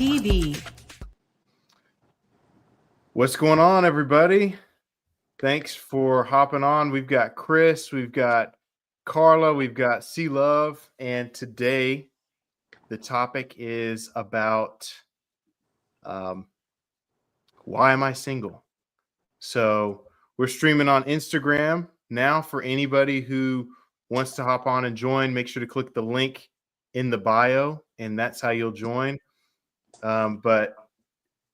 TV. What's going on, everybody? Thanks for hopping on. We've got Chris, we've got Carla, we've got C Love, and today the topic is about why am I single? So we're streaming on Instagram now. For anybody who wants to hop on and join, make sure to click the link in the bio, and that's how you'll join. But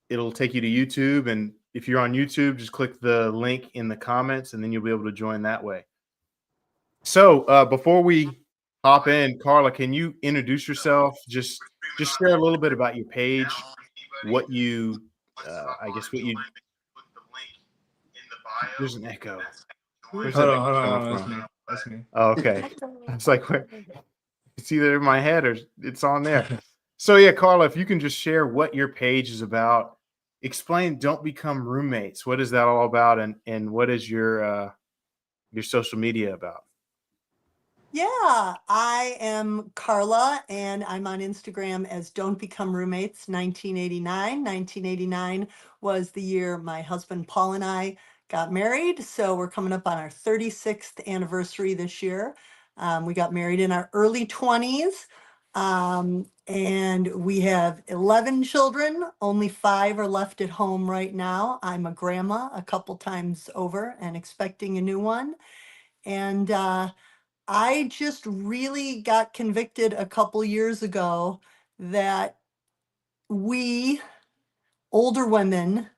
it'll take you to YouTube, and if you're on YouTube, just click the link in the comments, and then you'll be able to join that way. So before we hop in, Carla, can you introduce yourself? Just share a little bit about your page, what you, I guess what you. There's an echo. Where's Hold that on, echo hold coming on. from? That's me. Oh, okay. It's like it's either in my head or it's on there. So yeah, Carla, if you can just share what your page is about, explain Don't Become Roommates. What is that all about, and what is your social media about? Yeah, I am Carla, and I'm on Instagram as Don't Become Roommates 1989. 1989 was the year my husband Paul and I got married. So we're coming up on our 36th anniversary this year. We got married in our early 20s, and we have 11 children. Only 5 are left at home right now. I'm a grandma a couple times over and expecting a new one. And I just really got convicted a couple years ago that we older women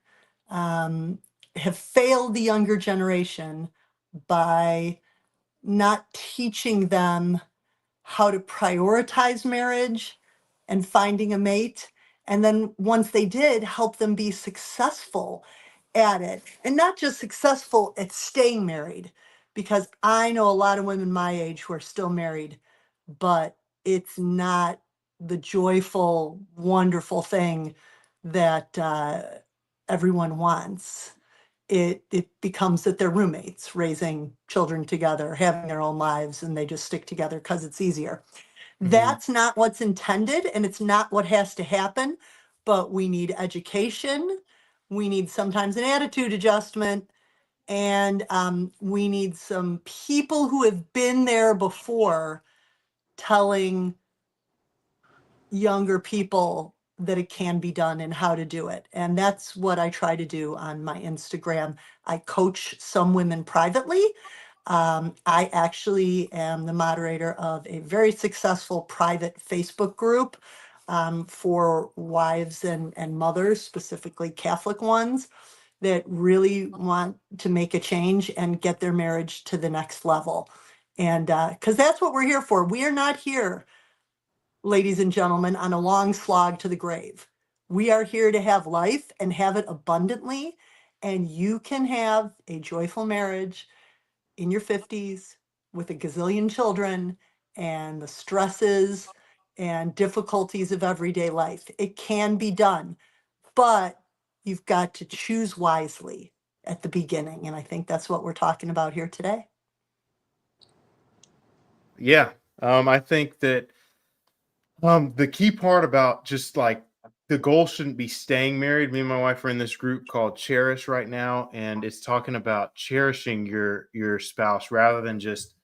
have failed the younger generation by not teaching them how to prioritize marriage and finding a mate. And then once they did, help them be successful at it. And not just successful at staying married, because I know a lot of women my age who are still married, but it's not the joyful, wonderful thing that everyone wants. It becomes that they're roommates, raising children together, having their own lives, and they just stick together because it's easier. That's not what's intended, and it's not what has to happen. But we need education. We need sometimes an attitude adjustment, and we need some people who have been there before telling younger people that it can be done and how to do it. And that's what I try to do on my Instagram. I coach some women privately. I actually am the moderator of a very successful private Facebook group for wives and mothers, specifically Catholic ones, that really want to make a change and get their marriage to the next level. And because that's what we're here for. We are not here, ladies and gentlemen, on a long slog to the grave. We are here to have life and have it abundantly. And you can have a joyful marriage in your 50s with a gazillion children and the stresses and difficulties of everyday life. It can be done, but you've got to choose wisely at the beginning. And I think that's what we're talking about here today. Yeah, I think that the key part about just like the goal shouldn't be staying married. Me and my wife are in this group called Cherish right now, and it's talking about cherishing your spouse rather than just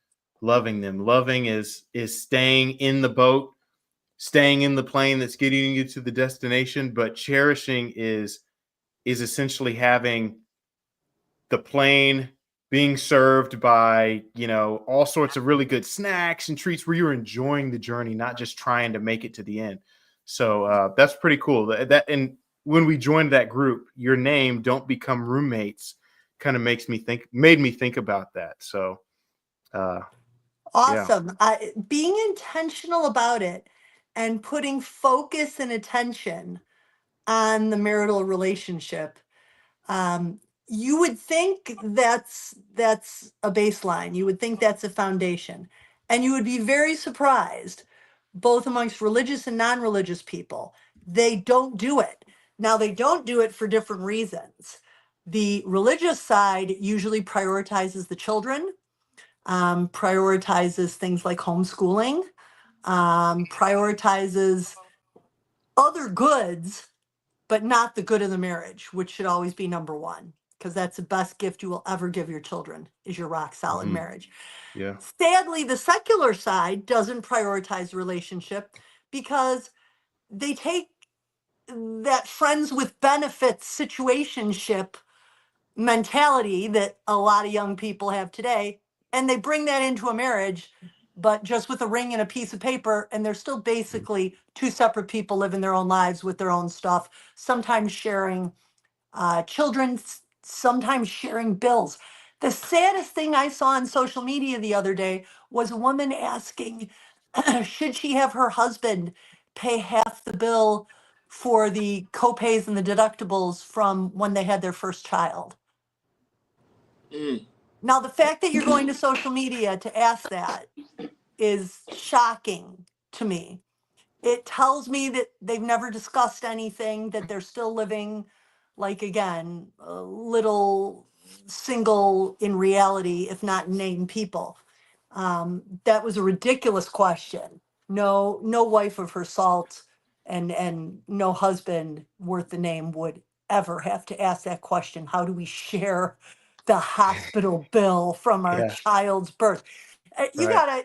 loving them. Loving is staying in the boat, staying in the plane that's getting you to the destination, but cherishing is essentially having the plane being served by, all sorts of really good snacks and treats where you're enjoying the journey, not just trying to make it to the end. So that's pretty cool. That and when we joined that group, your name Don't Become Roommates kind of made me think about that. So awesome. Being intentional about it and putting focus and attention on the marital relationship. You would think that's a baseline. You would think that's a foundation. And you would be very surprised, both amongst religious and non-religious people, they don't do it. Now, they don't do it for different reasons. The religious side usually prioritizes the children, prioritizes things like homeschooling, prioritizes other goods, but not the good of the marriage, which should always be number one, because that's the best gift you will ever give your children is your rock solid Mhm. marriage. Yeah. Sadly, the secular side doesn't prioritize the relationship because they take that friends with benefits situationship mentality that a lot of young people have today, and they bring that into a marriage, but just with a ring and a piece of paper, and they're still basically two separate people living their own lives with their own stuff, sometimes sharing children, sometimes sharing bills. The saddest thing I saw on social media the other day was a woman asking, should she have her husband pay half the bill for the copays and the deductibles from when they had their first child? Mm. Now, the fact that you're going to social media to ask that is shocking to me. It tells me that they've never discussed anything, that they're still living like, again, a little single in reality, if not named people. That was a ridiculous question. No, no wife of her salt and no husband worth the name would ever have to ask that question. How do we share the hospital bill from our Yeah. child's birth? You Right. gotta,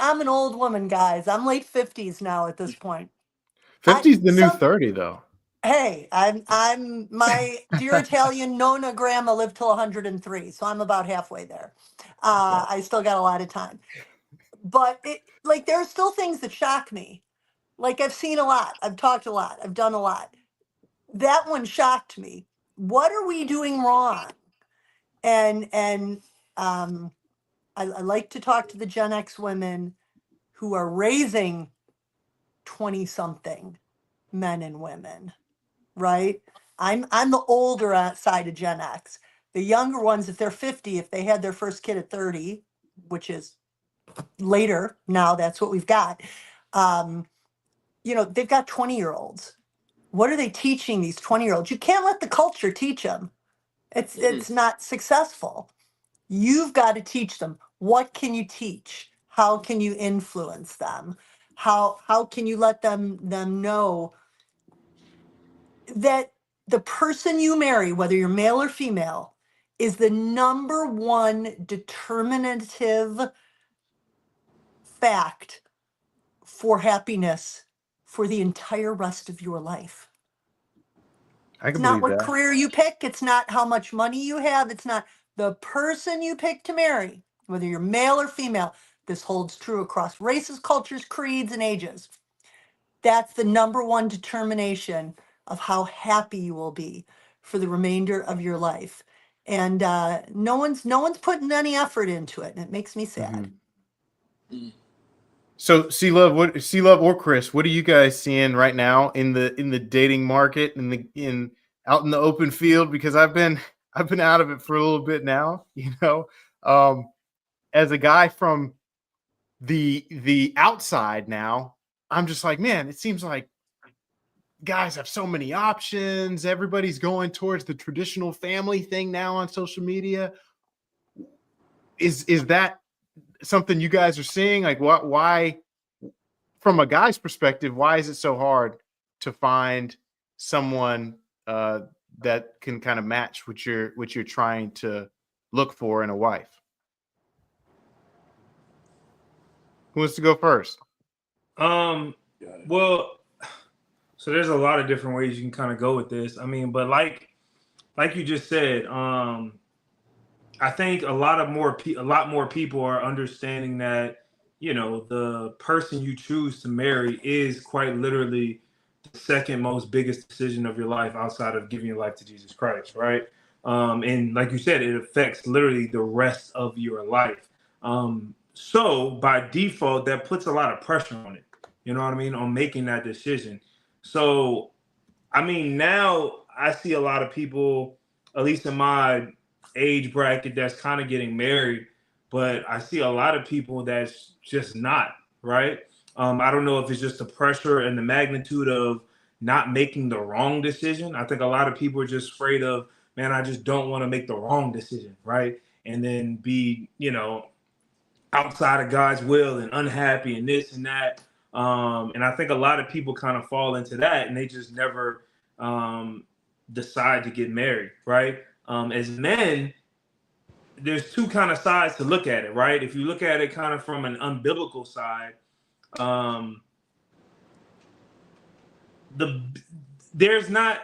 I'm an old woman, guys. I'm late 50s now at this point. 50 is the new Some 30, though. Hey, I'm my dear Italian nonna grandma lived till 103, so I'm about halfway there. Yeah. I still got a lot of time, but there are still things that shock me. Like I've seen a lot, I've talked a lot, I've done a lot. That one shocked me. What are we doing wrong? And I like to talk to the Gen X women who are raising 20 something men and women, right? I'm the older side of Gen X. The younger ones, if they're 50, if they had their first kid at 30, which is later now, that's what we've got. Um, they've got 20-year-olds. What are they teaching these 20-year-olds? You can't let the culture teach them. It's not successful. You've got to teach them. What can you teach? How can you influence them? How can you let them know that the person you marry, whether you're male or female, is the number one determinative fact for happiness for the entire rest of your life. I It's can not believe what that. career you pick. It's not how much money you have. It's not the person you pick to marry, whether you're male or female. This holds true across races, cultures, creeds, and ages. That's the number one determination of how happy you will be for the remainder of your life. And no one's putting any effort into it, and it makes me sad. Mhm. So, C Love or Chris, what are you guys seeing right now in the dating market in out in the open field? Because I've been out of it for a little bit now, Um, as a guy from the outside now, I'm just like, man, it seems like guys have so many options. Everybody's going towards the traditional family thing now on social media. Is that something you guys are seeing? Like, why from a guy's perspective, why is it so hard to find someone that can kind of match what you're trying to look for in a wife? Who wants to go first? Well, so there's a lot of different ways you can kind of go with this. I mean, but like you just said, I think a lot more people are understanding that the person you choose to marry is quite literally the second most biggest decision of your life outside of giving your life to Jesus Christ, right? And like you said, it affects literally the rest of your life. So by default, that puts a lot of pressure on it. You know what I mean? On making that decision. So, I mean, now I see a lot of people, at least in my age bracket, that's kind of getting married, but I see a lot of people that's just not, right? I don't know if it's just the pressure and the magnitude of not making the wrong decision. I think a lot of people are just afraid of, man, I just don't want to make the wrong decision, right? And then be, outside of God's will and unhappy and this and that. And I think a lot of people kind of fall into that, and they just never decide to get married, right? As men, there's two kind of sides to look at it, right? If you look at it kind of from an unbiblical side, um, there's not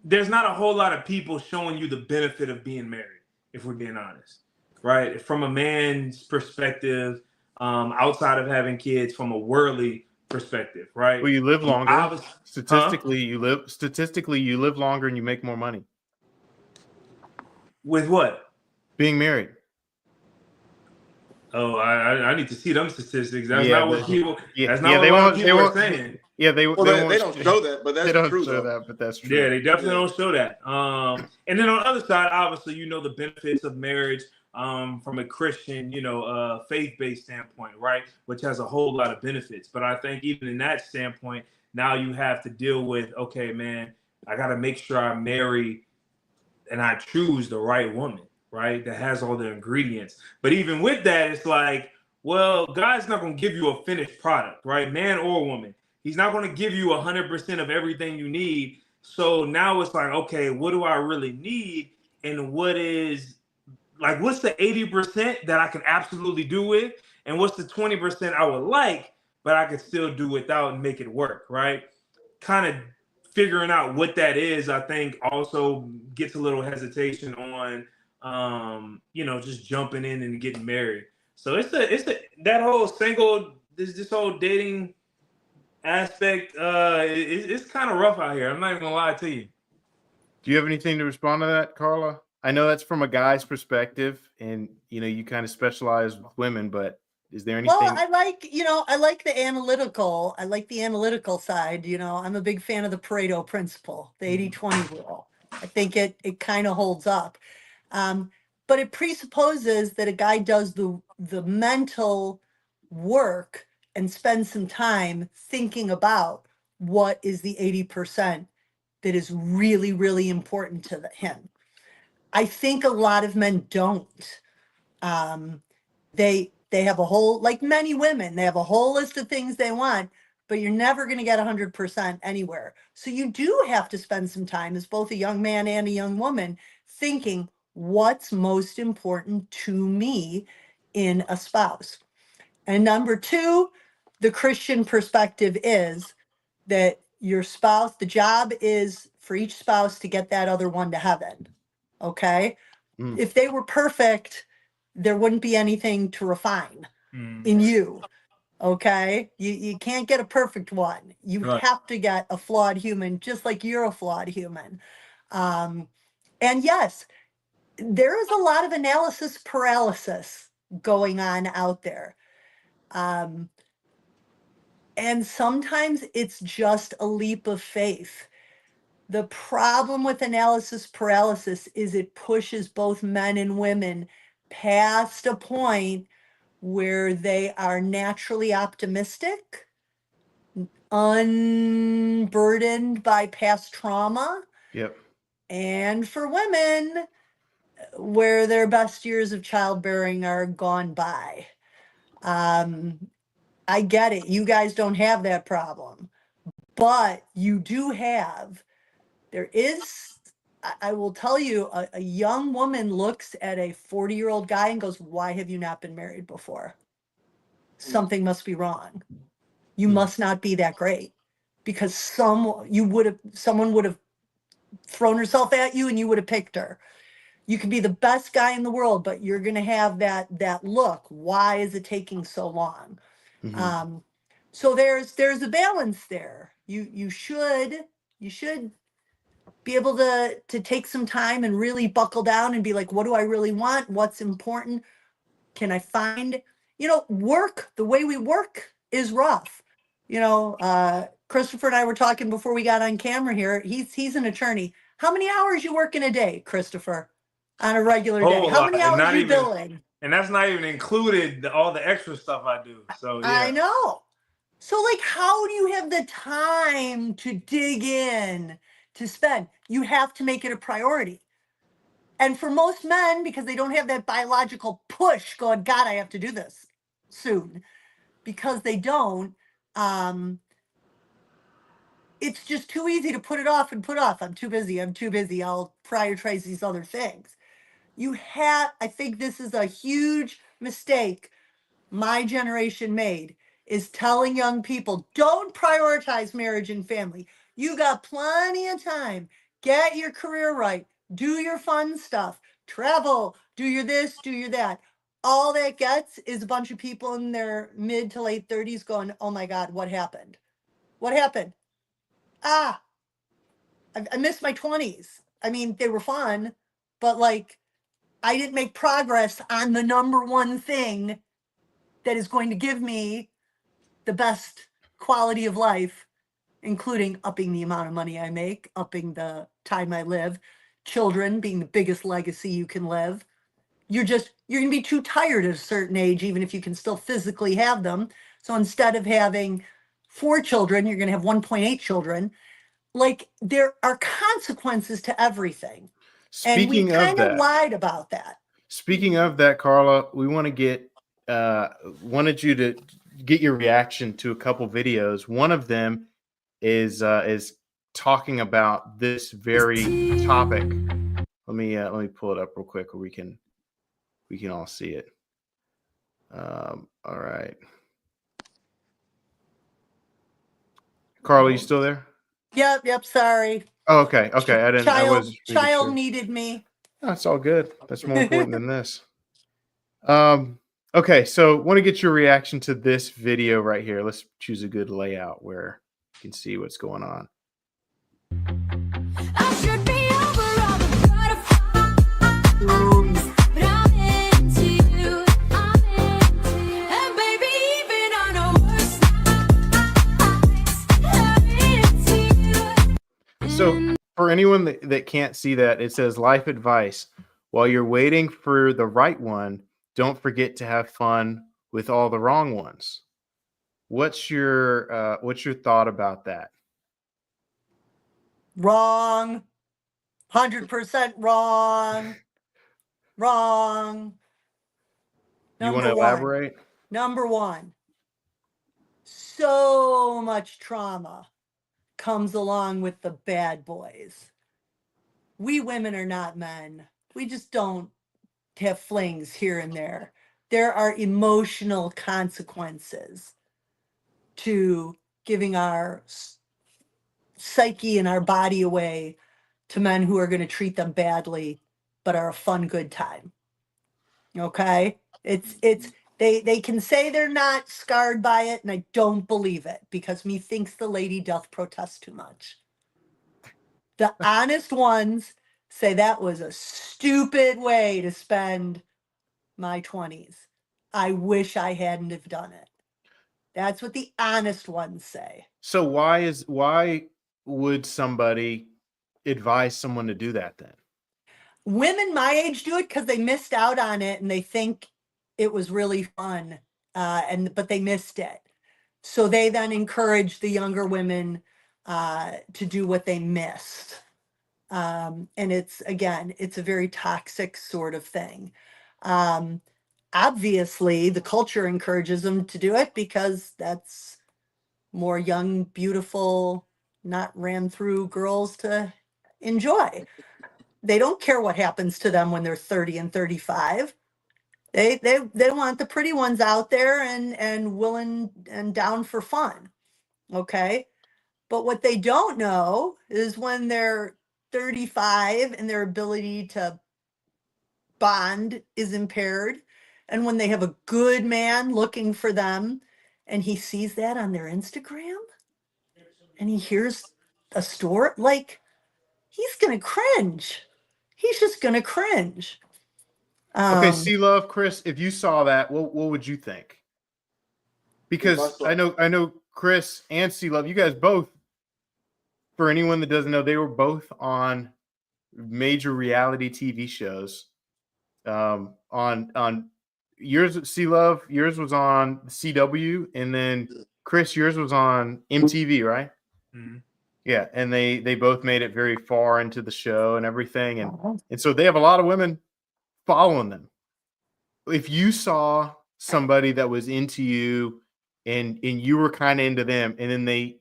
a whole lot of people showing you the benefit of being married, if we're being honest, right? From a man's perspective, outside of having kids, from a worldly perspective, right? Well, you live longer. Statistically, Huh? you live longer and you make more money. With what? Being married. Oh, I need to see them statistics. That's Yeah, not what people. Yeah, That's not yeah, what they a lot won't. of They people are won't. saying. Yeah, They won't don't show that, but They that's don't true show though. that, but that's true. Yeah, they definitely Yeah. don't show that. And then on the other side, obviously, you know, the benefits of marriage from a Christian, faith-based standpoint, right? Which has a whole lot of benefits. But I think even in that standpoint, now you have to deal with, okay, man, I got to make sure I marry and I choose the right woman, right? That has all the ingredients. But even with that, it's like, well, God's not going to give you a finished product, right? Man or woman. He's not going to give you 100% of everything you need. So now it's like, okay, what do I really need? And what's the 80% that I can absolutely do with? And what's the 20% I would like, but I can still do without and make it work, right? Kind of figuring out what that is, I think also gets a little hesitation on, just jumping in and getting married. So it's that whole this whole dating aspect. It's kind of rough out here. I'm not even gonna lie to you. Do you have anything to respond to that, Carla? I know that's from a guy's perspective, and you kind of specialize with women, but is there anything? Well, I like the analytical. I like the analytical side. I'm a big fan of the Pareto principle, the 80-20 rule. I think it kind of holds up. But it presupposes that a guy does the mental work and spends some time thinking about what is the 80% that is really, really important to him. I think a lot of men don't. They have a whole, like many women, they have a whole list of things they want, but you're never going to get 100% anywhere. So you do have to spend some time as both a young man and a young woman thinking, what's most important to me in a spouse? And number two, the Christian perspective is that your spouse, the job is for each spouse to get that other one to heaven. Okay? Mm. If they were perfect, there wouldn't be anything to refine in you. Okay? You can't get a perfect one. You Right. have to get a flawed human, just like you're a flawed human. And yes, there is a lot of analysis paralysis going on out there. And sometimes it's just a leap of faith. The problem with analysis paralysis is it pushes both men and women past a point where they are naturally optimistic, unburdened by past trauma, Yep. and for women, where their best years of childbearing are gone by. I get it. You guys don't have that problem, but you do have. There is, I will tell you, a young woman looks at a 40-year-old guy and goes, why have you not been married before? Something must be wrong. You must not be that great, because someone would have thrown herself at you and you would have picked her. You could be the best guy in the world, but you're going to have that look. Why is it taking so long? Mm-hmm. So there's a balance there. You should be able to take some time and really buckle down and be like, what do I really want? What's important? Can I find, work? The way we work is rough. Christopher and I were talking before we got on camera here. He's an attorney. How many hours you work in a day, Christopher, on a regular day? Whole How lot, many and hours not you even- billing? And that's not even included all the extra stuff I do. So yeah. I know. So how do you have the time to dig in, to spend? You have to make it a priority. And for most men, because they don't have that biological push going, God, I have to do this soon, because they don't, Um, it's just too easy to put it off and put off. I'm too busy. I'm too busy. I'll prioritize these other things. I think this is a huge mistake my generation made, is telling young people, don't prioritize marriage and family. You got plenty of time. Get your career right. Do your fun stuff. Travel. Do your this, do your that. All that gets is a bunch of people in their mid to late 30s going, oh my God, what happened? What happened? Ah, I missed my 20s. I mean, they were fun, but like, I didn't make progress on the number one thing that is going to give me the best quality of life, including upping the amount of money I make, upping the time I live, children being the biggest legacy you can live. You're going to be too tired at a certain age, even if you can still physically have them. So instead of having 4 children, you're going to have 1.8 children. Like, there are consequences to everything. And we Speaking of kind of that, lied about that. Carla, we want to wanted you to get your reaction to a couple videos. One of them is talking about this very topic. Let me pull it up real quick where we can all see it. All right. Carla, you still there? Yep, sorry. Oh, okay. I Child needed me. That's all good. That's more important than this. Okay, so want to get your reaction to this video right here. Let's choose a good layout where you can see what's going on. I should be over all the butterflies, but I'm into you. And baby, even on the worst nights, I'm into you. So for anyone that can't see that, it says life advice. While you're waiting for the right one, don't forget to have fun with all the wrong ones. What's your thought about that? Wrong. 100% wrong. Wrong. You want to Number one. elaborate? Number one. So much trauma comes along with the bad boys. We women are not men. We just don't have flings here and there. There are emotional consequences to giving our psyche and our body away to men who are going to treat them badly, but are a fun, good time. Okay? They can say they're not scarred by it, and I don't believe it, because methinks the lady doth protest too much. The honest ones say that was a stupid way to spend my 20s. I wish I hadn't have done it. That's what the honest ones say. So why would somebody advise someone to do that then? Women my age do it because they missed out on it and they think it was really fun, but they missed it. So they then encourage the younger women to do what they missed. And it's a very toxic sort of thing. Obviously, the culture encourages them to do it because that's more young, beautiful, not ran through girls to enjoy. They don't care what happens to them when they're 30 and 35. They want the pretty ones out there and willing and down for fun. Okay. But what they don't know is when they're 35 and their ability to bond is impaired, and when they have a good man looking for them and he sees that on their Instagram and he hears a story, like, he's going to cringe. He's just going to cringe. Okay, C Love, Chris, if you saw that, what would you think? Because I know Chris and C Love, you guys both, for anyone that doesn't know, they were both on major reality TV shows. On yours, C Love, yours was on CW, and then Chris, yours was on MTV, right? Mm-hmm. Yeah, and they both made it very far into the show and everything, and so they have a lot of women following them. If you saw somebody that was into you and you were kind of into them, and then they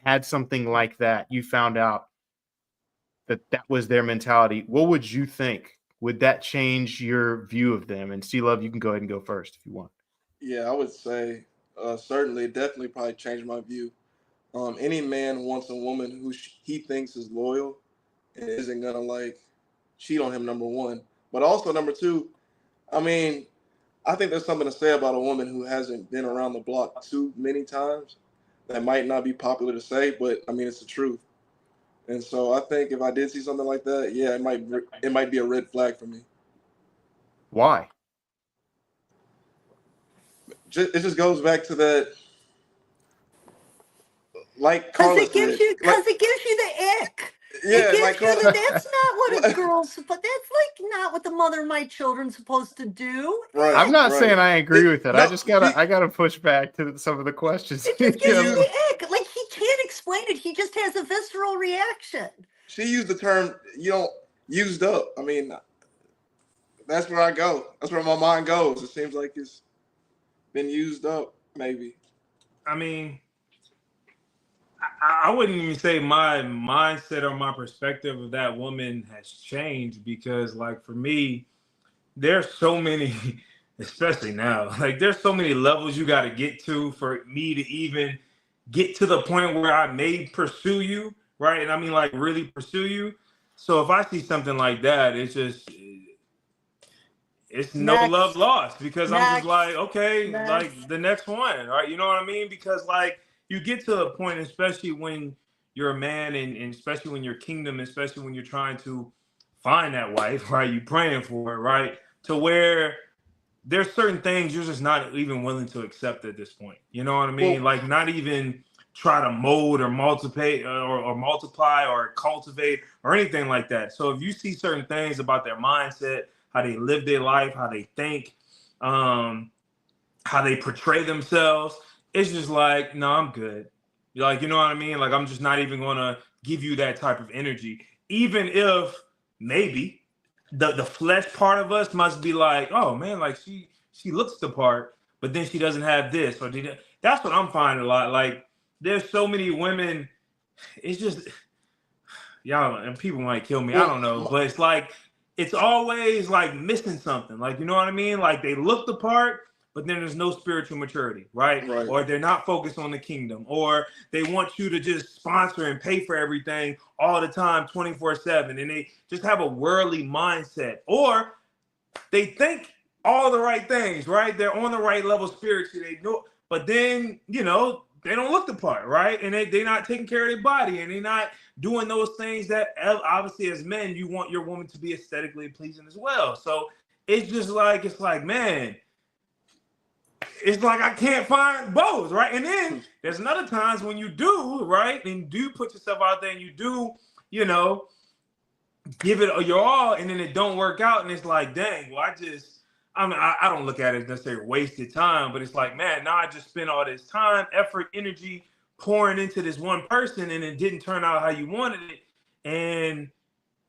had something like that, you found out that was their mentality, what would you think? Would that change your view of them? And C-Love, you can go ahead and go first if you want. Yeah, I would say certainly, definitely, probably changed my view. Any man wants a woman who he thinks is loyal and isn't gonna like cheat on him. Number one, but also number two. I mean, I think there's something to say about a woman who hasn't been around the block too many times. That might not be popular to say, but I mean it's the truth. And so I think if I did see something like that, yeah, it might be a red flag for me. Why? It just goes back to that, like Because Carla it gives said, you, like, it gives you the ick. yeah, It gives like you Carla, the, that's not what a girl's, but that's like not what the mother of my children's supposed to do. right? I'm not right. saying I agree with it. I No, just gotta push back to some of the questions. It just You gives know? you the ick. Like he can't explain it. He just has a visceral reaction. she used the term used up. I mean, that's where I go. That's where my mind goes. It seems like it's been used up, maybe. I mean, I wouldn't even say my mindset or my perspective of that woman has changed because, like, for me, there's so many, especially now, like, there's so many levels you got to get to for me to even get to the point where I may pursue you, right? And I mean, like, really pursue you. So if I see something like that, it's no Next. love lost because I'm just Next. like, okay, Next. like the next one, right? You know what I mean? Because like you get to a point, especially when you're a man and especially when you're kingdom, especially when you're trying to find that wife, right? You praying for it, right? To where there's certain things you're just not even willing to accept at this point. You know what I mean? Well, Like not even try to mold or multiply or cultivate or anything like that. So if you see certain things about their mindset, how they live their life, how they think, how they portray themselves, it's just like, no, I'm good. Like, you know what I mean? Like, I'm just not even gonna give you that type of energy, even if maybe the flesh part of us must be like, oh man, like she looks the part, but then she doesn't have this or that's what I'm finding a lot. Like, there's so many women. It's just y'all and people might kill me. I don't know, but it's like it's always like missing something. Like, you know what I mean? Like they look the part, but then there's no spiritual maturity, right? Right. Or they're not focused on the kingdom, or they want you to just sponsor and pay for everything all the time, 24/7, and they just have a worldly mindset, or they think all the right things, right? They're on the right level spiritually. They know, but then they don't look the part, right? And they're not taking care of their body, and they're not doing those things that obviously as men you want your woman to be aesthetically pleasing as well. So it's just like man, it's like I can't find both, right? And then there's another times when you do, right, and do put yourself out there and you do, give it your all, and then it don't work out, and it's like, dang, well, I don't look at it as necessarily wasted time, but it's like, man, now I just spent all this time, effort, energy pouring into this one person, and it didn't turn out how you wanted it, and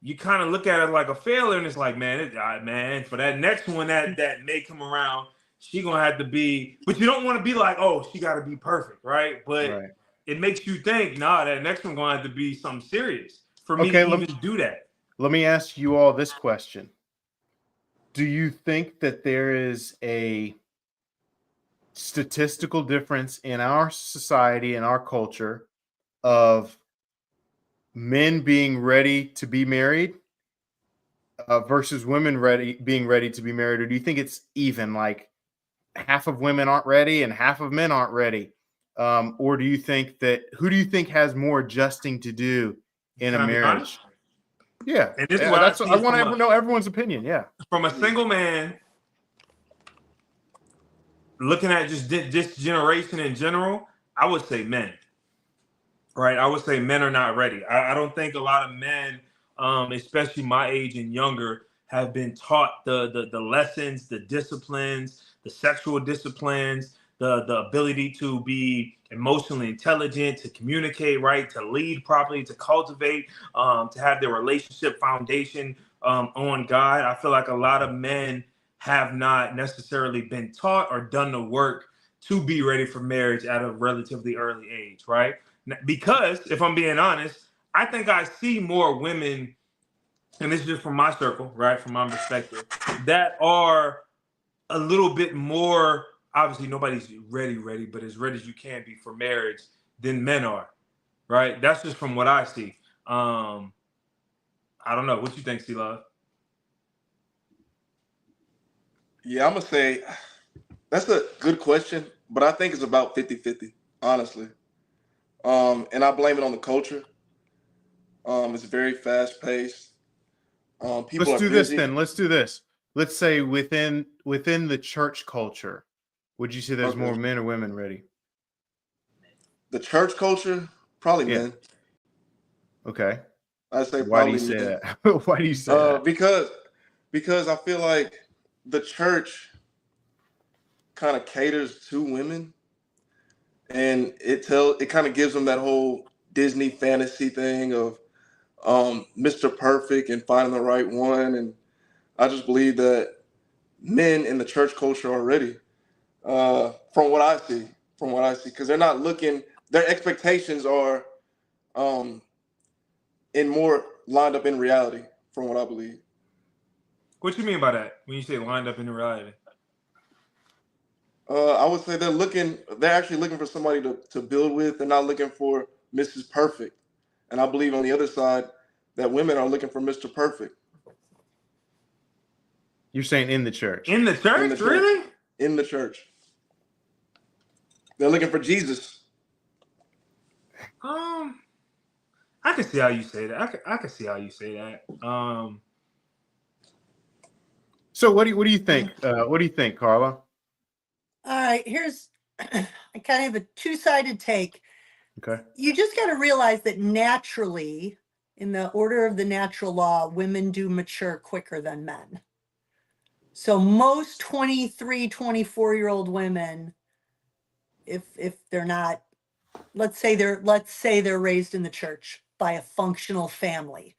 you kind of look at it like a failure, and it's like, man, for that next one that may come around, she gonna have to be, but you don't want to be like, oh, she got to be perfect, right? But Right. it makes you think, nah, that next one gonna have to be something serious for me to even do that. Let me ask you all this question. Do you think that there is a statistical difference in our society and our culture of men being ready to be married versus women being ready to be married? Or do you think it's even, like half of women aren't ready and half of men aren't ready? Or do you think who do you think has more adjusting to do in Can a I be marriage? honest? Yeah. And this is Yeah, what that's I what I see want from to know everyone's opinion. Yeah. from a single man looking at just this generation in general. I would say men, right? I would say men are not ready. I don't think a lot of men, especially my age and younger, have been taught the lessons, the disciplines, the sexual disciplines, the ability to be emotionally intelligent, to communicate right, to lead properly, to cultivate, to have their relationship foundation on God. I feel like a lot of men have not necessarily been taught or done the work to be ready for marriage at a relatively early age, right? Because if I'm being honest, I think I see more women, and this is just from my circle, right, from my perspective, that are a little bit more, obviously nobody's ready, but as ready as you can be for marriage than men are, right? That's just from what I see. I don't know. What you think, C-Love? Yeah, I'm gonna say that's a good question, but I think it's about 50-50, honestly. And I blame it on the culture. It's very fast paced. People Let's are do this busy. then. Let's do this. Let's say within the church culture, would you say there's Okay. more men or women ready? The church culture, probably Yeah. men. Okay. I'd say Why do probably you say men. that? Why do you say that? Because I feel like the church kind of caters to women, and it kind of gives them that whole Disney fantasy thing of Mr. Perfect and finding the right one. And I just believe that men in the church culture are ready, from what I see. Because they're not looking. Their expectations are in more lined up in reality, from what I believe. What you mean by that when you say lined up in reality? I would say they're actually looking for somebody to build with. They're not looking for Mrs. Perfect. And I believe on the other side that women are looking for Mr. Perfect You're saying in the church. In the church, in the church. really? In the church. They're looking for Jesus. I can see how you say that. I can see how you say that. So what do you think? What do you think, Carla? All right, here's I kind of have a two-sided take. Okay. You just got to realize that naturally, in the order of the natural law, women do mature quicker than men. So most 23, 24-year-old women, if they're not, let's say they're raised in the church by a functional family,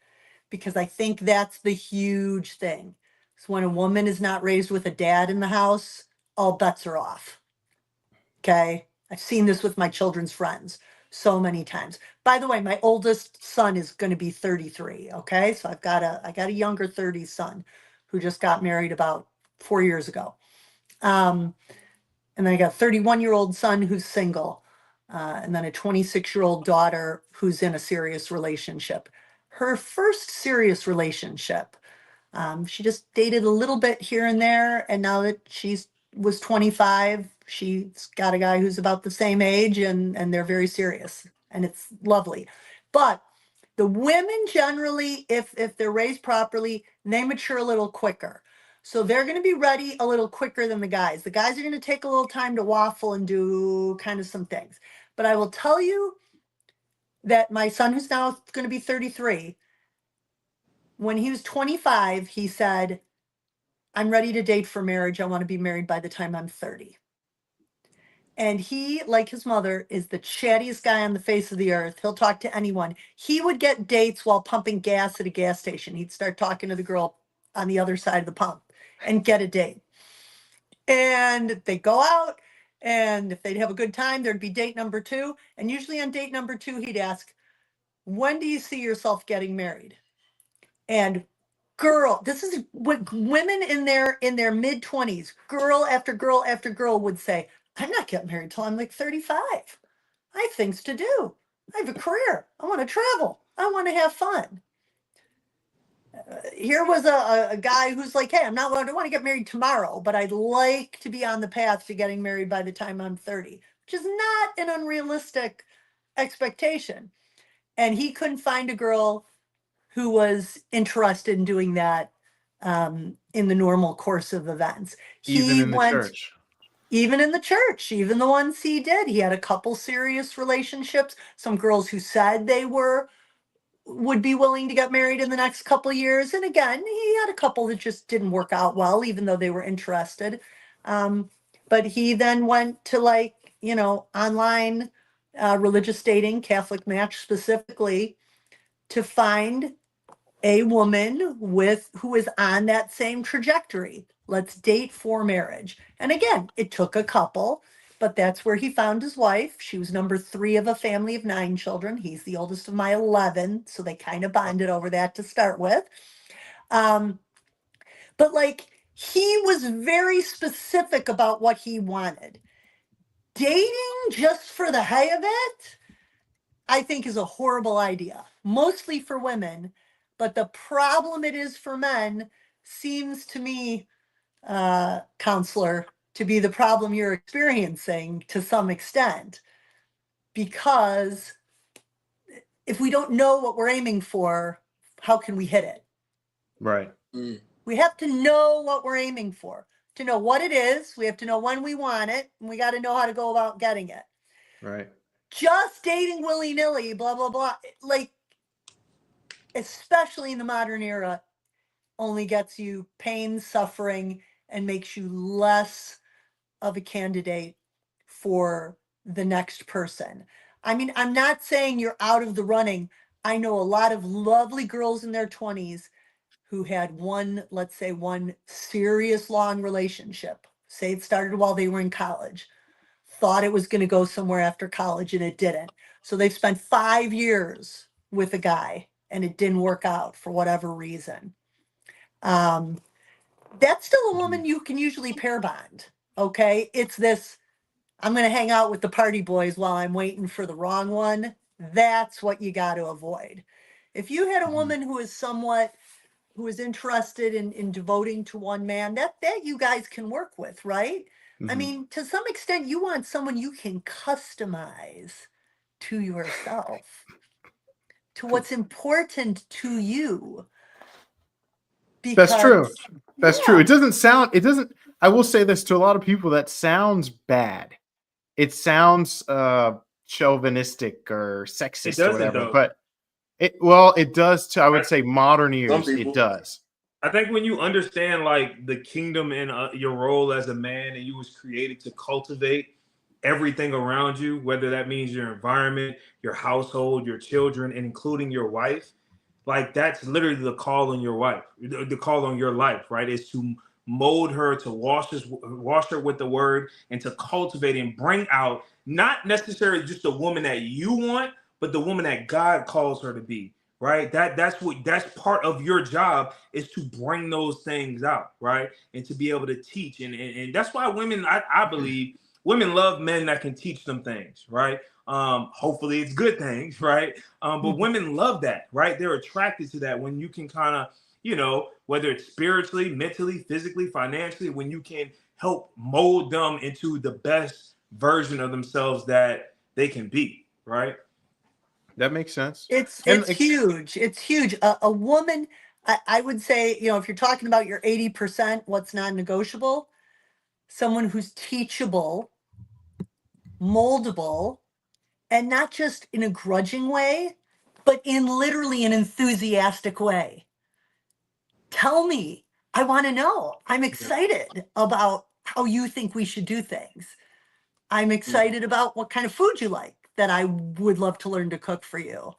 because I think that's the huge thing. So when a woman is not raised with a dad in the house, all bets are off. Okay. I've seen this with my children's friends so many times. By the way, my oldest son is going to be 33. Okay. So I got a younger 30 son who just got married about 4 years ago. And then I got a 31-year-old son who's single. And then a 26-year-old daughter who's in a serious relationship. Her first serious relationship, she just dated a little bit here and there. And now that was 25, she's got a guy who's about the same age, and they're very serious, and it's lovely. But the women generally, if they're raised properly, they mature a little quicker. So they're going to be ready a little quicker than the guys. The guys are going to take a little time to waffle and do kind of some things. But I will tell you that my son, who's now going to be 33, when he was 25, he said, I'm ready to date for marriage. I want to be married by the time I'm 30. And he, like his mother, is the chattiest guy on the face of the earth. He'll talk to anyone. He would get dates while pumping gas at a gas station. He'd start talking to the girl on the other side of the pump and get a date. And they'd go out, and if they'd have a good time, there'd be date number 2. And usually on date number 2, he'd ask, when do you see yourself getting married? And this is what women in their mid-20s, girl after girl after girl would say, I'm not getting married till I'm like 35. I have things to do. I have a career. I want to travel. I want to have fun. Here was a guy who's like, hey, I don't want to get married tomorrow, but I'd like to be on the path to getting married by the time I'm 30, which is not an unrealistic expectation. And he couldn't find a girl who was interested in doing that in the normal course of events. Even in the church. Even in the church, even the ones he did. He had a couple serious relationships, some girls who said they would be willing to get married in the next couple of years. And again, he had a couple that just didn't work out well, even though they were interested. But he then went to online religious dating, Catholic Match specifically, to find a woman who is on that same trajectory. Let's date for marriage. And again, it took a couple. but that's where he found his wife. She was number 3 of a family of 9 children. He's the oldest of my 11, so they kind of bonded over that to start with. But like, he was very specific about what he wanted. Dating just for the heck of it, I think, is a horrible idea, mostly for women. But the problem it is for men seems to me, counselor, to be the problem you're experiencing to some extent. Because if we don't know what we're aiming for, how can we hit it? Right. Mm. We have to know what we're aiming for. To know what it is, we have to know when we want it, and we got to know how to go about getting it. Right. Just dating willy-nilly, blah, blah, blah, like, especially in the modern era, only gets you pain, suffering, and makes you less of a candidate for the next person. I mean, I'm not saying you're out of the running. I know a lot of lovely girls in their 20s who had one, let's say, one serious long relationship. Say it started while they were in college, thought it was going to go somewhere after college, and it didn't. So they spent 5 years with a guy and it didn't work out for whatever reason. That's still a woman you can usually pair bond. Okay. It's this, I'm going to hang out with the party boys while I'm waiting for the wrong one. That's what you got to avoid. If you had a woman who is interested in devoting to one man, that you guys can work with, right? I Mhm. mean, to some extent, you want someone you can customize to yourself, to what's important to you. That's true. Because, That's true. It doesn't, I will say this to a lot of people, that sounds bad. It sounds chauvinistic or sexist It or doesn't, whatever, though. but it does to, I would say, modern ears, it people. does. I think when you understand like the kingdom and your role as a man, and you was created to cultivate everything around you, whether that means your environment, your household, your children, and including your wife, like that's literally the call on your wife, the call on your life, right? Is to mold her, to wash her with the word, and to cultivate and bring out not necessarily just the woman that you want, but the woman that God calls her to be. Right, that's part of your job, is to bring those things out, right, and to be able to teach, and that's why women, I believe, women love men that can teach them things, right? Hopefully it's good things, right? But women love that, right? They're attracted to that when you can kind of, whether it's spiritually, mentally, physically, financially, when you can help mold them into the best version of themselves that they can be, right? That makes sense. it's And huge. It's huge. A woman, I would say, if you're talking about your 80%, what's non-negotiable, someone who's teachable, moldable, and not just in a grudging way, but in literally an enthusiastic way. Tell me, I want to know. I'm excited about how you think we should do things. I'm excited about what kind of food you like that I would love to learn to cook for you.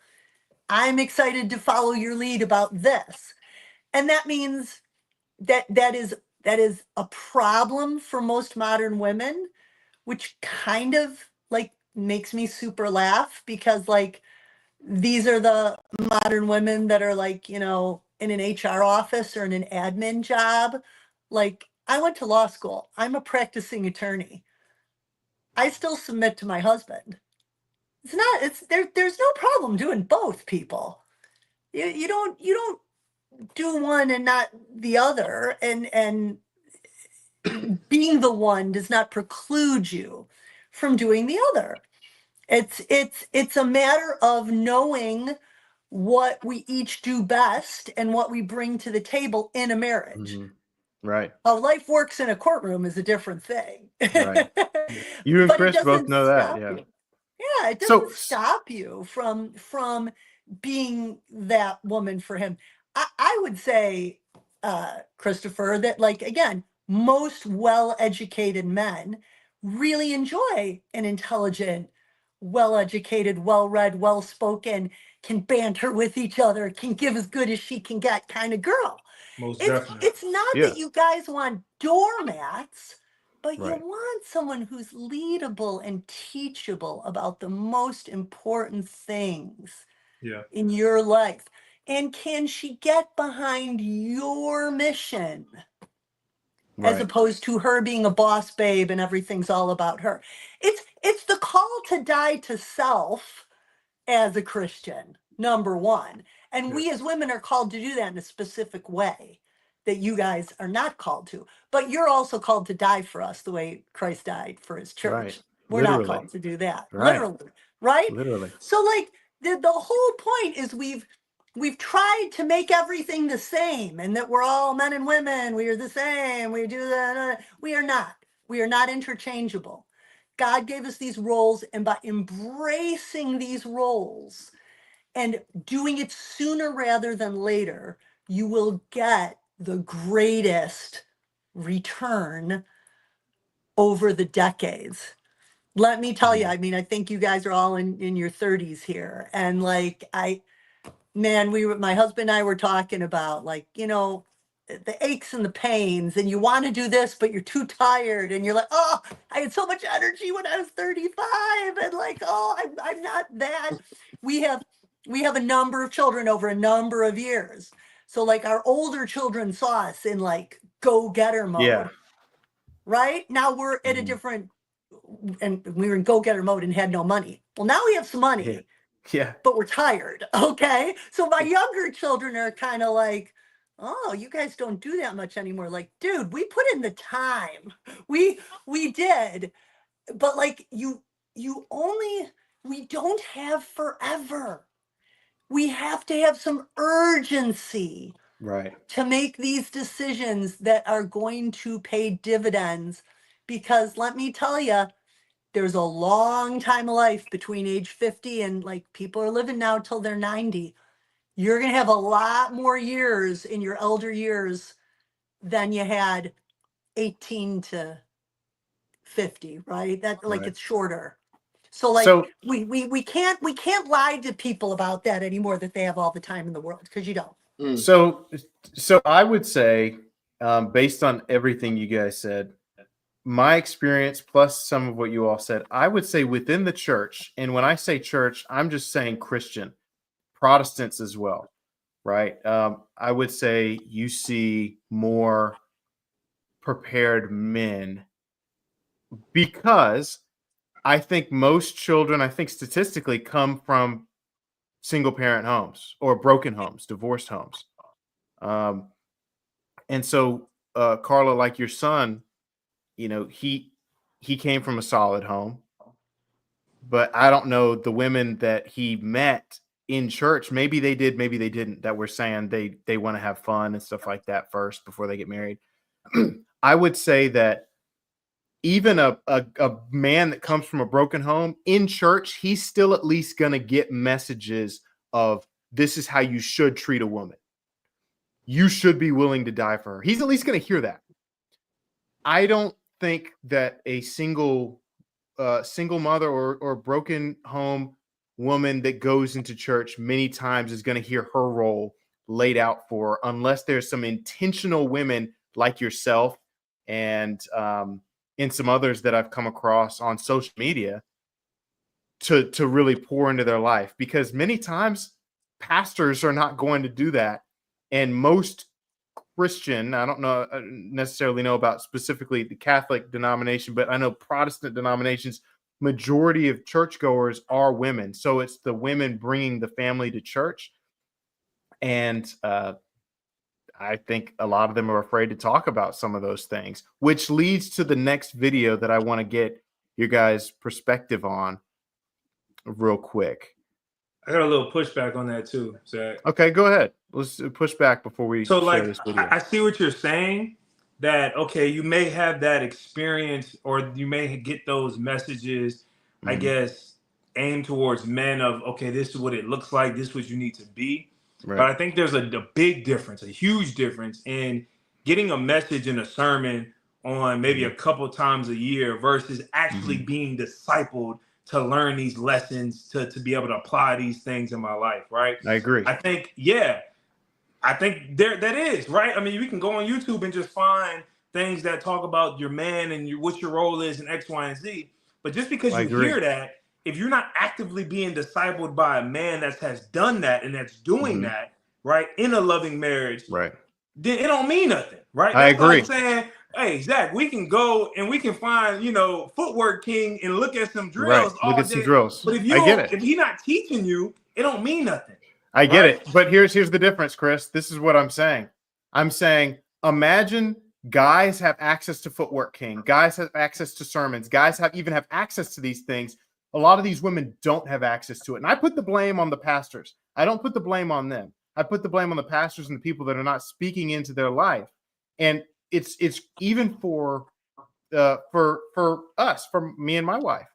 I'm excited to follow your lead about this. And that means that is a problem for most modern women, which kind of like makes me super laugh, because like these are the modern women that are like, in an HR office or in an admin job. Like, I went to law school. I'm a practicing attorney. I still submit to my husband. There's no problem doing both, people. You don't do one and not the other, and being the one does not preclude you from doing the other. It's a matter of knowing what we each do best and what we bring to the table in a marriage. Right. How life works in a courtroom is a different thing. Right. You and But it Chris both doesn't know that. stop Yeah. you. Yeah, it So- doesn't stop you from being that woman for him. I would say, Christopher, that like, again, most well-educated men really enjoy an intelligent, well-educated, well-read, well-spoken, can banter with each other, can give as good as she can get kind of girl. Most It's definitely. it's not Yeah. that you guys want doormats. but you Right. want someone who's leadable and teachable about the most important things Yeah. in your life. And can she get behind your mission as Right. opposed to her being a boss babe and everything's all about her? It's the call to die to self as a Christian, number one. And Yeah. we as women are called to do that in a specific way that you guys are not called to. But you're also called to die for us the way Christ died for his Right. church. We're not Literally. called to do that. Right. Literally, right? Literally. So like the whole point is we've tried to make everything the same and that we're all men and women, we are the same, we do that. We are not. We are not interchangeable. God gave us these roles, and by embracing these roles and doing it sooner rather than later, you will get the greatest return over the decades. Let me tell you, I mean, I think you guys are all in your 30s here. And like, man, my husband and I were talking about like, the aches and the pains, and you want to do this, but you're too tired, and you're like, oh, I had so much energy when I was 35, and like, oh, I'm not that. We have a number of children over a number of years. So like our older children saw us in like go-getter mode. Yeah. Right? Now we're at a Mhm. different, and we were in go-getter mode and had no money. Well, now we have some money, Yeah. Yeah. but we're tired. Okay. So my younger children are kind of like, oh, you guys don't do that much anymore. Like, dude, we put in the time. We did. But like we don't have forever. We have to have some urgency Right. to make these decisions that are going to pay dividends, because let me tell you, there's a long time of life between age 50 and like people are living now till they're 90. You're going to have a lot more years in your elder years than you had 18 to 50, right? That like Right. it's shorter. So like So we can't lie to people about that anymore, that they have all the time in the world, because you don't. Mm. so I would say, based on everything you guys said, my experience plus some of what you all said, I would say within the church, and when I say church, I'm just saying Christian, Protestants as well, right? I would say you see more prepared men, because I think most children, I think statistically, come from single parent homes or broken homes, divorced homes. And so, Carla, like your son, he came from a solid home, but I don't know the women that he met in church. Maybe they did, maybe they didn't, that were saying they want to have fun and stuff like that first before they get married. I would say that even a man that comes from a broken home in church, he's still at least going to get messages of, this is how you should treat a woman. You should be willing to die for her. He's at least going to hear that. I don't think that a single mother or broken home woman that goes into church many times is going to hear her role laid out for her, unless there's some intentional women like yourself and some others that I've come across on social media to really pour into their life. Because many times pastors are not going to do that. And most Christian, I don't necessarily know about specifically the Catholic denomination, but I know Protestant denominations, majority of churchgoers are women. So it's the women bringing the family to church. And I think a lot of them are afraid to talk about some of those things, which leads to the next video that I want to get your guys' perspective on real quick. I got a little pushback on that too, Zach. Okay, go ahead. Let's push back before we So share like, this video. I see what you're saying, that, okay, you may have that experience, or you may get those messages, I Mhm. guess, aimed towards men of, okay, this is what it looks like, this is what you need to be. Right. But I think there's a big difference, a huge difference in getting a message in a sermon on maybe a couple times a year versus actually being discipled to learn these lessons, to be able to apply these things in my life, right? I agree. I think, yeah, I think that is, right? I mean, we can go on YouTube and just find things that talk about your man and what your role is in X, Y, and Z. But just because I you agree. hear that, if you're not actively being discipled by a man that has done that and that's doing Mhm. that, right, in a loving marriage, Right. then it don't mean nothing, right? I That's like agree. saying, hey, Zach, we can go and we can find, Footwork King and look at some Right. drills Look all at some day. drills. But if I get it. if he's not teaching you, it don't mean nothing. I get Right. it. But here's the difference, Chris. This is what I'm saying. I'm saying, imagine guys have access to Footwork King. Guys have access to sermons. Guys even have access to these things. A lot of these women don't have access to it. And I put the blame on the pastors. I don't put the blame on them. I put the blame on the pastors and the people that are not speaking into their life. And it's even for us, for me and my wife.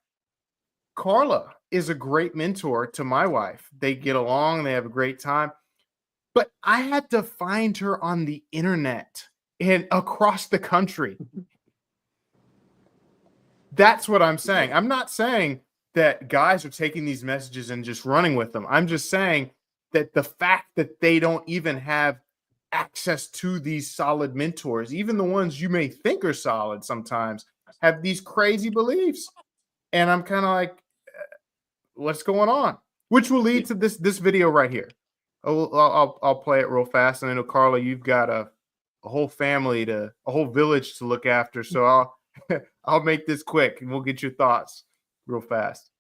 Carla is a great mentor to my wife. They get along, they have a great time. But I had to find her on the internet and across the country. That's what I'm saying. I'm not saying that guys are taking these messages and just running with them. I'm just saying that the fact that they don't even have access to these solid mentors, even the ones you may think are solid sometimes, have these crazy beliefs. And I'm kind of like, what's going on? Which will lead to this video right here. I'll play it real fast. And I know, Carla, you've got a whole family a whole village to look after. So I'll make this quick and we'll get your thoughts real fast.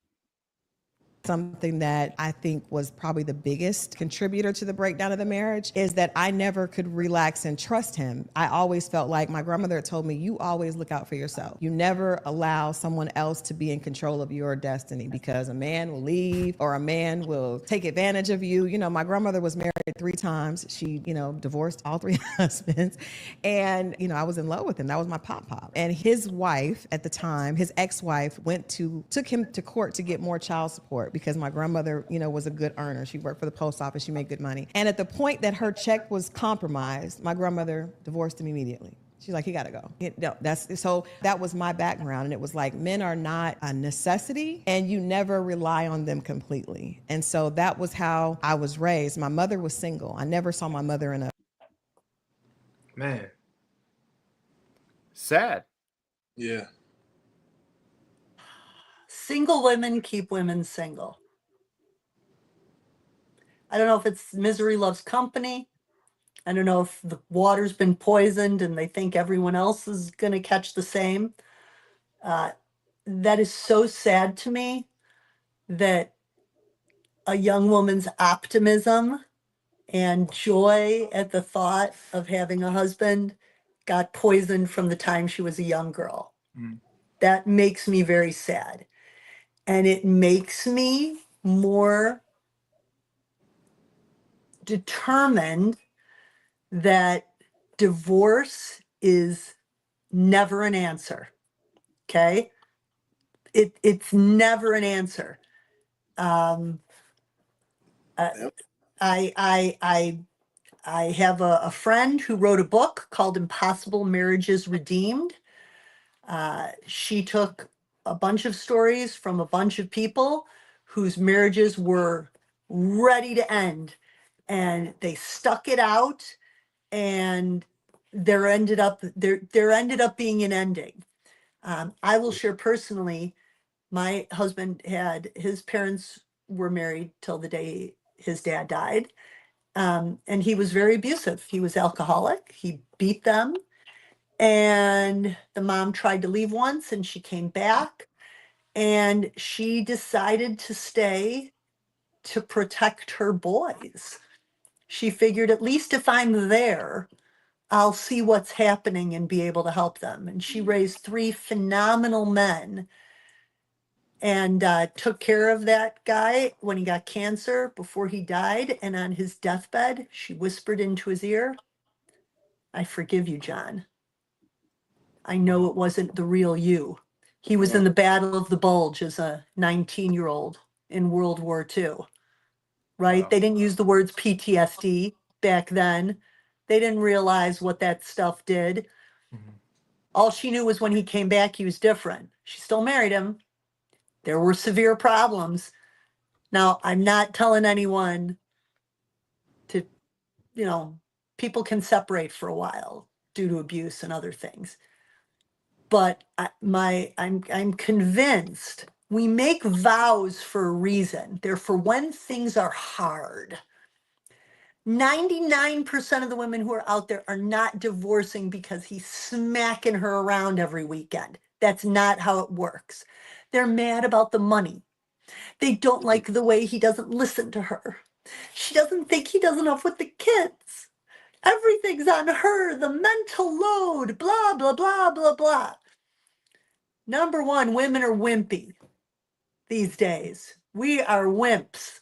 Something that I think was probably the biggest contributor to the breakdown of the marriage is that I never could relax and trust him. I always felt like my grandmother told me, you always look out for yourself. You never allow someone else to be in control of your destiny, because a man will leave or a man will take advantage of you. You know, my grandmother was married 3 times. She, divorced all 3 husbands. And, I was in love with him. That was my pop. And his wife at the time, his ex-wife, took him to court to get more child support, because my grandmother, was a good earner. She worked for the post office. She made good money. And at the point that her check was compromised, my grandmother divorced him immediately. She's like, he got to go. So that was my background. And it was like, men are not a necessity and you never rely on them completely. And so that was how I was raised. My mother was single. I never saw my mother in a... Man. Sad. Yeah. Single women keep women single. I don't know if it's misery loves company. I don't know if the water's been poisoned and they think everyone else is going to catch the same. That is so sad to me, that a young woman's optimism and joy at the thought of having a husband got poisoned from the time she was a young girl. Mm. That makes me very sad. And it makes me more determined that divorce is never an answer. Okay? It's never an answer. Yep. I have a friend who wrote a book called Impossible Marriages Redeemed. She took a bunch of stories from a bunch of people whose marriages were ready to end, and they stuck it out, and there ended up being an ending. I will share personally, my husband his parents were married till the day his dad died. And he was very abusive. He was alcoholic. He beat them. And the mom tried to leave once and she came back, and she decided to stay to protect her boys. She figured, at least if I'm there, I'll see what's happening and be able to help them. And she raised 3 phenomenal men and took care of that guy when he got cancer before he died. And on his deathbed, she whispered into his ear, I forgive you, John. I know it wasn't the real you. He was in the Battle of the Bulge as a 19-year-old in World War II, right? Wow. They didn't use the words PTSD back then. They didn't realize what that stuff did. Mhm. All she knew was when he came back, he was different. She still married him. There were severe problems. Now, I'm not telling anyone to, people can separate for a while. due to abuse and other things. But I'm convinced we make vows for a reason. They're for when things are hard. 99% of the women who are out there are not divorcing because he's smacking her around every weekend. That's not how it works. They're mad about the money. They don't like the way he doesn't listen to her. She doesn't think he does enough with the kids. Everything's on her, the mental load, blah, blah, blah, blah, blah. Number one, women are wimpy these days. We are wimps.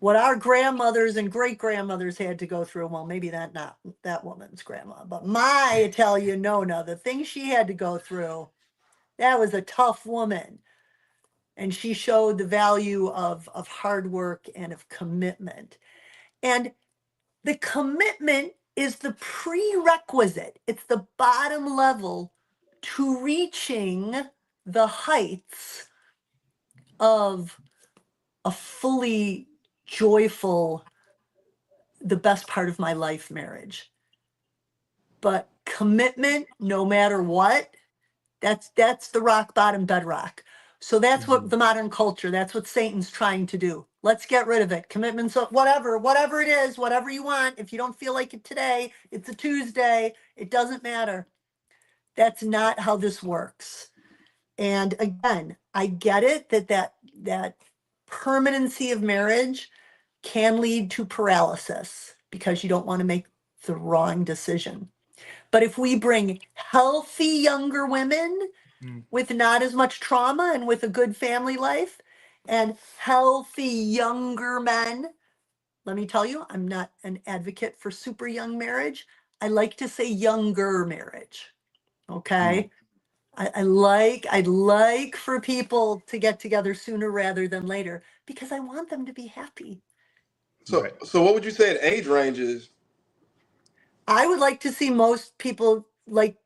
What our grandmothers and great grandmothers had to go through, well, maybe not that woman's grandma, but my Italian Nona, the things she had to go through, that was a tough woman. And she showed the value of hard work and of commitment. And the commitment is the prerequisite. It's the bottom level to reaching the heights of a fully joyful, the best part of my life marriage. But commitment, no matter what, that's the rock bottom bedrock. So that's what the modern culture, that's what Satan's trying to do. Let's get rid of it. Commitments, whatever it is, whatever you want. If you don't feel like it today, it's a Tuesday, it doesn't matter. That's not how this works. And again, I get it that permanency of marriage can lead to paralysis because you don't want to make the wrong decision. But if we bring healthy younger women with not as much trauma and with a good family life, and healthy younger men, let me tell you, I'm not an advocate for super young marriage. I like to say younger marriage. Okay. I'd like for people to get together sooner rather than later because I want them to be happy. So, Right. so what would you say the age range is? I would like to see most people like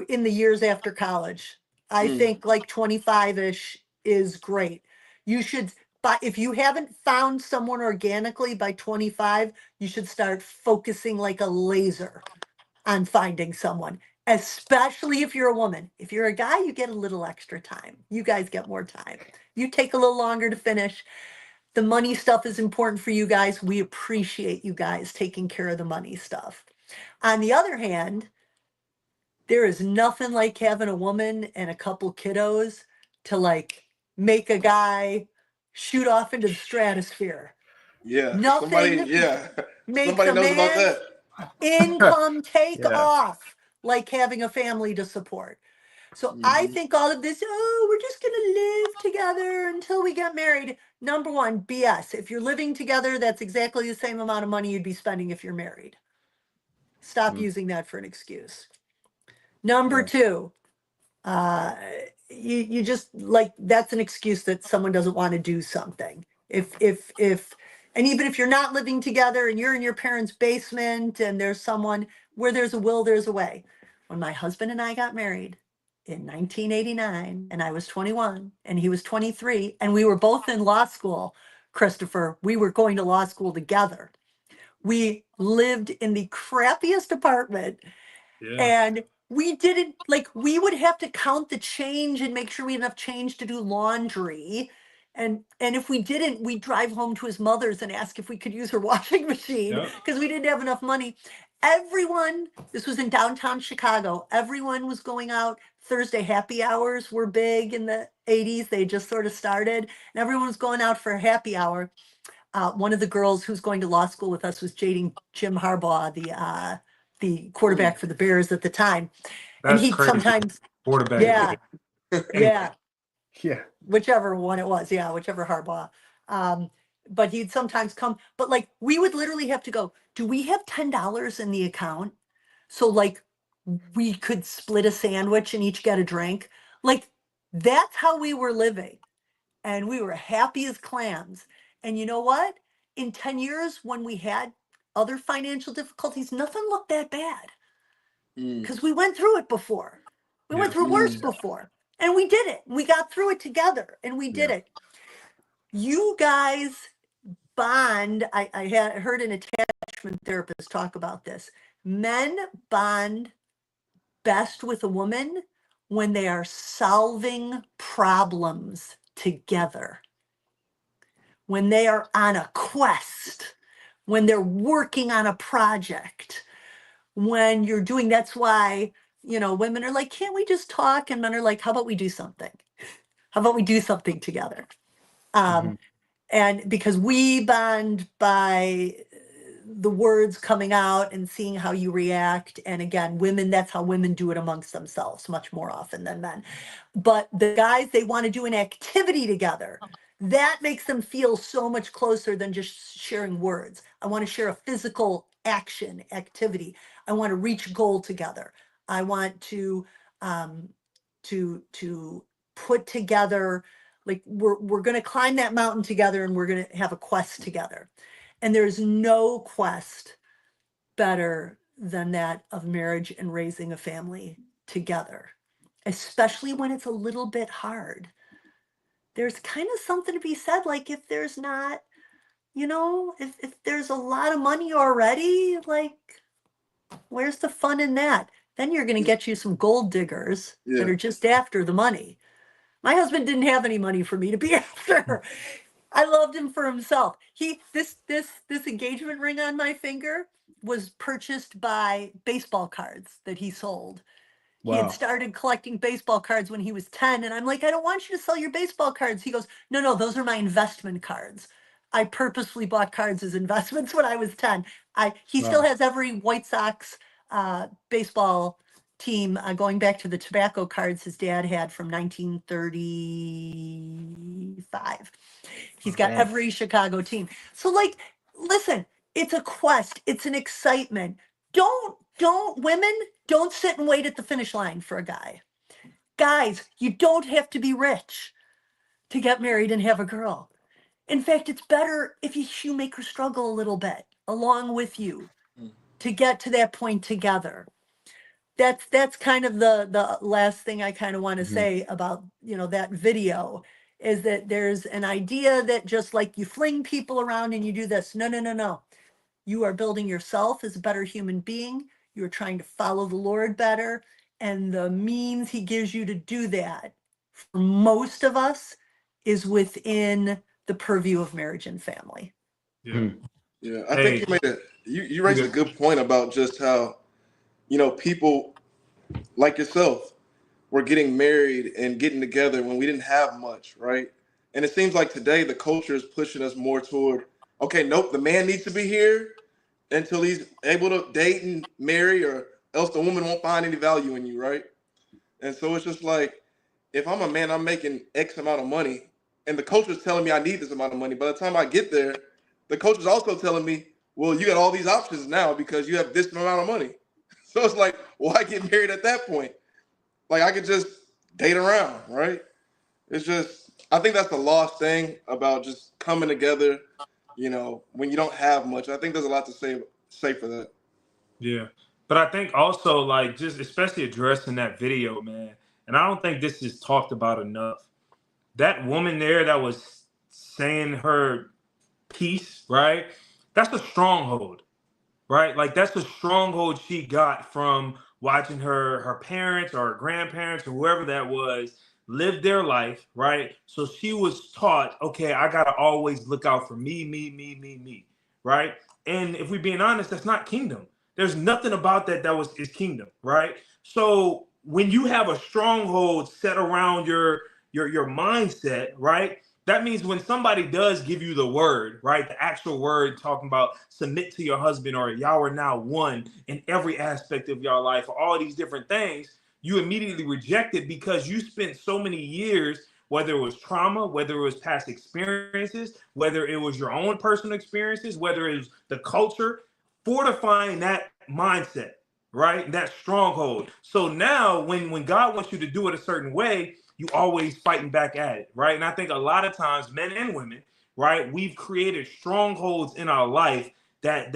in the years after college. I think like 25-ish is great. You should, but if you haven't found someone organically by 25, you should start focusing like a laser on finding someone, especially if you're a woman. If you're a guy, you get a little extra time. You guys get more time. You take a little longer to finish. The money stuff is important for you guys. We appreciate you guys taking care of the money stuff. On the other hand, there is nothing like having a woman and a couple kiddos to like make a guy shoot off into the stratosphere. Yeah, Nothing makes somebody a knows about man's that. income take Yeah. off like having a family to support. So I think all of this, oh, we're just going to live together until we get married. Number one, BS. If you're living together, that's exactly the same amount of money you'd be spending if you're married. Stop using that for an excuse. Number Yeah. two, you just like, that's an excuse that someone doesn't want to do something. And even if you're not living together and you're in your parents' basement and there's someone, where there's a will, there's a way. When my husband and I got married in 1989 and I was 21 and he was 23 and we were both in law school, Christopher, we were going to law school together. We lived in the crappiest apartment. Yeah. And we didn't, like, we would have to count the change and make sure we had enough change to do laundry. And if we didn't, we'd drive home to his mother's and ask if we could use her washing machine Yep. because we didn't have enough money. Everyone, this was in downtown Chicago, everyone was going out. Thursday happy hours were big in the 80s. They just sort of started and everyone was going out for a happy hour. One of the girls who's going to law school with us was dating Jim Harbaugh, the quarterback for the Bears at the time. And That's he'd crazy. sometimes, Quarterback. yeah, yeah, Yeah. whichever one it was, yeah, whichever Harbaugh. But he'd sometimes come, but like we would literally have to go, do we have $10 in the account? So like we could split a sandwich and each get a drink. Like that's how we were living. And we were happy as clams. And you know what? In 10 years, when we had other financial difficulties, nothing looked that bad because we went through it before. We went Yeah. through worse before and we did it. We got through it together and we did Yeah. it. You guys bond. I had heard an attachment therapist talk about this. Men bond best with a woman when they are solving problems together, when they are on a quest, when they're working on a project, when you're doing, that's why, women are like, can't we just talk? And men are like, how about we do something? How about we do something together? Mhm. And because we bond by the words coming out and seeing how you react. And again, women, that's how women do it amongst themselves much more often than men. But the guys, they want to do an activity together. That makes them feel so much closer than just sharing words. I want to share a physical action activity. I want to reach a goal together. I want um, to put together, like we're going to climb that mountain together and we're going to have a quest together. And there's no quest better than that of marriage and raising a family together, especially when it's a little bit hard. There's kind of something to be said, like if there's not, if there's a lot of money already, like where's the fun in that? Then you're going to get you some gold diggers that Yeah. are just after the money. My husband didn't have any money for me to be after. I loved him for himself. This engagement ring on my finger was purchased by baseball cards that he sold. He had Wow. started collecting baseball cards when he was 10. And I'm like, I don't want you to sell your baseball cards. He goes, no, those are my investment cards. I purposefully bought cards as investments when I was 10. He still Wow. has every White Sox baseball team going back to the tobacco cards his dad had from 1935. He's got Dang. every Chicago team. So like, listen, it's a quest. It's an excitement. Women, don't sit and wait at the finish line for a guy. Guys, you don't have to be rich to get married and have a girl. In fact, it's better if you make her struggle a little bit along with you to get to that point together. That's kind of the last thing I kind of want to Mhm. say about, that video, is that there's an idea that just like you fling people around and you do this. No. You are building yourself as a better human being. You're trying to follow the Lord better. And the means he gives you to do that, for most of us, is within the purview of marriage and family. Yeah. Hmm. Yeah, I think Hey, you raised a good point about just how, people like yourself were getting married and getting together when we didn't have much, right? And it seems like today the culture is pushing us more toward, okay, nope, the man needs to be here until he's able to date and marry, or else the woman won't find any value in you, right? And so it's just like, if I'm a man, I'm making X amount of money, and the culture is telling me I need this amount of money. By the time I get there, the culture is also telling me, well, you got all these options now because you have this amount of money. So it's like, why get married at that point? Like, I could just date around, right? It's just, I think that's the lost thing about just coming together, when you don't have much. I think there's a lot to say for that. yeah. But I think also, like, just especially addressing that video, man, and I don't think this is talked about enough. That woman there that was saying her piece, right? That's a stronghold, right? Like that's the stronghold she got from watching her parents or her grandparents or whoever that was live their life, right? So she was taught, okay, I gotta always look out for me, right? And if we're being honest, that's not kingdom. There's nothing about that is kingdom, right? So when you have a stronghold set around your mindset, right? That means when somebody does give you the word, right? The actual word talking about submit to your husband, or y'all are now one in every aspect of your life, or all these different things, you immediately reject it because you spent so many years, whether it was trauma, whether it was past experiences, whether it was your own personal experiences, whether it was the culture, fortifying that mindset, right? That stronghold. So now when God wants you to do it a certain way, you always fighting back at it, right? And I think a lot of times, men and women, right, we've created strongholds in our life that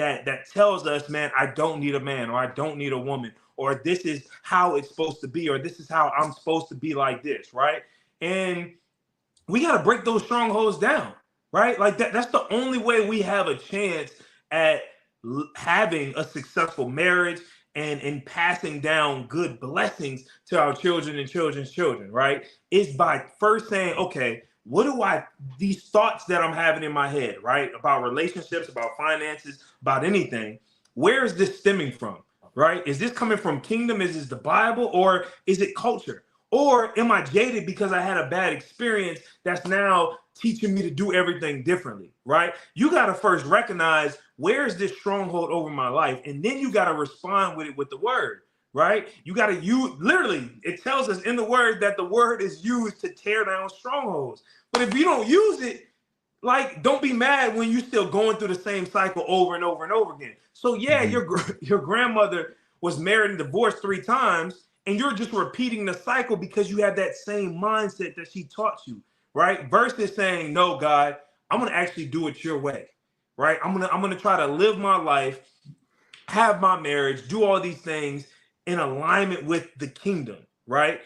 tells us, man, I don't need a man, or I don't need a woman, or this is how it's supposed to be, or this is how I'm supposed to be like this, right? And we got to break those strongholds down, right? Like that's the only way we have a chance at having a successful marriage and in passing down good blessings to our children and children's children, right? Is by first saying, okay, what do these thoughts that I'm having in my head, right? About relationships, about finances, about anything, where is this stemming from, right? Is this coming from kingdom? Is this the Bible, or is it culture? Or am I jaded because I had a bad experience that's now teaching me to do everything differently, right? You got to first recognize, where is this stronghold over my life? And then you got to respond with it with the word, right? You got to use, literally, it tells us in the word that the word is used to tear down strongholds. But if you don't use it, like, don't be mad when you're still going through the same cycle over and over and over again. So yeah, your grandmother was married and divorced 3 times, and you're just repeating the cycle because you have that same mindset that she taught you, right? Versus saying, no, God, I'm going to actually do it your way, right? I'm going to try to live my life, have my marriage, do all these things in alignment with the kingdom, right?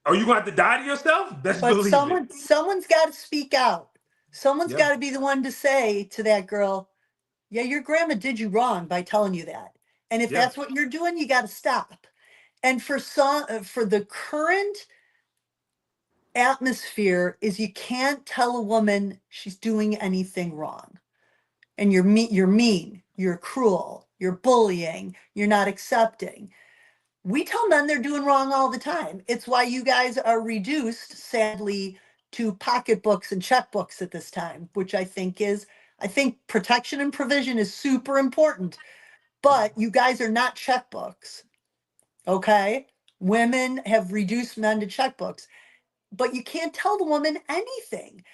Are you going to have to die to yourself? Best But believe it. someone's got to speak out. Someone's Yeah. got to be the one to say to that girl, yeah, your grandma did you wrong by telling you that. And if Yeah. that's what you're doing, you got to stop. And for the current atmosphere is, you can't tell a woman she's doing anything wrong. And you're mean, you're cruel, you're bullying, you're not accepting. We tell men they're doing wrong all the time. It's why you guys are reduced, sadly, to pocketbooks and checkbooks at this time, which I think protection and provision is super important. But you guys are not checkbooks. Okay? Women have reduced men to checkbooks, but you can't tell the woman anything.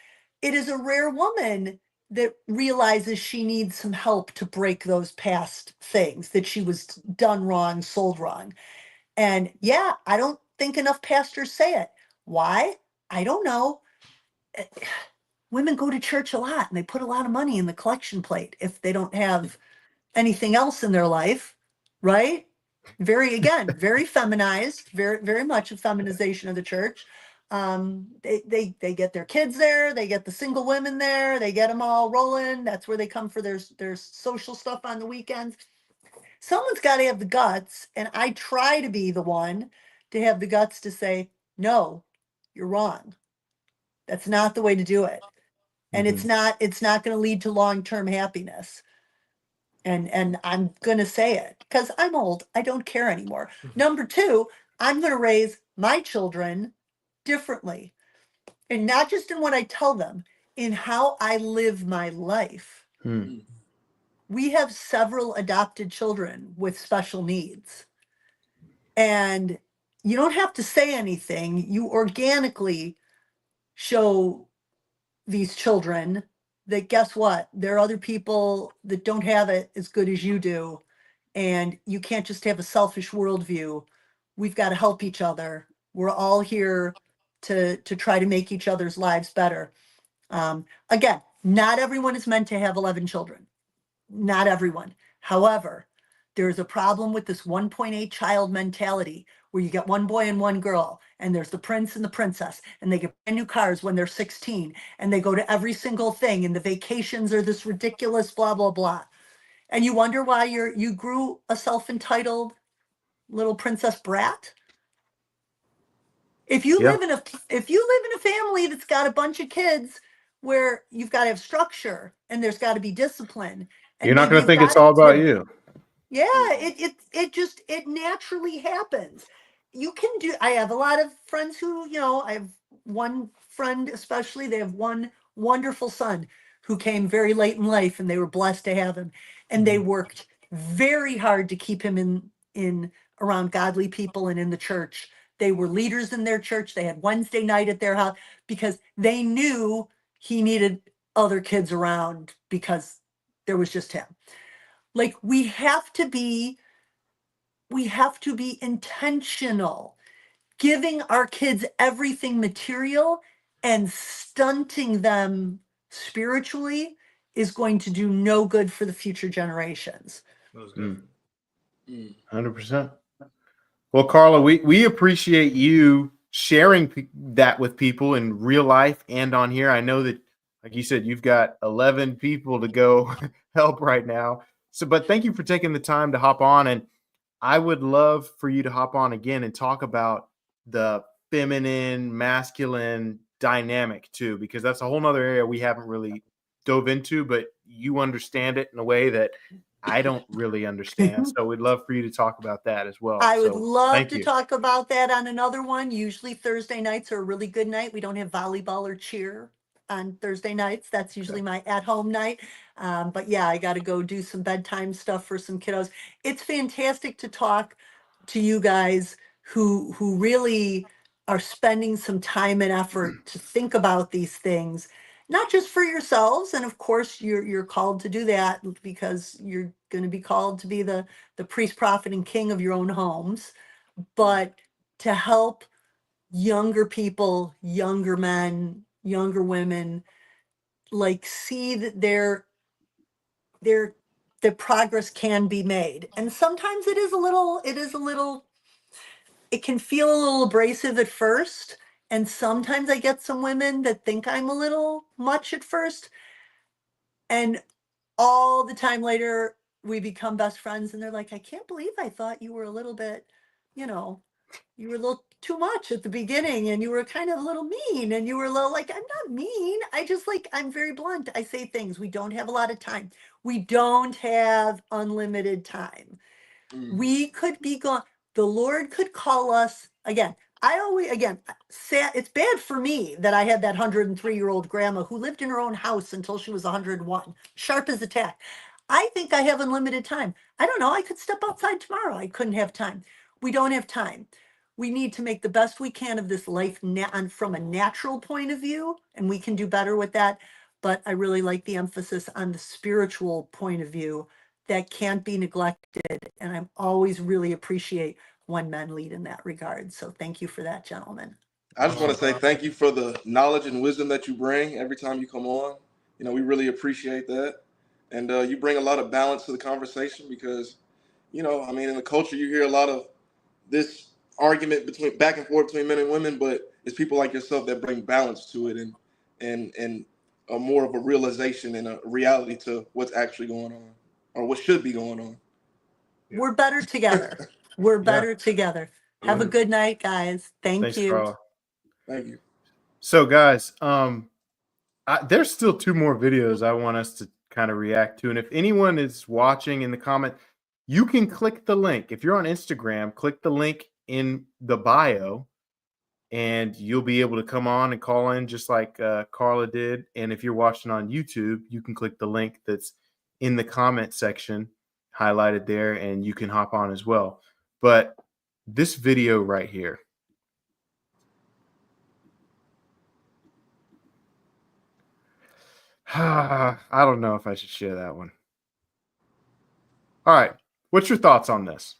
It is a rare woman that realizes she needs some help to break those past things that she was done wrong, sold wrong. And yeah, I don't think enough pastors say it. Why? I don't know. Eh, Women go to church a lot and they put a lot of money in the collection plate if they don't have anything else in their life, right? Very feminized, very much a feminization of the church. They get their kids there, they get the single women there, they get them all rolling. That's where they come for their social stuff on the weekends. Someone's got to have the guts, and I try to be the one to have the guts to say, no, you're wrong. That's not the way to do it. And it's not going to lead to long-term happiness. And I'm going to say it because I'm old. I don't care anymore. Number 2, I'm going to raise my children differently. And not just in what I tell them, in how I live my life. We have several adopted children with special needs. And you don't have to say anything. You organically show these children that, guess what? There are other people that don't have it as good as you do. And you can't just have a selfish worldview. We've got to help each other. We're all here to try to make each other's lives better. Again, not everyone is meant to have 11 children. Not everyone. However, there's a problem with this 1.8 child mentality where you get one boy and one girl, and there's the prince and the princess, and they get brand new cars when they're 16, and they go to every single thing, and the vacations are this ridiculous blah, blah, blah. And you wonder why you grew a self-entitled little princess brat? If you Yeah. live in a family that's got a bunch of kids where you've got to have structure and there's got to be discipline, and You're not maybe going to you've think it's got all about kids- you. Yeah, it naturally happens. You can do. I have a lot of friends who, I have one friend especially. They have one wonderful son who came very late in life, and they were blessed to have him. And they worked very hard to keep him in around godly people and in the church. They were leaders in their church. They had Wednesday night at their house because they knew he needed other kids around because there was just him. Like we have to be intentional. Giving our kids everything material and stunting them spiritually is going to do no good for the future generations. 100%. Well, Carla, we appreciate you sharing that with people in real life and on here. I know that, like you said, you've got 11 people to go help right now. So, but thank you for taking the time to hop on. And I would love for you to hop on again and talk about the feminine, masculine dynamic too, because that's a whole nother area we haven't really dove into, but you understand it in a way that I don't really understand. So we'd love for you to talk about that as well. I would So love thank to you. talk about that on another one. Usually Thursday nights are a really good night. We don't have volleyball or cheer on Thursday nights. That's usually my at-home night. But yeah, I got to go do some bedtime stuff for some kiddos. It's fantastic to talk to you guys who really are spending some time and effort to think about these things, not just for yourselves. And of course, you're called to do that because you're going to be called to be the priest, prophet, and king of your own homes, but to help younger people, younger men, younger women, like see that their the progress can be made. And sometimes it is a little, it can feel a little abrasive at first. And sometimes I get some women that think I'm a little much at first. And all the time later, we become best friends. And they're like, I can't believe I thought you were a little bit, you know, you were a little too much at the beginning and you were kind of a little mean and you were a little like, I'm not mean. I just like, I'm very blunt. I say things. We don't have a lot of time. We don't have unlimited time. We could be gone. The Lord could call us again. It's bad for me that I had that 103-year-old grandma who lived in her own house until she was 101, sharp as a tack. I think I have unlimited time. I don't know. I could step outside tomorrow. I couldn't have time. We don't have time. We need to make the best we can of this life from a natural point of view, and we can do better with that. But I really like the emphasis on the spiritual point of view that can't be neglected. And I always really appreciate when men lead in that regard. So thank you for that, gentlemen. I just want to say thank you for the knowledge and wisdom that you bring every time you come on. You know, we really appreciate that. And you bring a lot of balance to the conversation because, you know, I mean, in the culture, you hear a lot of this argument between back and forth between men and women, but it's people like yourself that bring balance to it and a more of a realization and a reality to what's actually going on or what should be going on. We're better together. We're better together. Have a good night, guys. Thanks, you. Carla. Thank you. So guys, there's still 2 more videos I want us to kind of react to. And if anyone is watching in the comment, you can click the link. If you're on Instagram, click the link in the bio and you'll be able to come on and call in just like Carla did. And if you're watching on YouTube, you can click the link that's in the comment section highlighted there and you can hop on as well. But this video right here, I don't know if I should share that one. All right. What's your thoughts on this?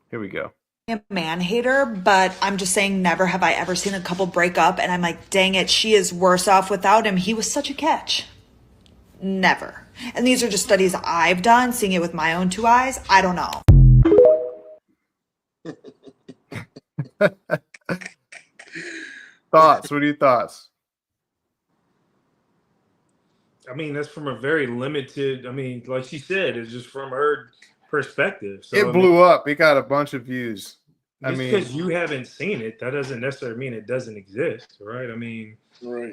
Here we go. A man hater, but I'm just saying never have I ever seen a couple break up and I'm like, dang it, she is worse off without him. He was such a catch. Never. And these are just studies I've done, seeing it with my own 2 eyes. I don't know. Thoughts? What are your thoughts? I mean, that's from a very limited, I mean, like she said, it's just from her perspective. So It blew up. It got a bunch of views. Just because you haven't seen it, that doesn't necessarily mean it doesn't exist, right? I mean,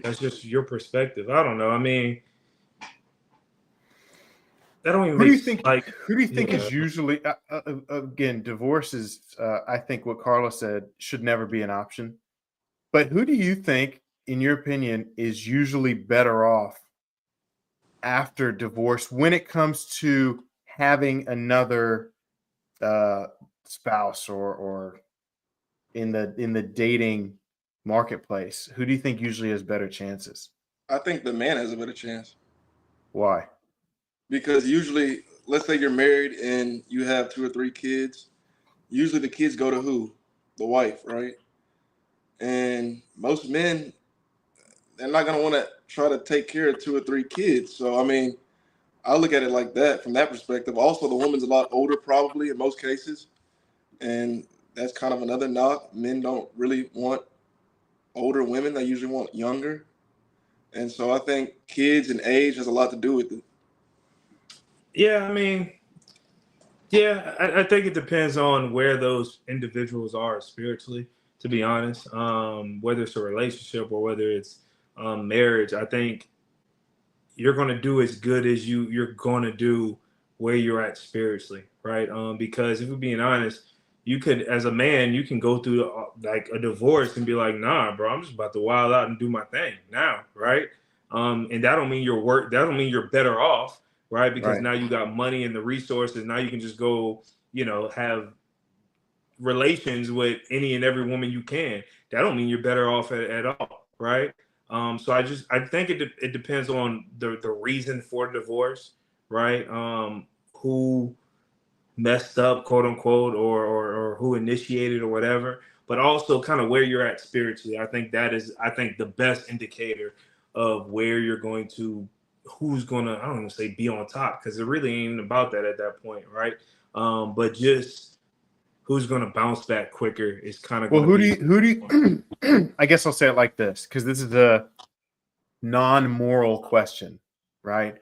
that's just your perspective. I don't know. I mean, that don't even Who do you make think? like. Who do you think is usually? Again, divorce is. I think what Carla said should never be an option. But who do you think, in your opinion, is usually better off after divorce when it comes to having another spouse or in the dating marketplace? Who do you think usually has better chances? I think the man has a better chance. Why? Because usually, let's say you're married and you have 2 or 3 kids. Usually the kids go to who? The wife, right? And most men, they're not going to want to try to take care of 2 or 3 kids. So, I mean, I look at it like that from that perspective. Also, the woman's a lot older probably in most cases. And that's kind of another knock. Men don't really want older women. They usually want younger. And so I think kids and age has a lot to do with it. Yeah, I mean, yeah, I think it depends on where those individuals are spiritually, to be honest. Whether it's a relationship or whether it's marriage, I think you're going to do as good as you're going to do where you're at spiritually, right? Because if we're being honest, you could, as a man, you can go through like a divorce and be like, nah, bro, I'm just about to wild out and do my thing now, right? And that don't mean that don't mean you're better off, right? Because Right. now you got money and the resources. Now you can just go, have relations with any and every woman you can. That don't mean you're better off at all, right? So I think it depends on the reason for divorce, right? Who messed up, quote unquote, or who initiated or whatever, but also kind of where you're at spiritually. I think the best indicator of where you're going to, who's gonna, I don't even say be on top, because it really ain't about that at that point, right? But just who's gonna bounce back quicker is kind of Well, going to who do you I guess I'll say it like this, because this is a non-moral question, right?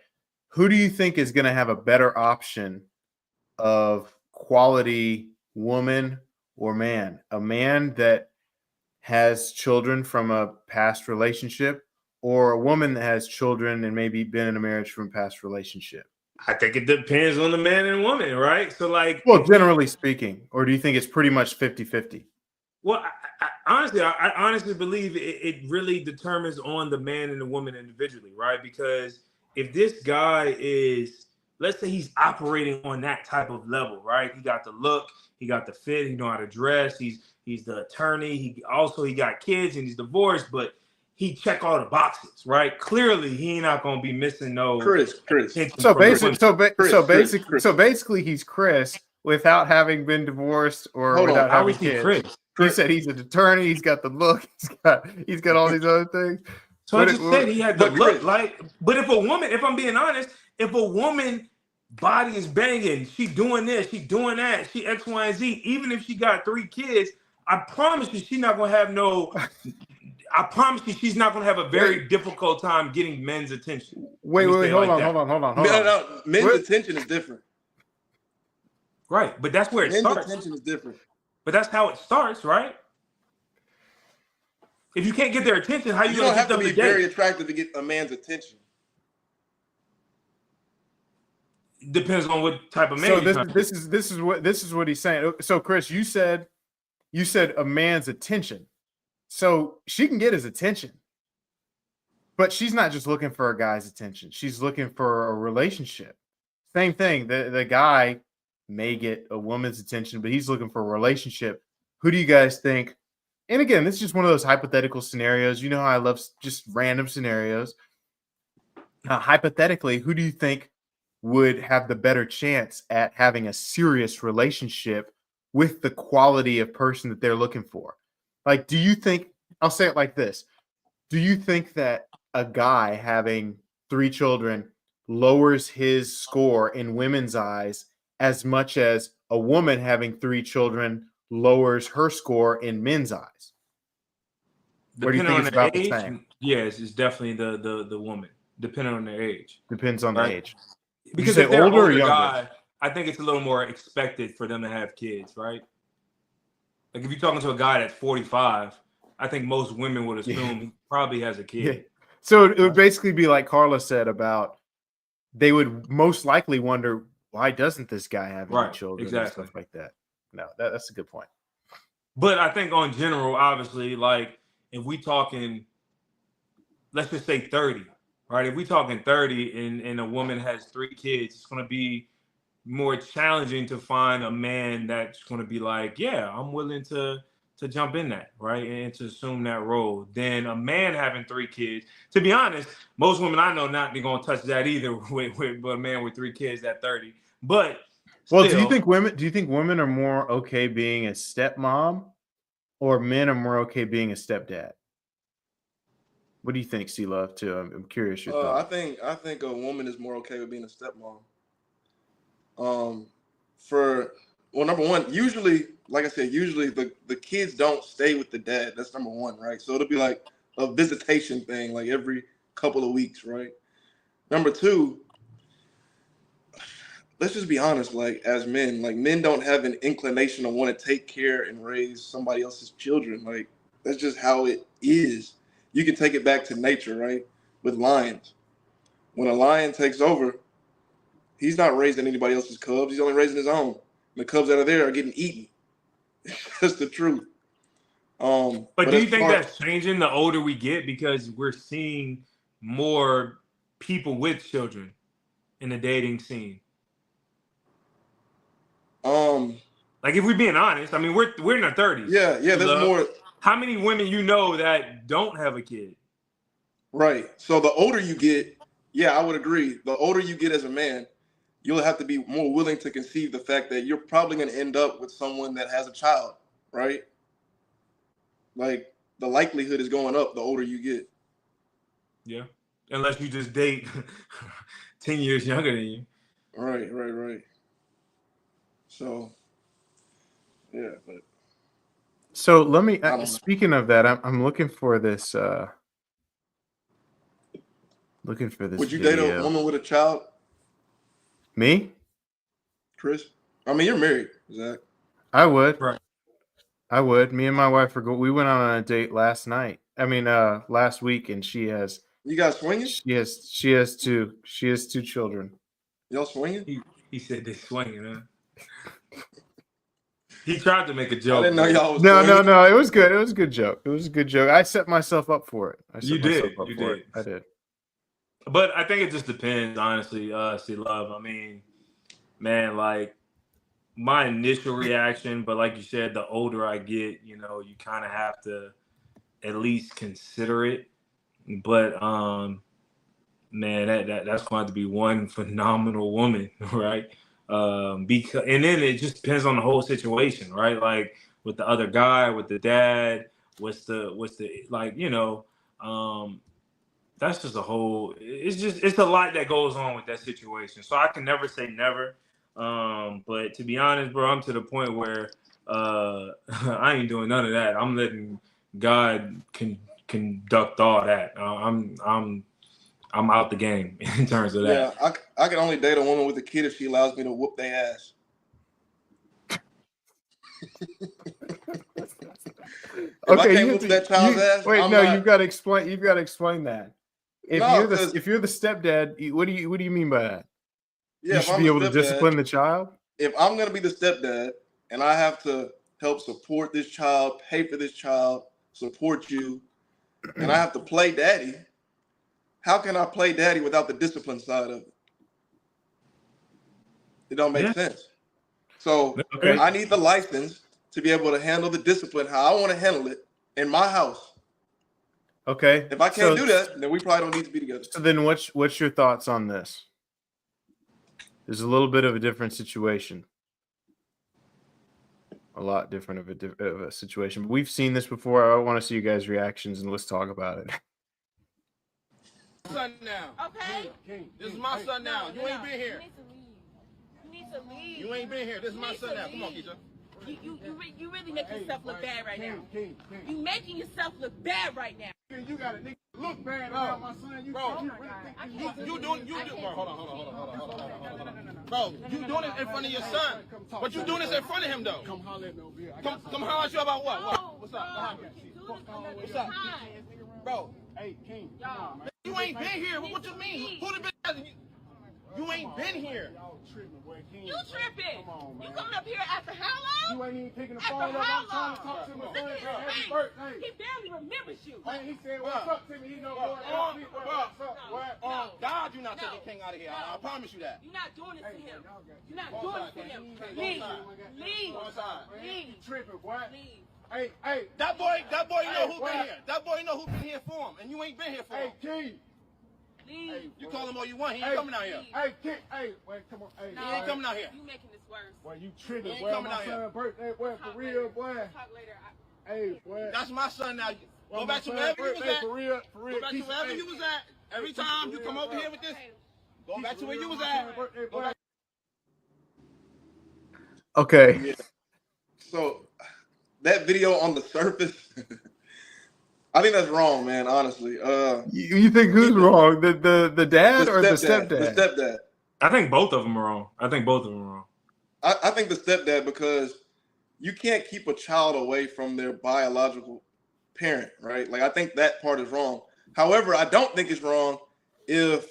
Who do you think is going to have a better option of quality woman or man? A man that has children from a past relationship, or a woman that has children and maybe been in a marriage from a past relationship? I think it depends on the man and woman, right? So, like, Well, generally speaking, or do you think it's pretty much 50-50? well, I honestly believe it really determines on the man and the woman individually, right? Because if this guy is, let's say he's operating on that type of level, right? He got the look, he got the fit, he know how to dress, he's the attorney, he got kids and he's divorced, but he check all the boxes, right? Clearly, he ain't not gonna be missing no Chris. attention So from the basically, women. so basically, he's Chris without having been divorced or Hold on, without How having is he kids. Chris? You said he's an attorney. He's got the look. He's got all these other things. So I just said he had the but look Chris- like, but if a woman, if I'm being honest, if a woman body is banging, she doing this, she doing that, she X, Y, and Z, even if she got 3 kids, I promise you she's not gonna have I promise you she's not gonna have a very difficult time getting men's attention. Wait, Let me say it hold like on, that. hold on. No, men's What? attention is different. Right, but that's where it Men's starts. attention is different. But that's how it starts, right? If you can't get their attention, how you You gonna don't get have to them be to very date? attractive to get a man's attention. Depends on what type of man So you're trying to this is what he's saying. So Chris, you said a man's attention. So she can get his attention, but she's not just looking for a guy's attention. She's looking for a relationship. Same thing. The guy may get a woman's attention, but he's looking for a relationship. Who do you guys think? And again, this is just one of those hypothetical scenarios. You know how I love just random scenarios. Hypothetically, who do you think would have the better chance at having a serious relationship with the quality of person that they're looking for? Like, do you think, I'll say it like this. Do you think that a guy having 3 children lowers his score in women's eyes as much as a woman having 3 children lowers her score in men's eyes? Or do you think depending on it's the about the age, same? yes, it's definitely the woman, depending on their age. Depends on the Right. age. Would Because you say if they're older or older younger? guy, I think it's a little more expected for them to have kids, right? Like if you're talking to a guy that's 45, I think most women would assume he probably has a kid. Yeah. So it would basically be like Carla said about they would most likely wonder, why doesn't this guy have any Right, children exactly. and stuff like that? No, that's a good point. But I think on general, obviously, like if we talking, let's just say 30, right? If we talking 30 and a woman has 3 kids, it's going to be more challenging to find a man that's going to be like, yeah, I'm willing to jump in that, right? And to assume that role than a man having 3 kids. To be honest, most women I know not going to touch that either with a man with 3 kids at 30. But Well, still, do you think women are more okay being a stepmom or men are more okay being a stepdad? What do you think, C-Love, too? I'm curious your I thoughts. think a woman is more okay with being a stepmom. Number one, usually, like I said, the kids don't stay with the dad. That's number one, right? So it'll be like a visitation thing, like every couple of weeks, right? Number two, let's just be honest, like as men, like men don't have an inclination to want to take care and raise somebody else's children. Like that's just how it is. You can take it back to nature, right? With lions. When a lion takes over, he's not raising anybody else's cubs. He's only raising his own. The cubs that are there are getting eaten. That's the truth. But do as you think far- that's changing the older we get because we're seeing more people with children in the dating scene? Like if we're being honest, I mean, we're in our 30s. Yeah, there's more. How many women you know that don't have a kid? Right. So the older you get, yeah, I would agree. The older you get as a man, you'll have to be more willing to conceive the fact that you're probably going to end up with someone that has a child, right? Like the likelihood is going up the older you get. Yeah. Unless you just date 10 years younger than you. Right. So, yeah, but So let me. I don't know. Speaking of that, I'm looking for this. Looking for this. Would you date video. a woman with a child, Me? Chris? I mean, you're married, Zach. I would. Right. I would. Me and my wife we went on a date last night. I mean, last week, and she has You guys swinging? she has two children. Y'all swinging? He said they swinging, huh? He tried to make a I joke. didn't know y'all was No. swinging. It was good. It was a good joke. It was a good joke. I set myself up for it. You did. I did. But I think it just depends, honestly, see, love. I mean, man, like my initial reaction, but like you said, the older I get, you kind of have to at least consider it. But man, that's going to be one phenomenal woman, right? Because and then it just depends on the whole situation, right? Like with the other guy, with the dad, what's the like, that's just a whole. It's a lot that goes on with that situation. So I can never say never. But to be honest, bro, I'm to the point where I ain't doing none of that. I'm letting God conduct all that. I'm out the game in terms of that. Yeah, I can only date a woman with a kid if she allows me to whoop their ass. If I can't whoop that child's ass, wait, I'm no, not- you've got to explain that. If No, you're 'cause- if you're the stepdad, what do you mean by that? Yeah, You if should I'm be the able to stepdad- discipline the child. If I'm gonna be the stepdad and I have to help support this child, pay for this child, support you, and I have to play daddy, how can I play daddy without the discipline side of it? It don't make Yeah. sense. So Okay. I need the license to be able to handle the discipline how I want to handle it in my house. Okay. If I can't do that, then we probably don't need to be together. So then, what's your thoughts on this? There's a little bit of a different situation. A lot different of a situation. But we've seen this before. I want to see you guys' reactions and let's talk about it. Son now. Okay. This is my son now. You ain't been here. You need to leave. You ain't been here. This is my son now. Come on, Keisha. You really make yourself look bad right now. You making yourself look bad right now. You got a nigga look bad around my son. Bro, you doing bro, hold on. Bro, you doing it in front of your son. But you doing this in front of him though. Come holler at me over here. Come holler at you about what? What's up? What happened? What's up? Bro, hey King. You ain't been here. What you mean? Who the bitch? You ain't been here. You tripping. You coming up here after how long? You ain't even picking the After phone up. how I'm trying long? to talk to my Look son. at his Happy face. birthday. He barely remembers you. And he said, what's up to me? He know God, you not taking King out of here. I promise you that. You're not doing this to him. You're not doing this to him. Leave. Leave. Leave. Tripping, boy. Leave. Hey, that boy know who been here. That boy know who been here for him, and you ain't been here for him. Hey, King. Leave. You call him all you want. He ain't coming out here. Hey, King. Hey, wait, come on. Hey, No, he ain't coming out here. You making this worse. Boy, you tripping, He boy. ain't My coming out son's birthday, boy, Talk for real, later. boy. Talk later. Hey, boy. That's my son now. Go Well, back to my wherever son's you was birthday, at. For real. Go back to wherever you was at. Every time you come over here with this, go back to where you was at. Go back. Okay. Yeah. So that video on the surface, I think that's wrong, man. Honestly, You think who's wrong? The dad or the stepdad? The stepdad. I think both of them are wrong. I think both of them are wrong. I think the stepdad, because you can't keep a child away from their biological parent, right? Like, I think that part is wrong. However, I don't think it's wrong if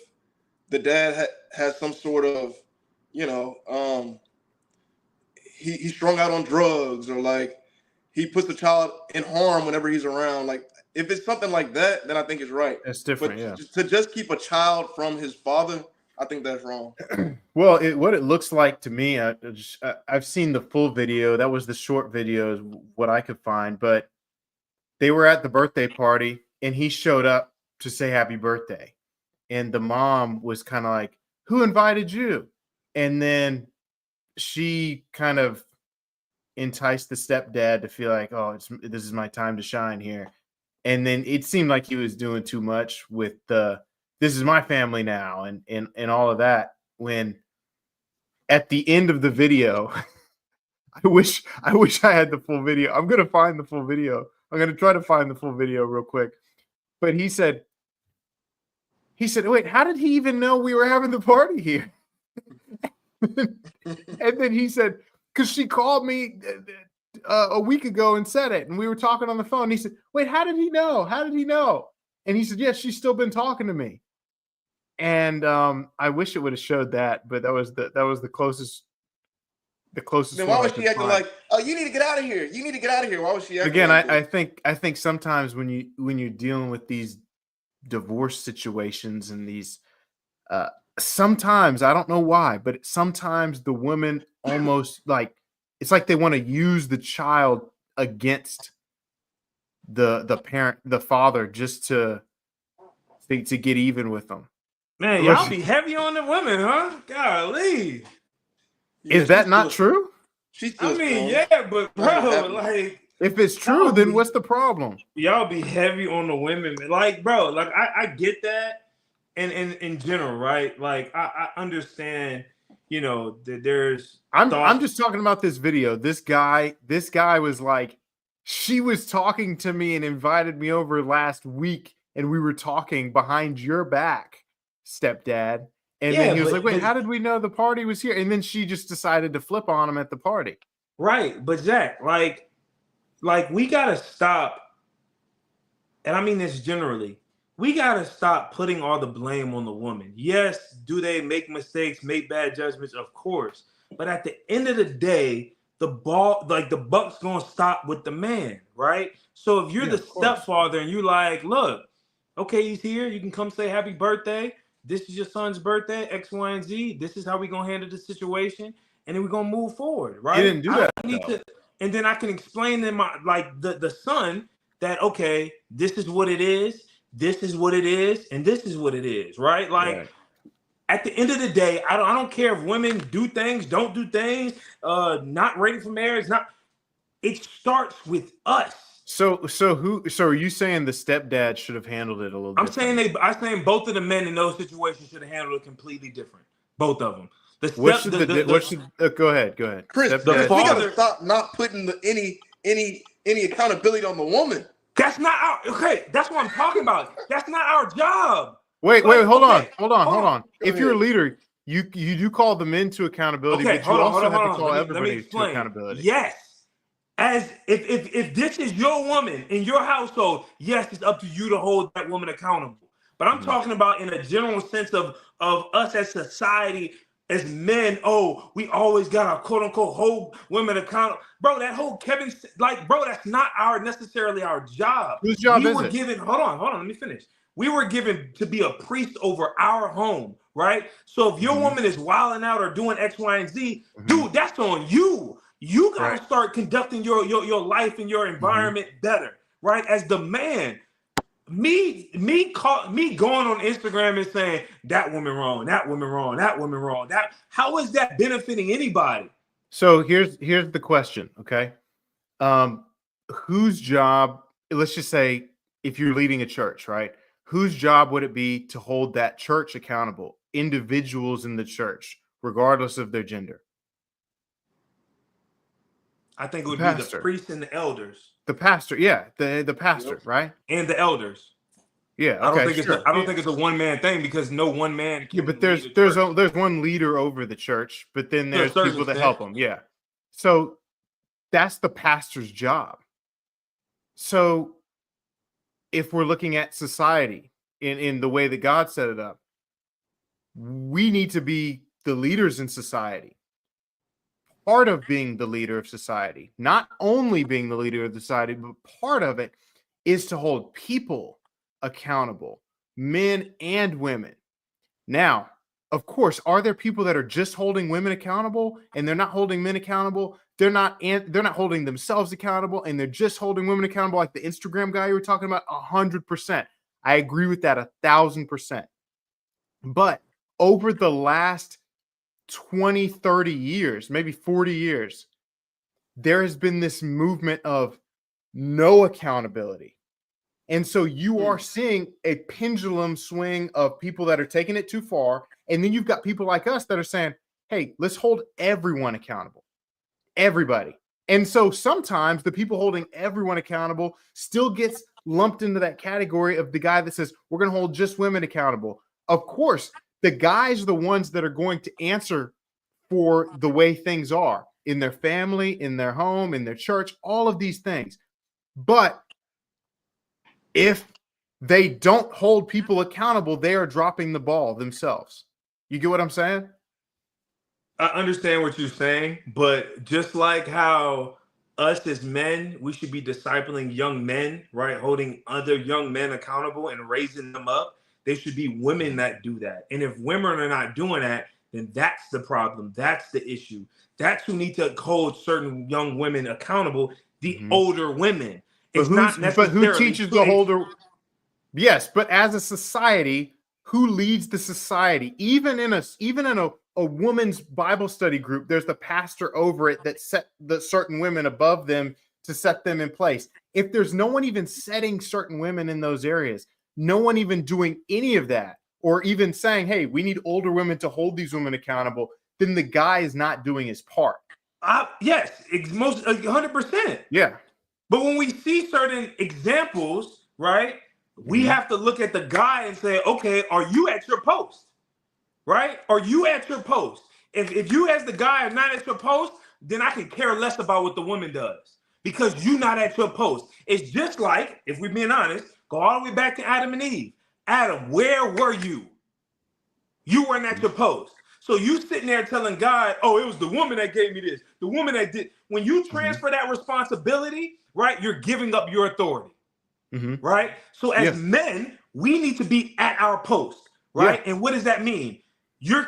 the dad has some sort of, you know, he's strung out on drugs, or like he puts the child in harm whenever he's around. Like, if it's something like that, then I think it's right. That's different, But yeah. to just keep a child from his father, I think that's wrong. Well, what it looks like to me, I've seen the full video. That was the short video, is what I could find. But they were at the birthday party, and he showed up to say happy birthday. And the mom was kind of like, "Who invited you?" And then she kind of enticed the stepdad to feel like, "Oh, this is my time to shine here." And then it seemed like he was doing too much with the "this is my family now" and all of that. When at the end of the video, I wish I had the full video. I'm gonna find the full video. I'm gonna try to find the full video real quick. But he said, "Wait, how did he even know we were having the party here?" And then he said, "Because she called me a week ago and said it, and we were talking on the phone." And he said, "Wait, how did he know? How did he know?" And he said, "Yes, she's still been talking to me." And I wish it would have showed that, but that was the closest. The closest. Then why one I was she could acting find. like, "Oh, you need to get out of here. You need to get out of here"? Why was she acting Again, like that? I think sometimes when you're dealing with these divorce situations and these sometimes, I don't know why, but sometimes the women almost like, it's like they want to use the child against the parent, the father, just to get even with them. Man, y'all be heavy on the women, huh? Golly. Yeah, Is that she's not still- true? She's still I mean, strong. yeah, but bro, happy. like If it's true, then No. what's the problem? y'all be heavy on the women. Like, bro, like I get that in general, right? Like I understand, you know, that there's I'm just talking about this video. This guy was like, she was talking to me and invited me over last week, and we were talking behind your back, stepdad. And Yeah, then he was but- like, "Wait, but- how did we know the party was here?" And then she just decided to flip on him at the party. right, but Jack, like we gotta stop, and I mean this generally. We gotta stop putting all the blame on the woman. Yes, do they make mistakes, make bad judgments? Of course. But at the end of the day, the buck's gonna stop with the man, right? So if you're Yeah, the of course. stepfather and you like, look, okay, he's here, you can come say happy birthday. This is your son's birthday, X, Y, and Z. This is how we're gonna handle the situation, and then we're gonna move forward, right? He didn't do that, I need though. to, and then I can explain to my the son that, okay, this is what it is, this is what it is, and this is what it is, right? Like Right. at the end of the day, I don't care if women do things, don't do things, not ready for marriage, not. It starts with us. So are you saying the stepdad should have handled it a little I'm different? saying both of the men in those situations should have handled it completely different. Both of them. What should go ahead. Chris, Stepdad- Chris, we father- gotta stop not putting any accountability on the woman. That's not our okay. That's what I'm talking about. That's not our job. Wait, Like, hold okay, on. Go If you're a ahead. leader, you do call the men to accountability, Okay, but you hold on, also hold on, have to hold call on. Let me everybody to explain. accountability. Yes. As if this is your woman in your household, yes, it's up to you to hold that woman accountable. But I'm talking about in a general sense of us as society, as men. Oh, we always got to quote unquote hold women accountable, bro. That whole Kevin, like, bro, that's not necessarily our job. Whose job we is were it? given. Hold on, let me finish. We were given to be a priest over our home, right? So if your woman is wilding out or doing X, Y, and Z, dude, that's on you. You gotta Right. start conducting your life and your environment better, right? As the man, me going on Instagram and saying that woman wrong, that woman wrong, that woman wrong. How is that benefiting anybody? So here's the question, okay? Whose job, let's just say if you're leading a church, right? Whose job would it be to hold that church accountable? Individuals in the church, regardless of their gender. I think it would The be the pastor. priests and the elders The pastor, yeah, the pastor, Yep. right? and the elders. Yeah. I don't Okay. think it's Sure. I don't think it's a one man thing because no one man can Yeah, but lead a church. there's one leader over the church, but then To a there's certain people that extent. help them. Yeah. So that's the pastor's job. So if we're looking at society in the way that God set it up, we need to be the leaders in society. Part of being the leader of society, not only being the leader of society, but part of it is to hold people accountable, men and women. Now, of course, are there people that are just holding women accountable and they're not holding men accountable? They're not holding themselves accountable and they're just holding women accountable, like the Instagram guy you were talking about. 100%. I agree with that 1,000%. But over the last 20, 30 years, maybe 40 years, there has been this movement of no accountability. And so you are seeing a pendulum swing of people that are taking it too far. And then you've got people like us that are saying, hey, let's hold everyone accountable. Everybody. And so sometimes the people holding everyone accountable still gets lumped into that category of the guy that says, we're going to hold just women accountable. Of course, the guys are the ones that are going to answer for the way things are in their family, in their home, in their church, all of these things. But if they don't hold people accountable, they are dropping the ball themselves. You get what I'm saying? I understand what you're saying, but just like how us as men, we should be discipling young men, right? Holding other young men accountable and raising them up. There should be women that do that. And if women are not doing that, then that's the problem. That's the issue. That's who need to hold certain young women accountable, the older women. It's not necessarily who teaches the older? Yes, but as a society, who leads the society? Even in a woman's Bible study group, there's the pastor over it that set the certain women above them to set them in place. If there's no one even setting certain women in those areas, no one even doing any of that, or even saying, hey, we need older women to hold these women accountable, then the guy is not doing his part. Yes, it's most 100%. Yeah. But when we see certain examples, right, we have to look at the guy and say, okay, are you at your post? Right? Are you at your post? If you as the guy are not at your post, then I can care less about what the woman does because you're not at your post. It's just like, if we're being honest, go all the way back to Adam and Eve. Adam, where were you? You weren't at your post. So you sitting there telling God, oh, it was the woman that gave me this, the woman that did. When you transfer that responsibility, right, you're giving up your authority. Right? So as men, we need to be at our post, right? And what does that mean? You're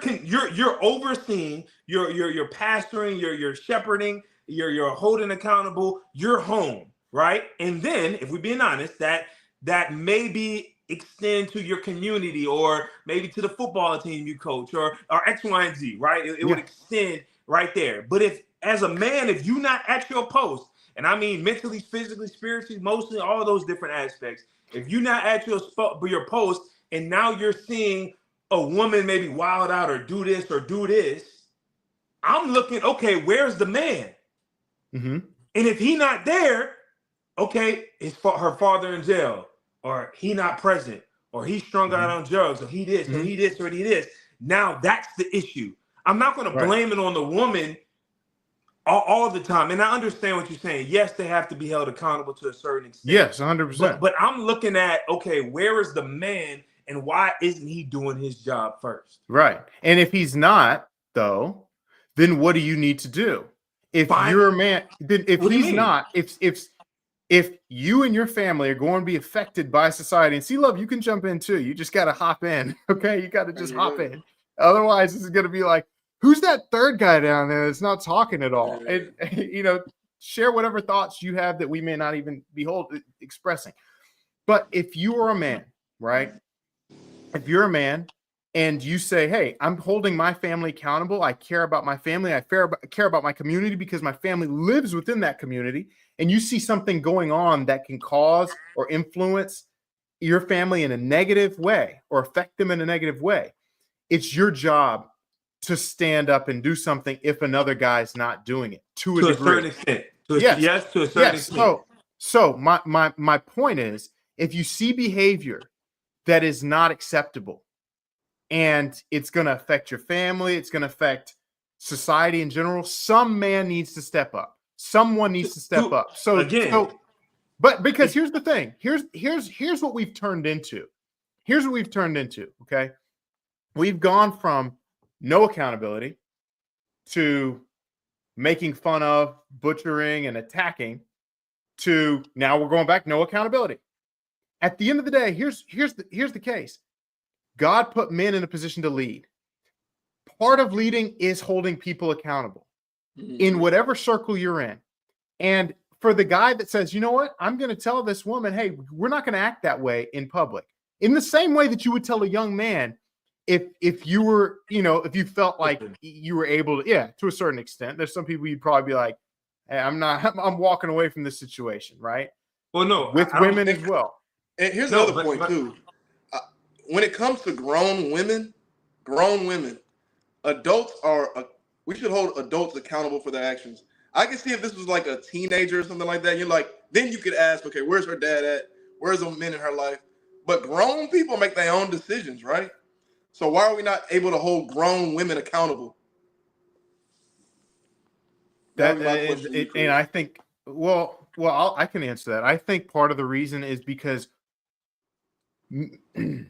overseeing, you're pastoring, you're shepherding, you're holding accountable your home, right? And then, if we're being honest, that maybe extend to your community or maybe to the football team you coach or X, Y, and Z, right? It would extend right there. But if as a man, if you're not at your post, and I mean mentally, physically, spiritually, mostly all those different aspects. If you're not at your post, and now you're seeing a woman maybe wild out or do this, I'm looking, okay, where's the man? And if he not there, okay, it's her father in jail, or he not present, or he's strung out on drugs, or he this, or he this, or he this. Now that's the issue. I'm not going to blame it on the woman all the time. And I understand what you're saying. Yes, they have to be held accountable to a certain extent. Yes, 100%. But I'm looking at, okay, where is the man and why isn't he doing his job first? Right. And if he's not, though, then what do you need to do? If you're a man, then if he's not, if you and your family are going to be affected by society, and C-Love, you can jump in too. You just got to hop in. Okay. You got to just hop in. Otherwise, this is going to be like, who's that third guy down there that's not talking at all? And, share whatever thoughts you have that we may not even be expressing. But if you are a man, right? If you're a man and you say, hey, I'm holding my family accountable. I care about my family. I care about my community because my family lives within that community. And you see something going on that can cause or influence your family in a negative way or affect them in a negative way. It's your job to stand up and do something if another guy's not doing it to a certain extent. To a certain extent. So my point is, if you see behavior that is not acceptable. And it's going to affect your family. It's going to affect society in general. Some man needs to step up. Someone needs to step up. But because here's the thing. Here's what we've turned into. Here's what we've turned into, okay? We've gone from no accountability to making fun of, butchering, and attacking to now we're going back, no accountability. At the end of the day, here's the case. God put men in a position to lead. Part of leading is holding people accountable in whatever circle you're in. And for the guy that says, you know what, I'm going to tell this woman, hey, we're not going to act that way in public. In the same way that you would tell a young man if you were, if you felt like you were able to, to a certain extent. There's some people you'd probably be like, hey, I'm walking away from this situation, right? Well, no. With women as well. And here's another point, too. When it comes to grown women, adults we should hold adults accountable for their actions. I can see if this was like a teenager or something like that, then you could ask, okay, where's her dad at? Where's the men in her life? But grown people make their own decisions, right? So why are we not able to hold grown women accountable? And I think, I can answer that. I think part of the reason is because men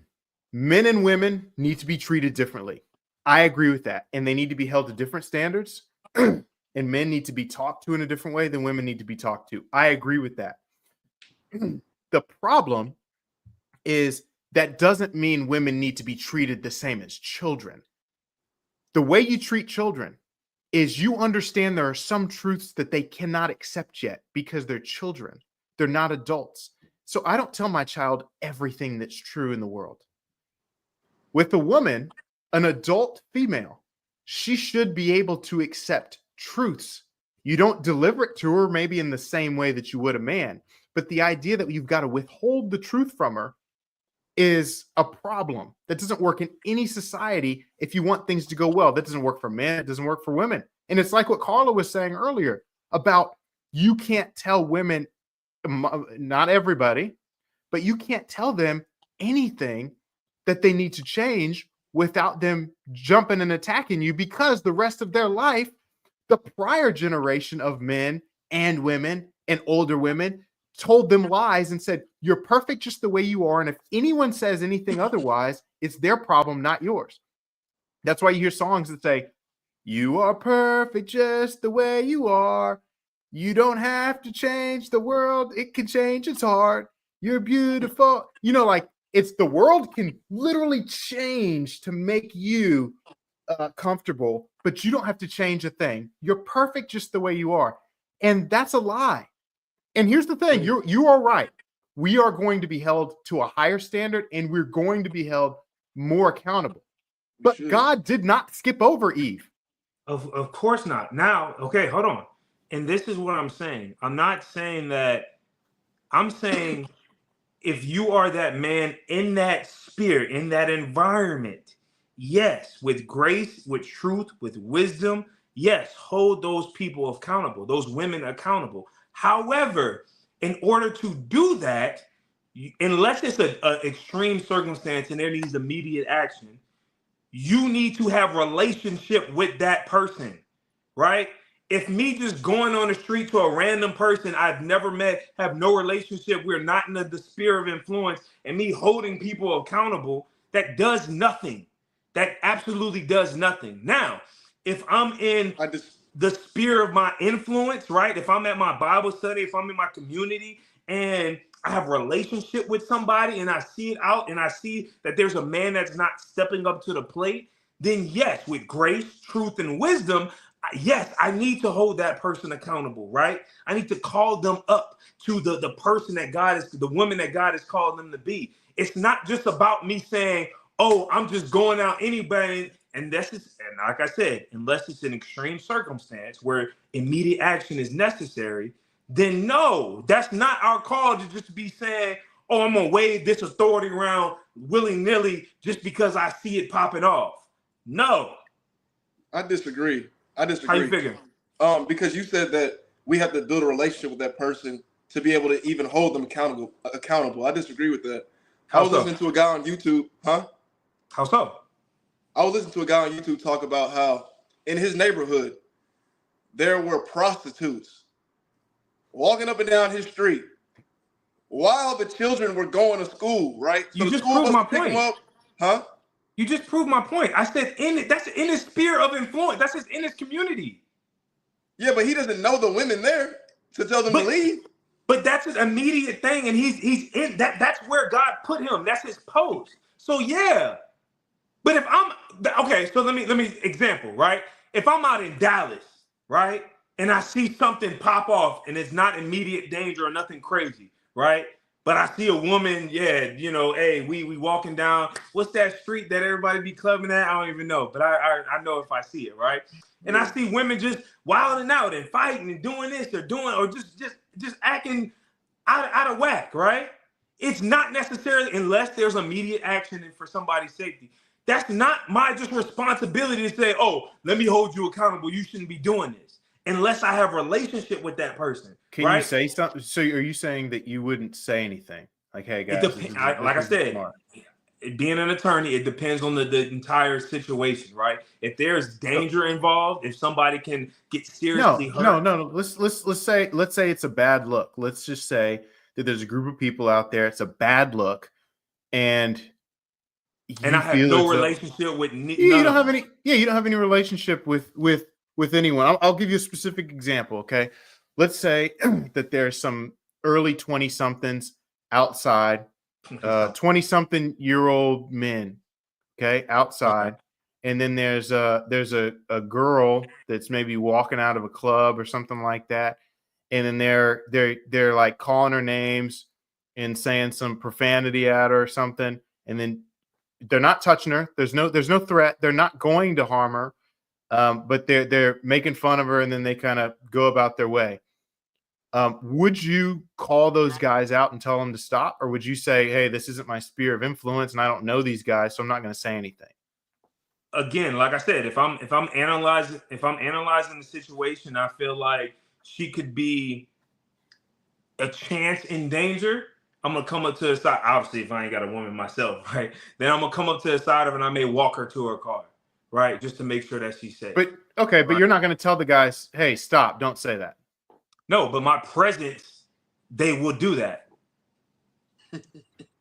and women need to be treated differently. I agree with that. And they need to be held to different standards. And men need to be talked to in a different way than women need to be talked to. I agree with that. The problem is that doesn't mean women need to be treated the same as children. The way you treat children is you understand there are some truths that they cannot accept yet because they're children. They're not adults. So I don't tell my child everything that's true in the world. With a woman, an adult female, she should be able to accept truths. You don't deliver it to her maybe in the same way that you would a man, but the idea that you've got to withhold the truth from her is a problem. That doesn't work in any society if you want things to go well. That doesn't work for men. It doesn't work for women. And it's like what Carla was saying earlier about you can't tell women, not everybody, but you can't tell them anything that they need to change without them jumping and attacking you, because the rest of their life, the prior generation of men and women and older women told them lies and said, you're perfect just the way you are. And if anyone says anything otherwise, it's their problem, not yours. That's why you hear songs that say, you are perfect just the way you are. You don't have to change the world. It can change its heart. You're beautiful. It's the world can literally change to make you comfortable, but you don't have to change a thing. You're perfect just the way you are. And that's a lie. And here's the thing, you are right. We are going to be held to a higher standard, and we're going to be held more accountable. But God did not skip over Eve. Of course not. Now, okay, hold on. And this is what I'm saying. I'm not saying that. I'm saying if you are that man in that spirit, in that environment, yes, with grace, with truth, with wisdom, yes, hold those people accountable, those women accountable. However, in order to do that, unless it's an extreme circumstance and there needs immediate action, you need to have relationship with that person, right? If me just going on the street to a random person I've never met, have no relationship, we're not in the sphere of influence, and me holding people accountable, that does nothing. That absolutely does nothing. Now, if I'm in the sphere of my influence, right? If I'm at my Bible study, if I'm in my community and I have a relationship with somebody and I see it out and I see that there's a man that's not stepping up to the plate, then yes, with grace, truth, and wisdom, yes, I need to hold that person accountable, right? I need to call them up to the person that God is, the woman that God has called them to be. It's not just about me saying, oh, I'm just going out anybody. And like I said, unless it's an extreme circumstance where immediate action is necessary, then no, that's not our call to just be saying, oh, I'm going to wave this authority around willy-nilly just because I see it popping off. No. I disagree. How you figure? Because you said that we have to build a relationship with that person to be able to even hold them accountable. I disagree with that. I How was so? listening to a guy on YouTube, huh? How so? I was listening to a guy on YouTube talk about how in his neighborhood there were prostitutes walking up and down his street while the children were going to school, right? So You the just school proved bus my would pick them point. up, huh? You just proved my point. I said that's in his sphere of influence. That's just in his community. Yeah, but he doesn't know the women there to tell them to But leave. but that's an immediate thing, and he's in that. That's where God put him. That's his post. So yeah. But if I'm okay, so let me example, right? If I'm out in Dallas, right, and I see something pop off and it's not immediate danger or nothing crazy, right? But I see a woman, yeah, you know, hey, we walking down, what's that street that everybody be clubbing at? I don't even know, but I know if I see it, right? And I see women just wilding out and fighting and doing this or just acting out of whack, right? It's not necessarily, unless there's immediate action and for somebody's safety. That's not my just responsibility to say, oh, let me hold you accountable. You shouldn't be doing this unless I have a relationship with that person. Can right? you say something? So are you saying that you wouldn't say anything? Like, hey, guys, Like I said, being an attorney, it depends on the entire situation, right? If there's danger involved, if somebody can get seriously hurt. No. Let's say it's a bad look. Let's just say that there's a group of people out there. It's a bad look, and I have no relationship with you don't have any. Yeah, you don't have any relationship with anyone. I'll give you a specific example. Okay, let's say that there's some early 20-somethings outside, 20-something-year-old men. Okay, outside, Okay. and then there's a girl that's maybe walking out of a club or something like that, and then they're like calling her names and saying some profanity at her or something, and then they're not touching her. There's no threat. They're not going to harm her, but they're making fun of her, and then they kind of go about their way. Would you call those guys out and tell them to stop, or would you say, "Hey, this isn't my sphere of influence, and I don't know these guys, so I'm not going to say anything"? Again, like I said, if I'm analyzing the situation, I feel like she could be a chance in danger. I'm gonna come up to the side. Obviously, if I ain't got a woman myself, right, then I'm gonna come up to the side of her and I may walk her to her car, right, just to make sure that she's safe. But okay, but you're not going to tell the guys, "Hey, stop! Don't say that." No, but my presence, they will do that.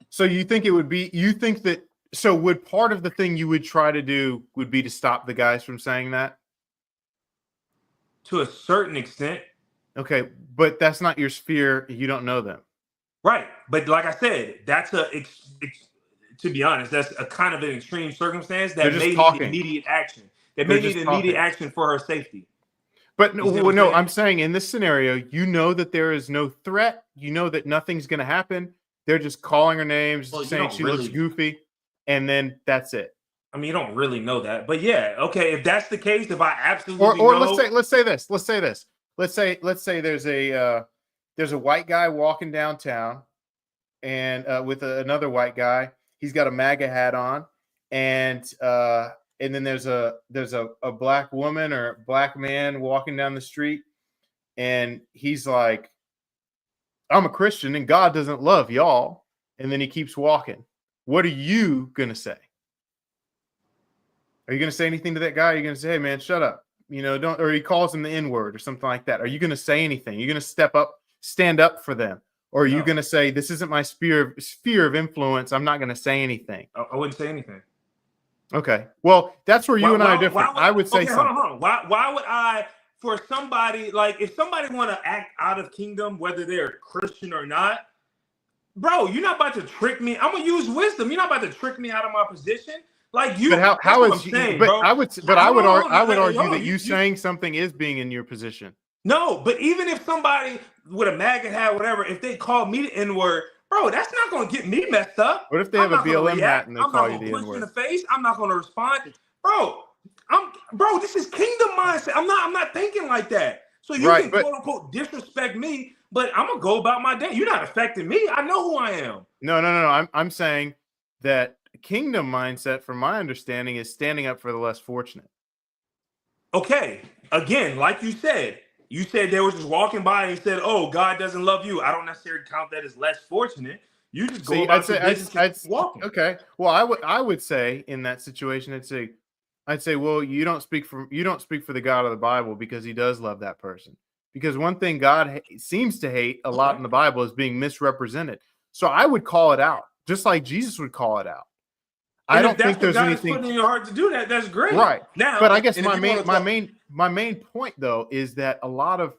So you think it would be? You think that? So would part of the thing you would try to do would be to stop the guys from saying that? To a certain extent. Okay, but that's not your sphere. You don't know them. Right. But like I said, that's to be honest, that's a kind of an extreme circumstance that may need immediate action. That may need immediate action for her safety. But no, I'm saying in this scenario, you know that there is no threat. You know that nothing's going to happen. They're just calling her names, saying she looks goofy, and then that's it. I mean, you don't really know that, but yeah, okay. If that's the case, if I absolutely or know, let's say this. Let's say there's a white guy walking downtown, and with another white guy. He's got a MAGA hat on, and then there's a black woman or black man walking down the street, and he's like, "I'm a Christian, and God doesn't love y'all." And then he keeps walking. What are you gonna say? Are you gonna say anything to that guy? Are you gonna say, "Hey, man, shut up"? You know, don't. Or he calls him the N-word or something like that. Are you gonna say anything? You're gonna step up, stand up for them. Or are you going to say, "This isn't my sphere of influence. I'm not going to say anything"? I wouldn't say anything. Okay. Well, that's where you and I are different. I would say something. Hold on. Why would I, for somebody, like if somebody want to act out of kingdom, whether they're Christian or not, bro, you're not about to trick me. I'm going to use wisdom. You're not about to trick me out of my position. Like you. But how is saying, but bro. I would argue that you saying something is being in your position. No, but even if somebody with a MAGA hat, whatever, if they call me the N-word, bro, that's not going to get me messed up. What if they have a BLM hat and they call you the N-word? I'm not going to punch in the face. I'm not going to respond. Bro, this is kingdom mindset. I'm not thinking like that. So you can quote unquote disrespect me, but I'm going to go about my day. You're not affecting me. I know who I am. No. I'm saying that kingdom mindset, from my understanding, is standing up for the less fortunate. Okay. Again, like you said they were just walking by and said, "Oh, God doesn't love you." I don't necessarily count that as less fortunate. You just go See, about your business and keep walking. okay. Well, I would say in that situation, I'd say, well, you don't speak for the God of the Bible because he does love that person. Because one thing God seems to hate a lot in the Bible is being misrepresented. So I would call it out, just like Jesus would call it out. And I don't if that's think there's what God anything is putting in your heart to do that. That's great. right Now, but I guess and if you wanna my main point though is that a lot of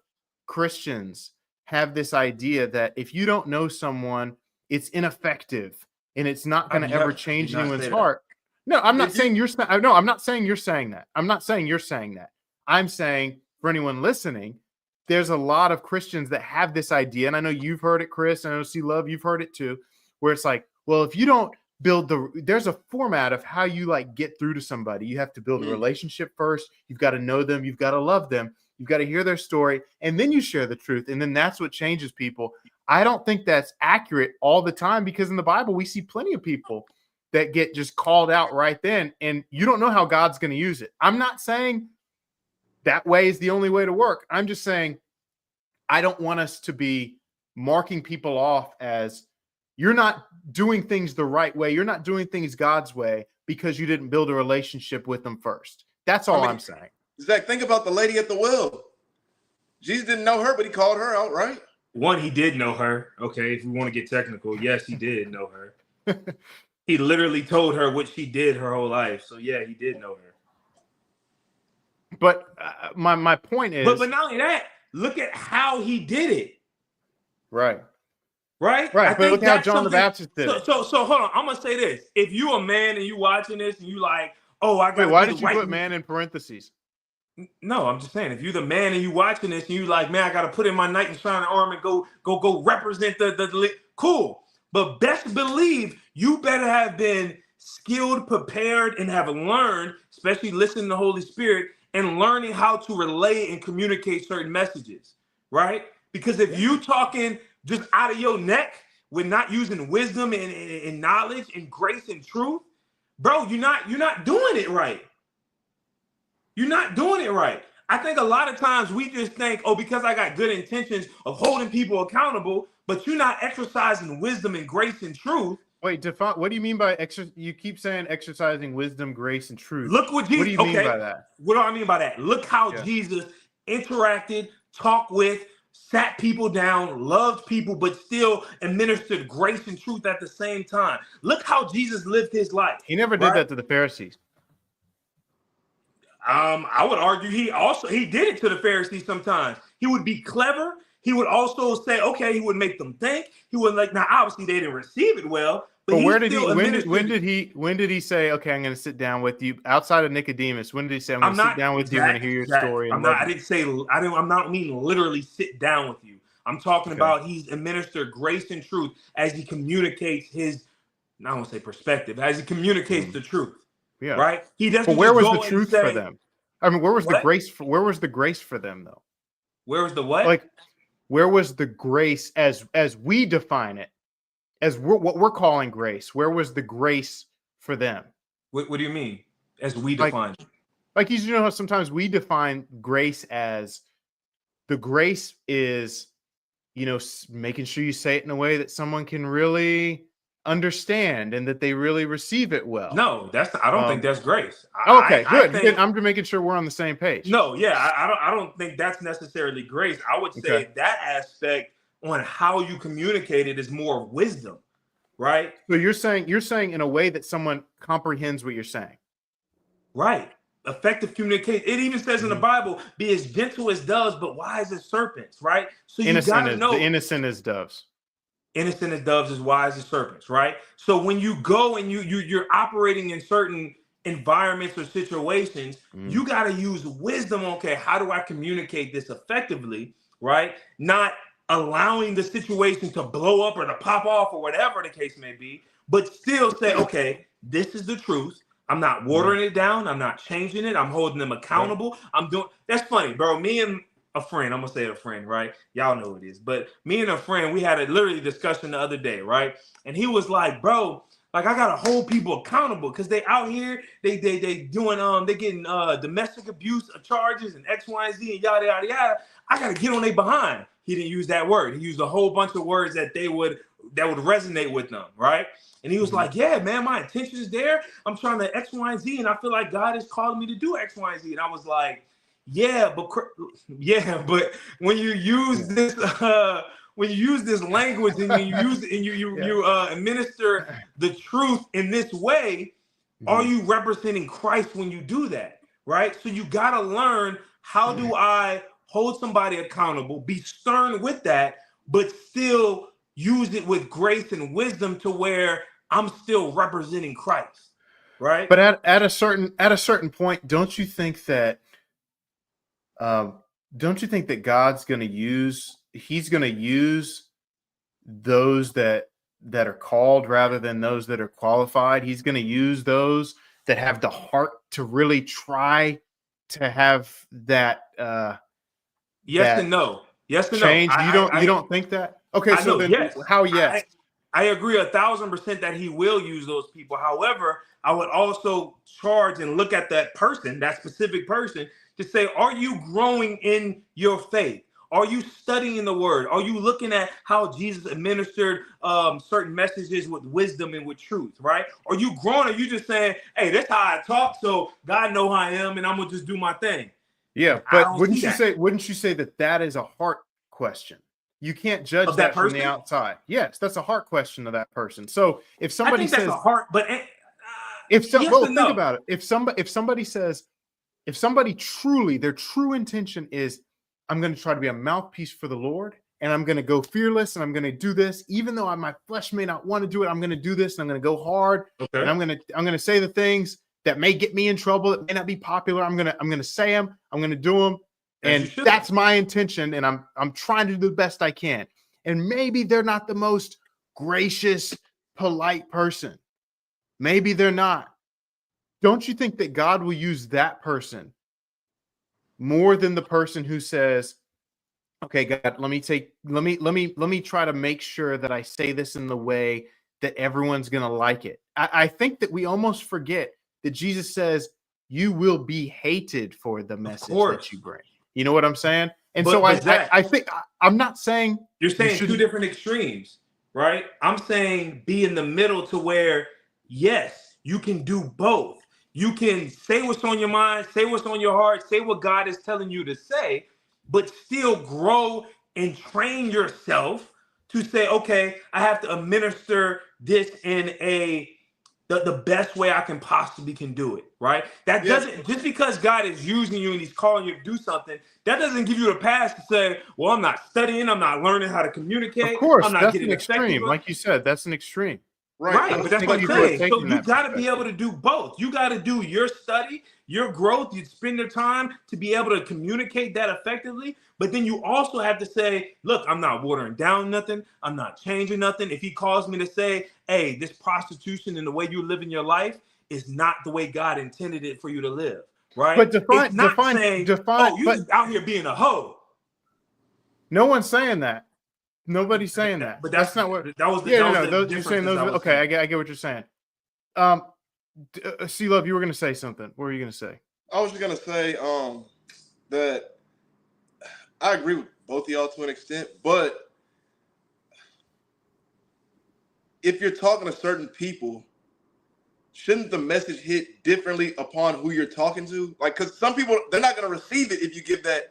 Christians have this idea that if you don't know someone, it's ineffective and it's not going to I've ever never- change did not anyone's say that. heart. No, I'm not If you- saying you're saying. No, I'm not saying you're saying that. I'm not saying you're saying that. I'm saying for anyone listening, there's a lot of Christians that have this idea, and I know you've heard it, Chris. And I know C Love, you've heard it too, where it's like, well, if you don't build there's a format of how you like get through to somebody. You have to build a relationship first. You've got to know them. You've got to love them. You've got to hear their story, and then you share the truth, and then that's what changes people. I don't think that's accurate all the time because in the Bible we see plenty of people that get just called out right then, and you don't know how God's going to use it. I'm not saying that way is the only way to work. I'm just saying I don't want us to be marking people off as you're not doing things the right way. You're not doing things God's way because you didn't build a relationship with them first. That's all I'm saying. Zach, think about the lady at the well. Jesus didn't know her, but he called her out, right? One, he did know her. Okay, if we want to get technical, yes, he did know her. He literally told her what she did her whole life. So yeah, he did know her. But my point is, But not only that, look at how he did it. right. Right? Right, I but think look how that's John the something- Baptist did it. So hold on. I'm gonna say this: if you a man and you watching this and you like, oh, I got. Wait, why did you put man in parentheses? No, I'm just saying, if you're the man and you watching this and you like, man, I got to put in my knight in shining armor and go represent the cool. But best believe you better have been skilled, prepared, and have learned, especially listening to the Holy Spirit and learning how to relay and communicate certain messages, right? Because if you talking just out of your neck with not using wisdom and knowledge and grace and truth, bro, you're not doing it right. You're not doing it right. I think a lot of times we just think, oh, because I got good intentions of holding people accountable, but you're not exercising wisdom and grace and truth. Wait, define. What do you mean by You keep saying exercising wisdom, grace, and truth. Look what Jesus. What do you mean by that? What do I mean by that? Look how Yeah. Jesus interacted, talked with, sat people down, loved people, but still administered grace and truth at the same time. Look how Jesus lived his life. He never did right? that to the Pharisees. I would argue he did it to the Pharisees sometimes. He would be clever. He would also say, okay, he would make them think. He would now obviously they didn't receive it well. But he where did still when did he say, okay, I'm going to sit down with you outside of Nicodemus? When did he say, I'm going to sit down with you and hear your story? And I didn't say I'm not meaning literally sit down with you. I'm talking about he's administered grace and truth as he communicates his, I don't want to say perspective, as he communicates the truth. Yeah. Right. He doesn't. But where just was go the and truth say, for them? I mean, where was the What? grace? Where was the grace for them though? Where was the what? Like, where was the grace as we define it, as what we're calling grace? Where was the grace for them? What do you mean? As we Like- define it? Like you know how sometimes we define grace as the grace is, making sure you say it in a way that someone can really understand and that they really receive it well. No, I don't think that's grace. Okay, I good. think- Good. I'm just making sure we're on the same page. No, yeah, I don't think that's necessarily grace. I would say Okay. that aspect on how you communicate it is more wisdom, right? So you're saying in a way that someone comprehends what you're saying. Right. Effective communication. It even says in the Bible, be as gentle as doves, but wise as serpents, right? So you gotta know Innocent as doves. innocent as doves, as wise as serpents, right? So when you go and you're operating in certain environments or situations, you got to use wisdom. Okay, how do I communicate this effectively, right? Not allowing the situation to blow up or to pop off or whatever the case may be, but still say, okay, this is the truth. I'm not watering it down. I'm not changing it. I'm holding them accountable. I'm doing. That's funny, bro. Me and a friend, I'm gonna say a friend, right? Y'all know who it is. But me and a friend, we had a literally discussion the other day, right? And he was like, bro, like I gotta hold people accountable because they out here, they doing they getting domestic abuse charges and X, Y, and Z and yada yada yada. I gotta get on their behind. He didn't use that word. He used a whole bunch of words that they would resonate with them, right? And he was like, yeah, man, my intention is there. I'm trying to X, Y, and Z, and I feel like God is calling me to do X, Y, and Z. And I was like, but when you use this language and you use it and you administer the truth in this way, are you representing Christ when you do that, right? So you got to learn, how do I hold somebody accountable, be stern with that, but still use it with grace and wisdom to where I'm still representing Christ, right? But at a certain point, don't you think that God's going to use, he's going to use those that are called rather than those that are qualified? He's going to use those that have the heart to really try to have that yes and no. Yes and change. no. You don't think that? Okay, so then yes. how yes? I agree 1,000% that he will use those people. However, I would also charge and look at that person, that specific person, to say, are you growing in your faith? Are you studying the word? Are you looking at how Jesus administered certain messages with wisdom and with truth, right? Are you growing? Are you just saying, hey, that's how I talk, so God know how I am, and I'm going to just do my thing? Yeah, but wouldn't you say that is a heart question? You can't judge that from the outside. Yes, that's a heart question of that person. So if somebody says that's a heart, but think about it. If somebody says, if somebody truly, their true intention is, I'm going to try to be a mouthpiece for the Lord, and I'm going to go fearless, and I'm going to do this, even though my flesh may not want to do it. I'm going to do this, and I'm going to go hard, and I'm going to say the things that may get me in trouble, that may not be popular. I'm going to say them. I'm going to do them. And that's my intention, and I'm trying to do the best I can. And maybe they're not the most gracious, polite person. Maybe they're not. Don't you think that God will use that person more than the person who says, okay, God, let me try to make sure that I say this in the way that everyone's going to like it. I think that we almost forget that Jesus says, you will be hated for the message that you bring. You know what I'm saying? And I think I'm not saying you're saying two different extremes, right? I'm saying be in the middle to where, yes, you can do both. You can say what's on your mind, say what's on your heart, say what God is telling you to say, but still grow and train yourself to say, okay, I have to administer this in the best way I can possibly can do it, right? That doesn't, just because God is using you and he's calling you to do something, that doesn't give you a pass to say, well, I'm not studying, I'm not learning how to communicate. Of course, I'm not that's getting an extreme. Like you said, that's an extreme. Right, but that's what I'm saying. So you got to be able to do both. You got to do your study, your growth. You spend your time to be able to communicate that effectively. But then you also have to say, look, I'm not watering down nothing. I'm not changing nothing. If he calls me to say, hey, this prostitution and the way you live in your life is not the way God intended it for you to live, right? But define, oh, you just out here being a hoe. No one's saying that. Nobody's saying that. But that's not what that was. You're saying those. Okay, I get what you're saying. C-Love, you were going to say something. What were you going to say? I was just going to say that I agree with both of y'all to an extent, but if you're talking to certain people, shouldn't the message hit differently upon who you're talking to? Like, because some people, they're not going to receive it if you give that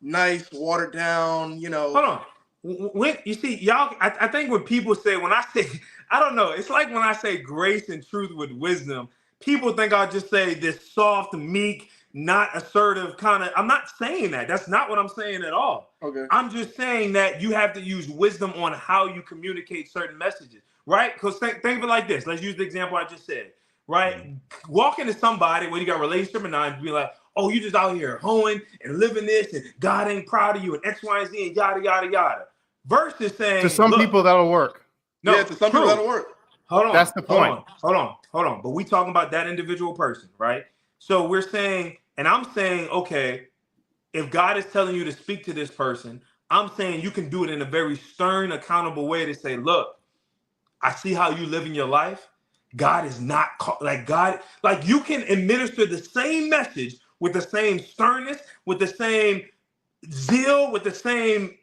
nice, watered down, Hold on. When you see y'all, I think when people say, when I say, I don't know, it's like when I say grace and truth with wisdom, people think I'll just say this soft, meek, not assertive kind of. I'm not saying that. That's not what I'm saying at all. Okay. I'm just saying that you have to use wisdom on how you communicate certain messages, right? Because think of it like this. Let's use the example I just said, right? Walk into somebody when you got relationship and not be like, oh, you just out here hoeing and living this and God ain't proud of you and X, Y, and Z and yada, yada, yada. Versus saying, to some people that'll work. No, to some people that'll work. Hold on. That's the point. Hold on. But we talking about that individual person, right? So we're saying, and I'm saying, okay, if God is telling you to speak to this person, I'm saying you can do it in a very stern, accountable way to say, look, I see how you live in your life. God is not like you can administer the same message with the same sternness, with the same zeal, with the same,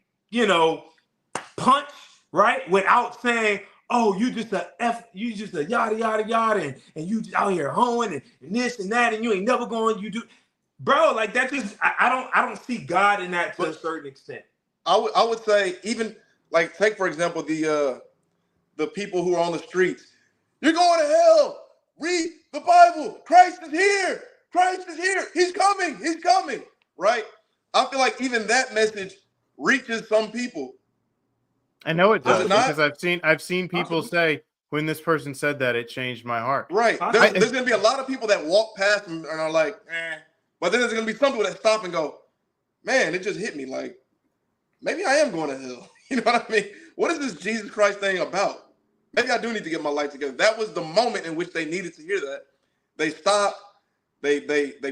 punch right? Without saying, oh, you just a yada yada yada, and you just out here hoeing and this and that, and you ain't never going, you do, bro. Like that just I don't see God in that to a certain extent. I would say, even like, take for example the people who are on the streets. You're going to hell. Read the Bible. Christ is here. Christ is here. He's coming. He's coming. Right? I feel like even that message reaches some people. I know it Does does it not? because I've seen people say, when this person said that, it changed my heart. Right. I- There's going to be a lot of people that walk past and are like, eh. But then there's going to be some people that stop and go, man, it just hit me. Like, maybe I am going to hell. You know what I mean? What is this Jesus Christ thing about? Maybe I do need to get my life together. That was the moment in which they needed to hear that. They stopped. They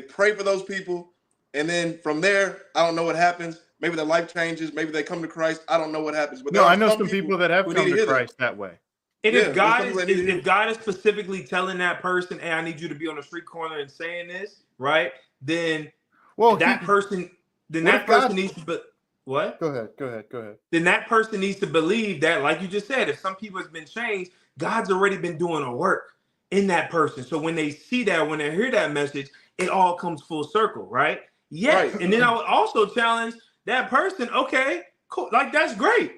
pray for those people. And then from there, I don't know what happens. Maybe their life changes. Maybe they come to Christ. I don't know what happens. But No, there are I know some people that have who come need to to hear Christ that way. And Yeah, if God there's is some that need to hear if God is specifically telling that person, "Hey, I need you to be on the street corner and saying this," right? Then Well, that person what if God- needs to. But what? Go ahead. Then that person needs to believe that, like you just said, if some people has been changed, God's already been doing a work in that person. So when they see that, when they hear that message, it all comes full circle, right? Yes. Right. And then I would also challenge that person. Okay, cool. Like that's great.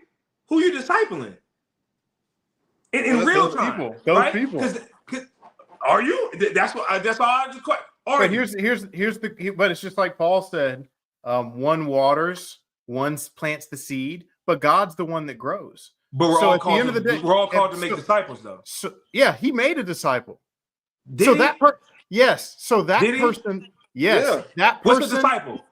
Who you discipling? In Well, real those time, people. Those right? people. 'Cause are you? That's what. That's all I just quite. But here's but it's just like Paul said, one waters, one plants the seed, but God's the one that grows. But we're So all at the called end of the day- we're all called to and make so- disciples, though. So yeah, he made a disciple. Did so he? that yes, so that Did he? person, yes, Yeah. that What's a person, disciple?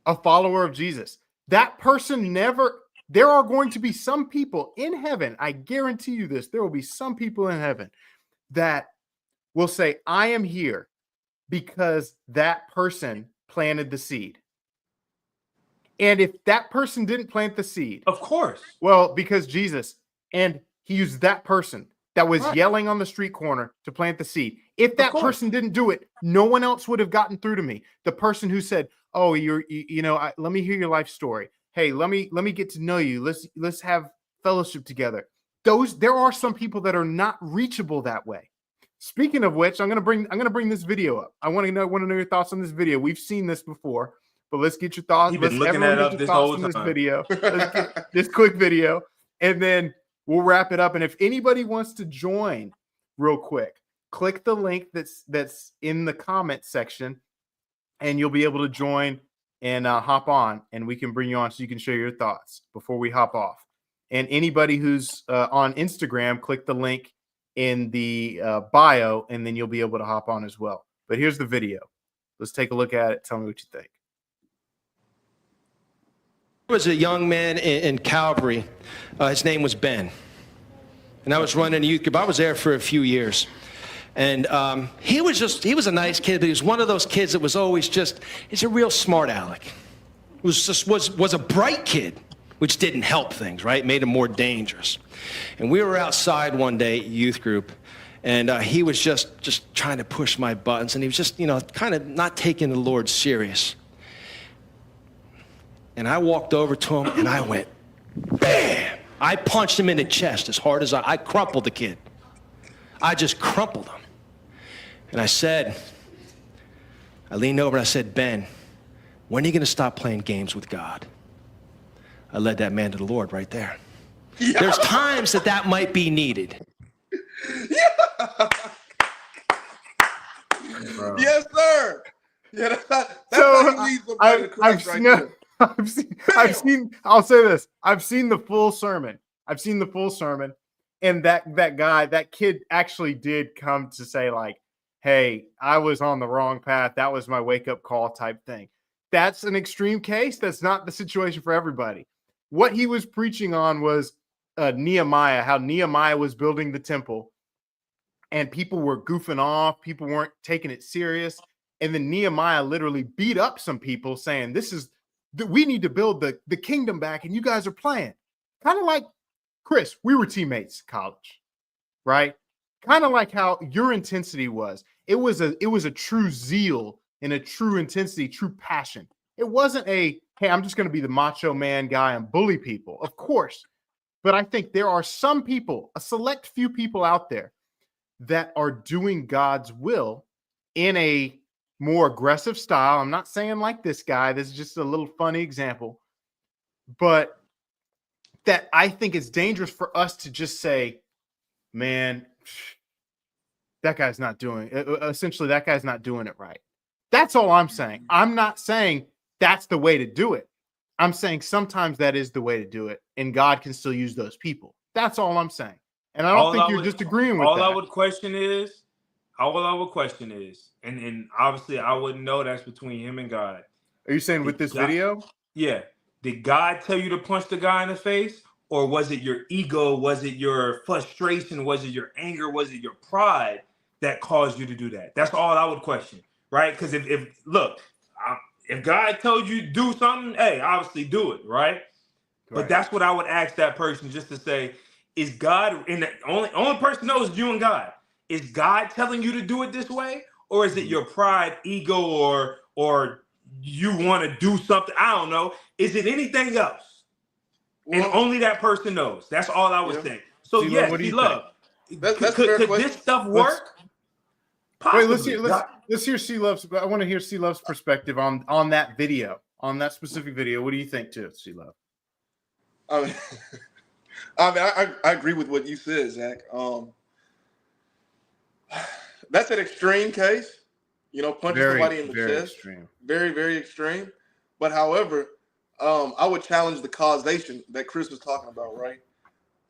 a follower of Jesus. That person never. There are going to be some people in heaven. I guarantee you this. There will be some people in heaven that will say, "I am here because that person planted the seed." And if that person didn't plant the seed, Of course. well, because Jesus, and he used that person that was Right. yelling on the street corner to plant the seed. If that course. person didn't do it, no one else would have gotten through to me. The person who said, "Oh, let me hear your life story. Hey, let me get to know you. Let's have fellowship together." There are some people that are not reachable that way. Speaking of which, I'm gonna bring this video up. I want to know your thoughts on this video. We've seen this before, but let's get your thoughts. You've been Let's looking everyone that get up your this thoughts whole on this time. video. Let's get this quick video, and then we'll wrap it up. And if anybody wants to join, real quick, click the link that's in the comment section, and you'll be able to join and hop on, and we can bring you on so you can share your thoughts before we hop off. And anybody who's on Instagram, click the link in the bio, and then you'll be able to hop on as well. But here's the video. Let's take a look at it. Tell me what you think. There was a young man in Calvary. His name was Ben. And I was running a youth group. I was there for a few years. And he was a nice kid, but he was one of those kids that was always he's a real smart aleck. Was a bright kid, which didn't help things, right? Made him more dangerous. And we were outside one day at youth group, and he was just trying to push my buttons, and he was just, kind of not taking the Lord serious. And I walked over to him, and I went, bam! I punched him in the chest as hard as I crumpled the kid. I just crumpled him. And I leaned over and I said, Ben, when are you going to stop playing games with God? I led that man to the Lord right there. Yeah. There's times that might be needed. Yes, sir. Yeah, that's So, how he leads somebody to Christ right there. I'll say this. I've seen the full sermon. And that kid actually did come to say, like, hey, I was on the wrong path. That was my wake-up call type thing. That's an extreme case. That's not the situation for everybody. What he was preaching on was Nehemiah, how Nehemiah was building the temple, and people were goofing off. People weren't taking it serious. And then Nehemiah literally beat up some people saying, we need to build the kingdom back, and you guys are playing. Kind of like, Chris, we were teammates in college, right? Kind of like how your intensity was. It was a true zeal and a true intensity, true passion. It wasn't hey, I'm just going to be the macho man guy and bully people. Of course, But I think there are some people, a select few people out there that are doing God's will in a more aggressive style. I'm not saying like this guy. This is just a little funny example. But that I think it's dangerous for us to just say, man, that guy's not doing essentially that guy's not doing it right. That's all I'm saying. I'm not saying that's the way to do it. I'm saying sometimes that is the way to do it, and God can still use those people. That's all I'm saying. And I don't think you're disagreeing with that. All I would question is, and obviously I wouldn't know, that's between him and God. Are you saying with this video? Yeah. Did God tell you to punch the guy in the face? Or was it your ego? Was it your frustration? Was it your anger? Was it your pride that caused you to do that? That's all I would question, right? Because if God told you to do something, hey, obviously do it, right? But that's what I would ask that person, just to say, is God, and the only person knows you and God. Is God telling you to do it this way? Or is it your pride, ego, or you want to do something? I don't know. Is it anything else? And only that person knows. That's all I was saying. So yes, what do you love. That's Could this stuff work? Possibly. Wait, let's hear C-Love's. I want to hear C-Love's perspective on that video, on that specific video. What do you think too, C-Love? I agree with what you said, Zach. That's an extreme case, punching somebody in the chest. Extreme. Very, very extreme. But however, I would challenge the causation that Chris was talking about, right?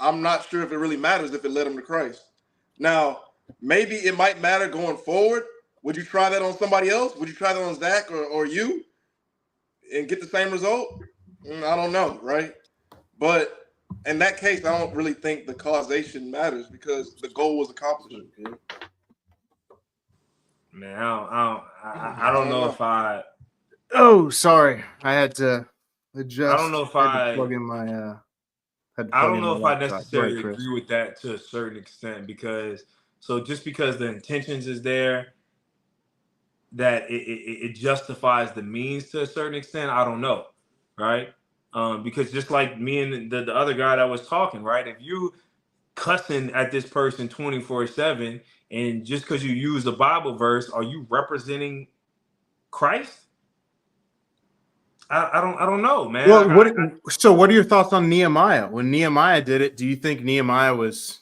I'm not sure if it really matters if it led him to Christ. Now, maybe it might matter going forward. Would you try that on somebody else? Would you try that on Zach or you and get the same result? I don't know, right? But in that case, I don't really think the causation matters because the goal was accomplished. Man, I don't know if I. Oh, sorry, I had to adjust. I don't know if I plug in my. I don't know if I necessarily agree with that to a certain extent, because just because the intentions is there, that it justifies the means to a certain extent. I don't know, right? Because just like me and the other guy that was talking, right? If you cussing at this person 24/7, and just because you use a Bible verse, are you representing Christ? I don't know, man. Well, so what are your thoughts on Nehemiah? When Nehemiah did it, do you think Nehemiah was?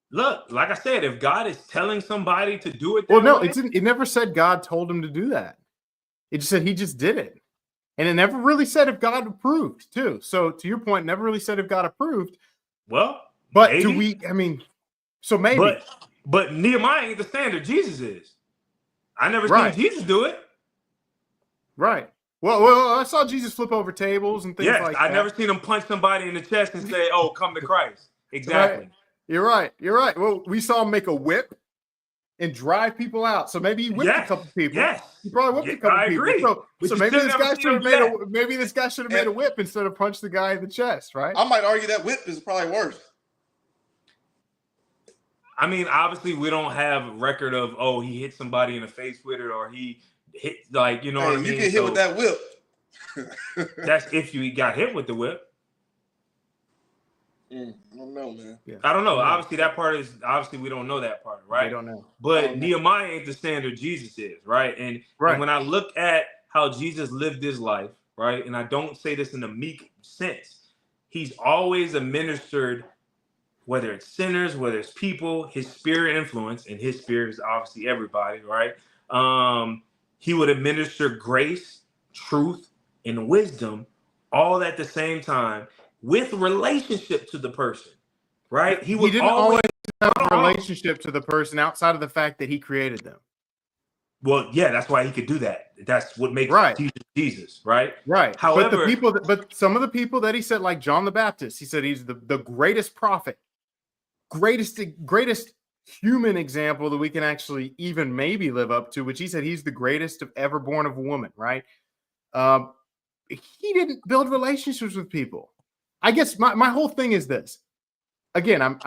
Look, like I said, if God is telling somebody to do it, it never said God told him to do that. It just said he just did it, and it never really said if God approved too. So to your point, never really said if God approved. Well, but maybe. do we? I mean, so maybe. But Nehemiah ain't the standard. Jesus is. I never seen Jesus do it. Right. Well, I saw Jesus flip over tables and things like that. I never seen him punch somebody in the chest and say, "Oh, come to Christ." Exactly. Right. You're right. Well, we saw him make a whip and drive people out. So maybe he whipped a couple people. Yes. He probably whipped a couple I people. agree. So maybe this guy should have made a whip instead of punch the guy in the chest, right? I might argue that whip is probably worse. I mean, obviously, we don't have record of, he hit somebody in the face with it, or he hit, what I mean? You get hit with that whip. That's if you got hit with the whip. I don't know, man. Yeah. I don't know. Obviously, that part is, we don't know that part, right? We don't know. But Nehemiah ain't the standard Jesus is, right? And when I look at how Jesus lived his life, right, and I don't say this in a meek sense, he's always administered, whether it's sinners, whether it's people, his spirit influence, and his spirit is obviously everybody, right? He would administer grace, truth, and wisdom all at the same time with relationship to the person, right? He didn't always have a relationship to the person outside of the fact that he created them. Well, yeah, that's why he could do that. That's what makes Jesus, right? Right. However, but some of the people that he said, like John the Baptist, he said he's the greatest prophet, greatest human example that we can actually even maybe live up to, which he said he's the greatest of ever born of a woman, right? He didn't build relationships with people. I guess my whole thing is this. Again,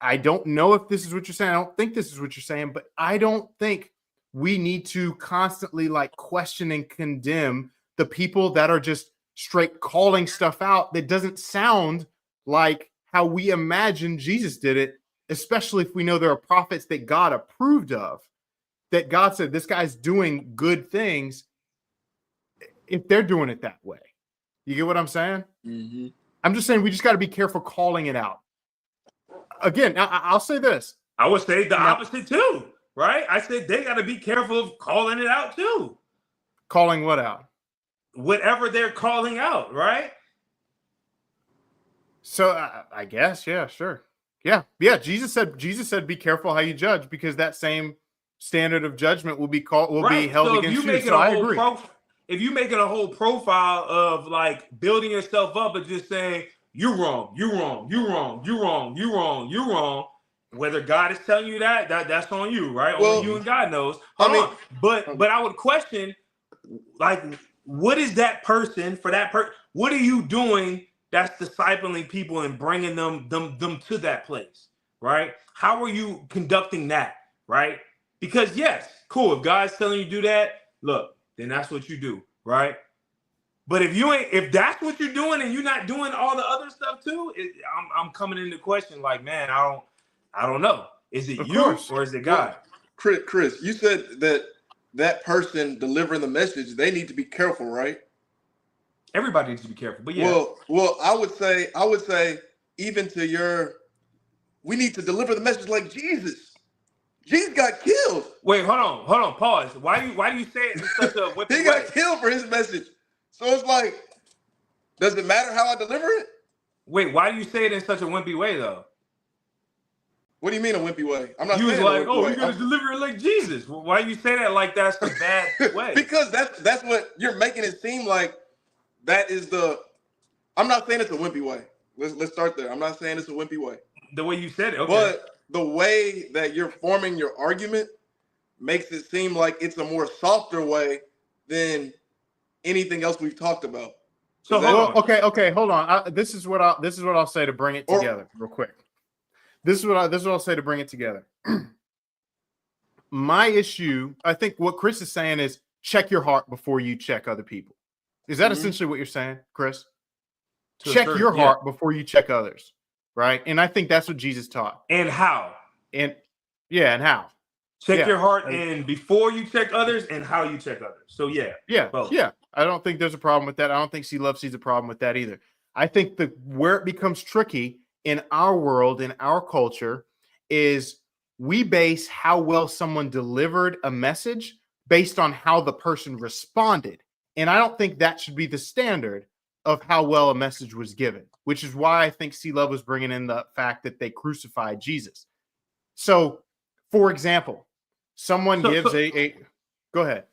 I don't know if this is what you're saying. I don't think this is what you're saying, but I don't think we need to constantly question and condemn the people that are just straight calling stuff out that doesn't sound like how we imagine Jesus did it, especially if we know there are prophets that God approved of, that God said this guy's doing good things, if they're doing it that way. You get what I'm saying? Mm-hmm. I'm just saying we just got to be careful calling it out. Again, I'll say this. I would say the opposite too, right? I said they got to be careful of calling it out too. Calling what out? Whatever they're calling out, right? So I guess, yeah, sure. Yeah. Jesus said, be careful how you judge, because that same standard of judgment will be be held so against you. Making So I agree. If you're making a whole profile of like building yourself up and just saying you're wrong, you're wrong, you're wrong, you're wrong, you're wrong, you're wrong, whether God is telling you that's on you, right? Well, only you and God knows. But I would question, like, what is that person for that person? What are you doing that's discipling people and bringing them to that place, right? How are you conducting that, right? Because yes, cool. If God's telling you to do that, look, then that's what you do, right? But if that's what you're doing and you're not doing all the other stuff too, I'm coming into question like, man, I don't know. Is it you or is it God? Chris, you said that person delivering the message, they need to be careful, right? Everybody needs to be careful, but yeah. Well, I would say even to we need to deliver the message like Jesus. Jesus got killed. Wait, hold on, pause. Why do you say it in such a wimpy He got killed for his message. So it's like, does it matter how I deliver it? Wait, why do you say it in such a wimpy way though? What do you mean a wimpy way? I'm not saying saying like, oh, you're gonna deliver it like Jesus. Why do you say that like that's a bad way? Because that's what you're making it seem like. That is I'm not saying it's a wimpy way. Let's start there. I'm not saying it's a wimpy way. The way you said it, okay. But the way that you're forming your argument makes it seem like it's a more softer way than anything else we've talked about. So okay, hold on. This is what I'll say to bring it together real quick. This is what I'll say to bring it together. My issue, I think what Chris is saying is check your heart before you check other people. Is that essentially what you're saying, Chris? Check your heart before you check others, right? And I think that's what Jesus taught. And how? And how? Check your heart and before you check others and how you check others. So both. Yeah. I don't think there's a problem with that. I don't think C Love sees a problem with that either. I think where it becomes tricky in our world, in our culture, is we base how well someone delivered a message based on how the person responded. And I don't think that should be the standard of how well a message was given, which is why I think C Love was bringing in the fact that they crucified Jesus. So, for example, someone gives a go ahead.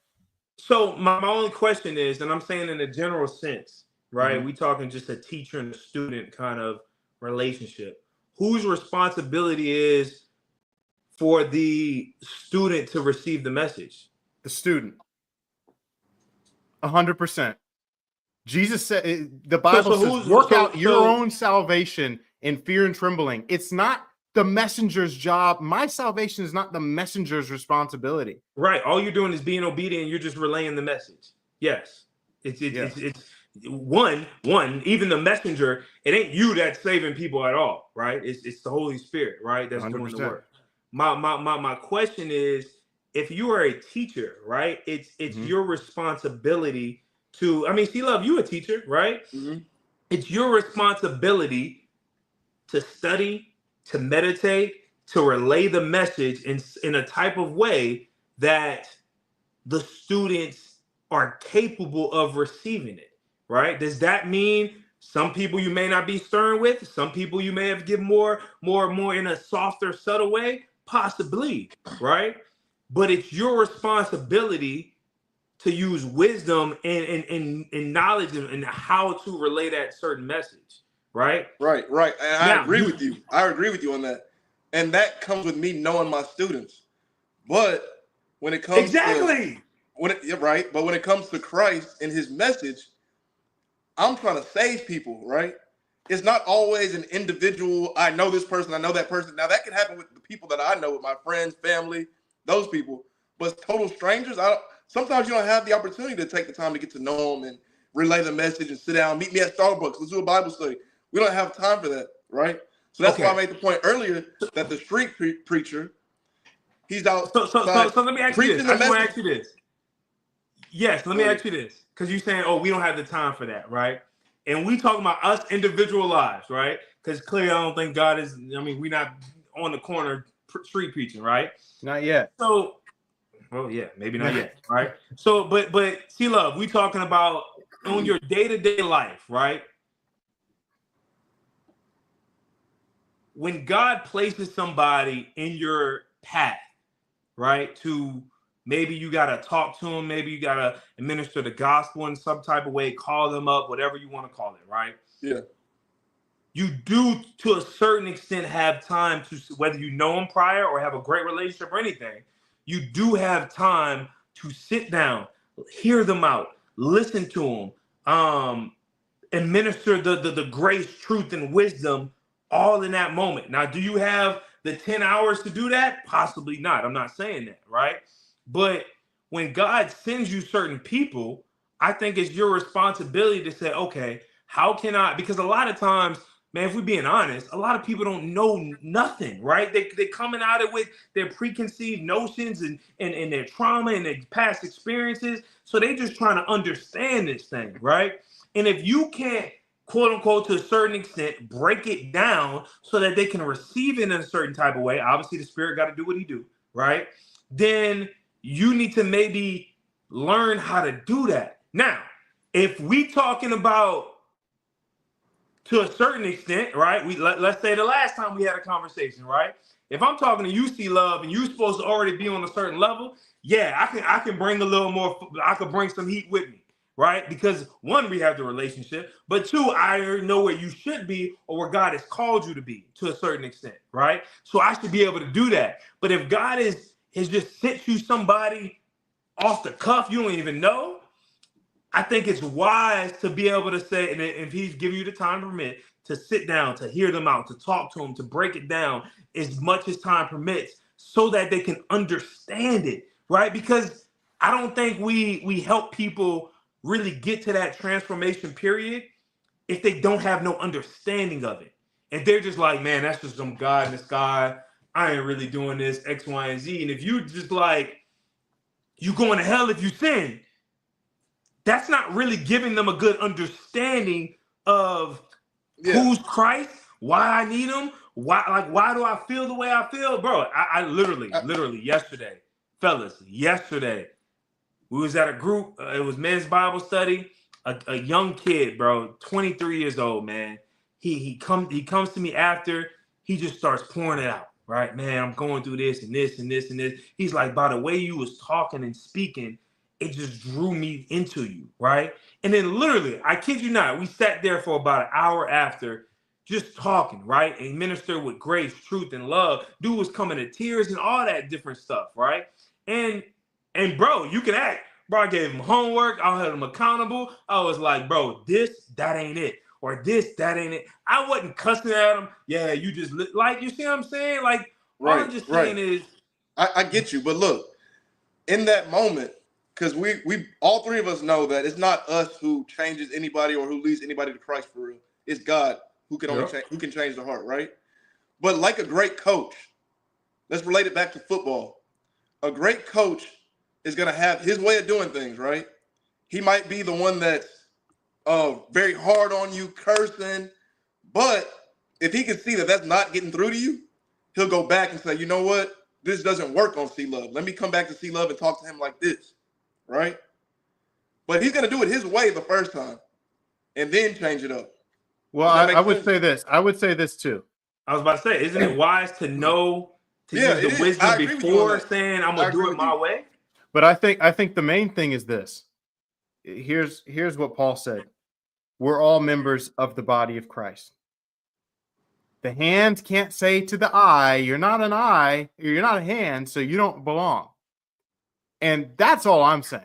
So my only question is, and I'm saying in a general sense, right? We talking just a teacher and a student kind of relationship. Whose responsibility is for the student to receive the message? The student. 100%. Jesus said, the Bible says, work out your own salvation in fear and trembling. It's not the messenger's job. My salvation is not the messenger's responsibility. Right. All you're doing is being obedient. You're just relaying the message. Yes. It's one, even the messenger, it ain't you that's saving people at all, right? It's the Holy Spirit, right? That's 100%. Doing the work. My question is, if you are a teacher, right, it's your responsibility to, C Love, you a teacher, right? It's your responsibility to study, to meditate, to relay the message in a type of way that the students are capable of receiving it, right? Does that mean some people you may not be stern with, some people you may have given more in a softer, subtle way? Possibly, right? But it's your responsibility to use wisdom and knowledge and how to relay that certain message, right? Right. And I agree with you. I agree with you on that. And that comes with me knowing my students. But when it comes but when it comes to Christ and his message, I'm trying to save people, right? It's not always an individual, I know this person, I know that person. Now that can happen with the people that I know, with my friends, family, those people. But total strangers, sometimes you don't have the opportunity to take the time to get to know them and relay the message and sit down, meet me at Starbucks, let's do a Bible study. We don't have time for that, right? So that's why I Okay. made the point earlier that the street preacher, he's out. So let me ask you this. preaching I the just want to message. ask you this. Yes, let me ask you this. Because you're saying, oh, we don't have the time for that, right? And we talking about us individual lives, right? Because clearly I don't think God is, I mean, we're not on the corner street preaching, right? Not yet. So, well, yeah, maybe not yet, right? So, but see, love, we talking about on your day-to-day life, right? When God places somebody in your path, right, to maybe you got to talk to them, maybe you got to administer the gospel in some type of way, call them up, whatever you want to call it, right? Yeah. You do, to a certain extent, have time to, whether you know them prior or have a great relationship or anything, you do have time to sit down, hear them out, listen to them, administer the grace, truth, and wisdom all in that moment. Now, do you have the 10 hours to do that? Possibly not. I'm not saying that, right? But when God sends you certain people, I think it's your responsibility to say, okay, how can I? Because a lot of times, man, if we're being honest, a lot of people don't know nothing, right? They coming at it with their preconceived notions and their trauma and their past experiences. So they just trying to understand this thing, right? And if you can't, quote unquote, to a certain extent, break it down so that they can receive it in a certain type of way, obviously the Spirit got to do what he do, right? Then you need to maybe learn how to do that. Now, if we talking about to a certain extent, right? Let's say the last time we had a conversation, right? If I'm talking to you, C Love, and you're supposed to already be on a certain level, yeah, I can bring a little more. I could bring some heat with me, right? Because one, we have the relationship, but two, I already know where you should be or where God has called you to be to a certain extent, right? So I should be able to do that. But if God has just sent you somebody off the cuff you don't even know, I think it's wise to be able to say, and if he's giving you the time permit, to sit down, to hear them out, to talk to them, to break it down as much as time permits so that they can understand it, right? Because I don't think we help people really get to that transformation period if they don't have no understanding of it. And they're just like, man, that's just some God in the sky. I ain't really doing this, X, Y, and Z. And if you just like, you going to hell if you sin, that's not really giving them a good understanding of who's Christ, why I need him, why do I feel the way I feel, bro? I literally yesterday, fellas, we was at a group. It was men's Bible study. A young kid, bro, 23 years old, man. He comes to me after. He just starts pouring it out, right? Man, I'm going through this and this and this and this. He's like, by the way you was talking and speaking, it just drew me into you, right? And then literally, I kid you not, we sat there for about an hour after just talking, right? And ministered with grace, truth, and love. Dude was coming to tears and all that different stuff, right? And bro, you can act. Bro, I gave him homework. I held him accountable. I was like, bro, that ain't it. Or that ain't it. I wasn't cussing at him. Yeah, you just, like, you see what I'm saying? Like, all I'm just saying is. I get you. But look, in that moment, because we all three of us know that it's not us who changes anybody or who leads anybody to Christ for real. It's God who can only who can change the heart, right? But like a great coach, let's relate it back to football. A great coach is going to have his way of doing things, right? He might be the one that's very hard on you, cursing, but if he can see that that's not getting through to you, he'll go back and say, you know what? This doesn't work on C-Love. Let me come back to C-Love and talk to him like this, right? But he's going to do it his way the first time and then change it up. Well, I would say this. I would say this too. I was about to say, isn't it wise to know to use the wisdom before saying I'm gonna do it my way? But I think the main thing is this. Here's what Paul said. We're all members of the body of Christ. The hand can't say to the eye, you're not an eye, you're not a hand, so you don't belong. And that's all I'm saying.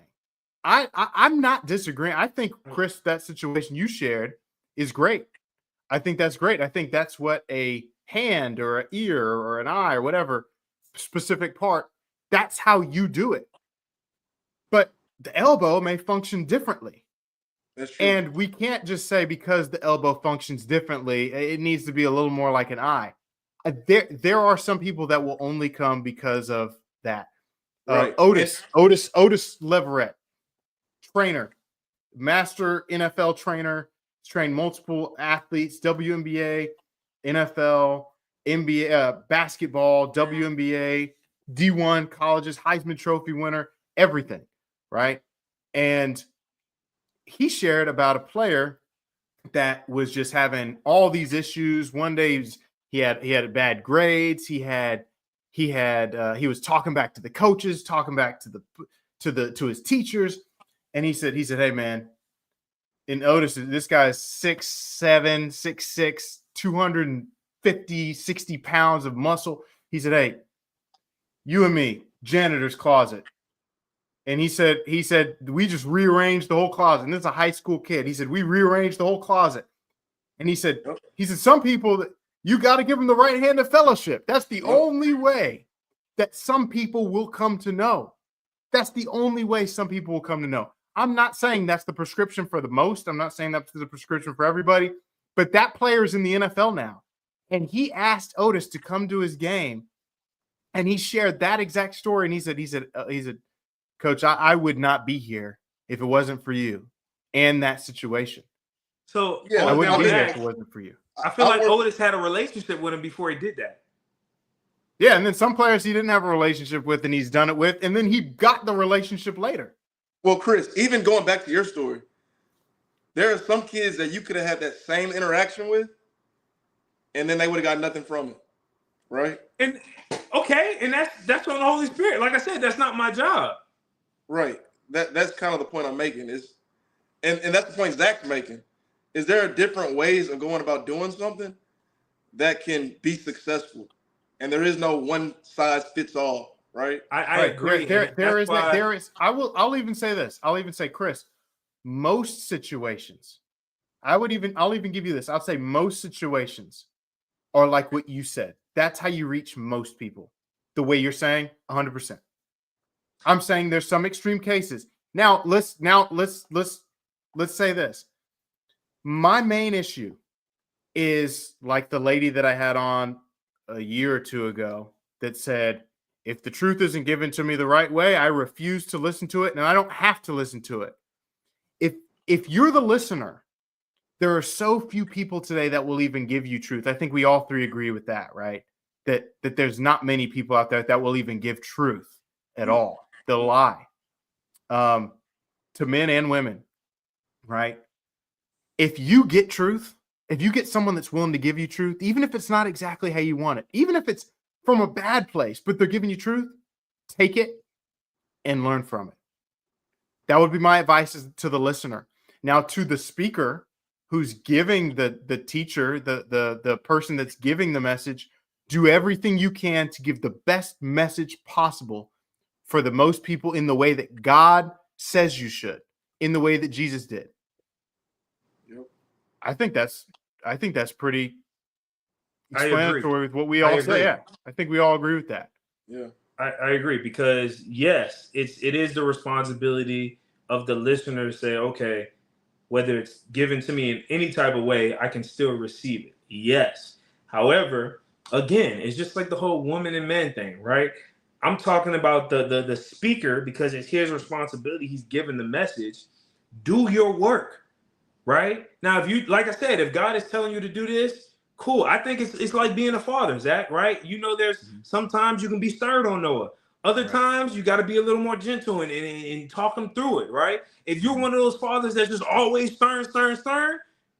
I'm not disagreeing. I think, Chris, that situation you shared is great. I think that's great. I think that's what a hand or an ear or an eye or whatever specific part, that's how you do it. But the elbow may function differently. That's true. And we can't just say because the elbow functions differently, it needs to be a little more like an eye. There are some people that will only come because of that. Right. Otis Leverett, trainer, master NFL trainer, trained multiple athletes, WNBA, NFL, NBA, basketball, WNBA, D1 colleges, Heisman Trophy winner, everything, right? And he shared about a player that was just having all these issues. One day he had bad grades. He was talking back to the coaches, talking back to his teachers, and he said, "Hey man," and Otis, this guy is 6'7", 6'6", 250, 60 pounds of muscle. He said, "Hey, you and me, janitor's closet." And he said, we just rearranged the whole closet. And this is a high school kid. He said, we rearranged the whole closet. And he said, some people that you got to give them the right hand of fellowship. That's the only way that some people will come to know. That's the only way some people will come to know. I'm not saying that's the prescription for the most. I'm not saying that's the prescription for everybody, but that player's in the NFL now. And he asked Otis to come to his game. And he shared that exact story. And he said, Coach, I would not be here if it wasn't for you and that situation. So Yeah, I wouldn't be here that, if it wasn't for you. I feel like Otis had a relationship with him before he did that. Yeah, and then some players he didn't have a relationship with and he's done it with, and then he got the relationship later. Well, Chris, even going back to your story, there are some kids that you could have had that same interaction with, and then they would have got nothing from it, right? And okay, and that's on the Holy Spirit. Like I said, that's not my job. Right. That's kind of the point I'm making is, and that's the point Zach's making. Is there different ways of going about doing something that can be successful? And there is no one size fits all, right? I agree. There is. I'll even say this. I'll even say, Chris, most situations, I'll even give you this. I'll say most situations are like what you said. That's how you reach most people. The way you're saying, 100%. I'm saying there's some extreme cases. Now let's say this. My main issue is like the lady that I had on a year or two ago that said, if the truth isn't given to me the right way, I refuse to listen to it, and I don't have to listen to it. If you're the listener, there are so few people today that will even give you truth. I think we all three agree with that, right? That there's not many people out there that will even give truth at all. They'll lie to men and women, right? If you get truth, if you get someone that's willing to give you truth, even if it's not exactly how you want it, even if it's from a bad place, but they're giving you truth, take it and learn from it. That would be my advice to the listener. Now, to the speaker who's giving the teacher, the person that's giving the message, do everything you can to give the best message possible for the most people in the way that God says you should, in the way that Jesus did. Yep. I think that's pretty I agree. explanatory with what we all say. Yeah, I think we all agree with that. Yeah. I agree, because yes, it is the responsibility of the listener to say, okay, whether it's given to me in any type of way, I can still receive it. Yes. However, again, it's just like the whole woman and man thing, right? I'm talking about the speaker, because it's his responsibility. He's given the message. Do your work, right? Now, if you, like I said, if God is telling you to do this, cool. I think it's like being a father, Zach, right? You know, there's sometimes you can be stern on Noah. Other times you got to be a little more gentle and talk him through it, right? If you're one of those fathers that's just always stern,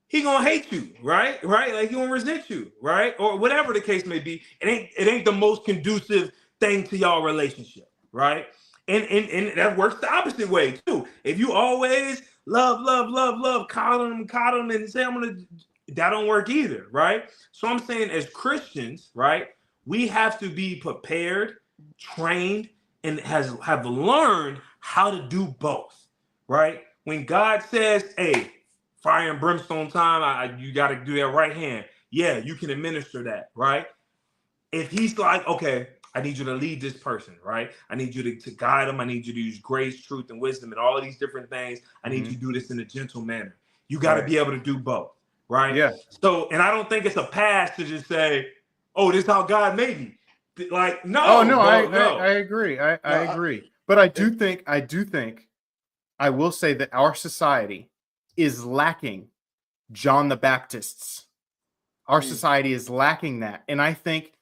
he gonna hate you, right? Like he gonna resent you, right? Or whatever the case may be. It ain't the most conducive thing to y'all relationship, right? And that works the opposite way too. If you always love, coddle him and say that don't work either, right? So I'm saying as Christians, right, we have to be prepared, trained, and have learned how to do both, right? When God says, hey, fire and brimstone time, you got to do that right hand. Yeah, you can administer that, right? If he's like, okay, I need you to lead this person, right? I need you to guide them. I need you to use grace, truth, and wisdom and all of these different things. I need you to do this in a gentle manner. You got to Right. be able to do both, right? Yeah. So, and I don't think it's a pass to just say, oh, this is how God made me. Like, no. Oh no, no. I agree. I No, agree. But I do think I will say that our society is lacking John the Baptists. Our society is lacking that, and I think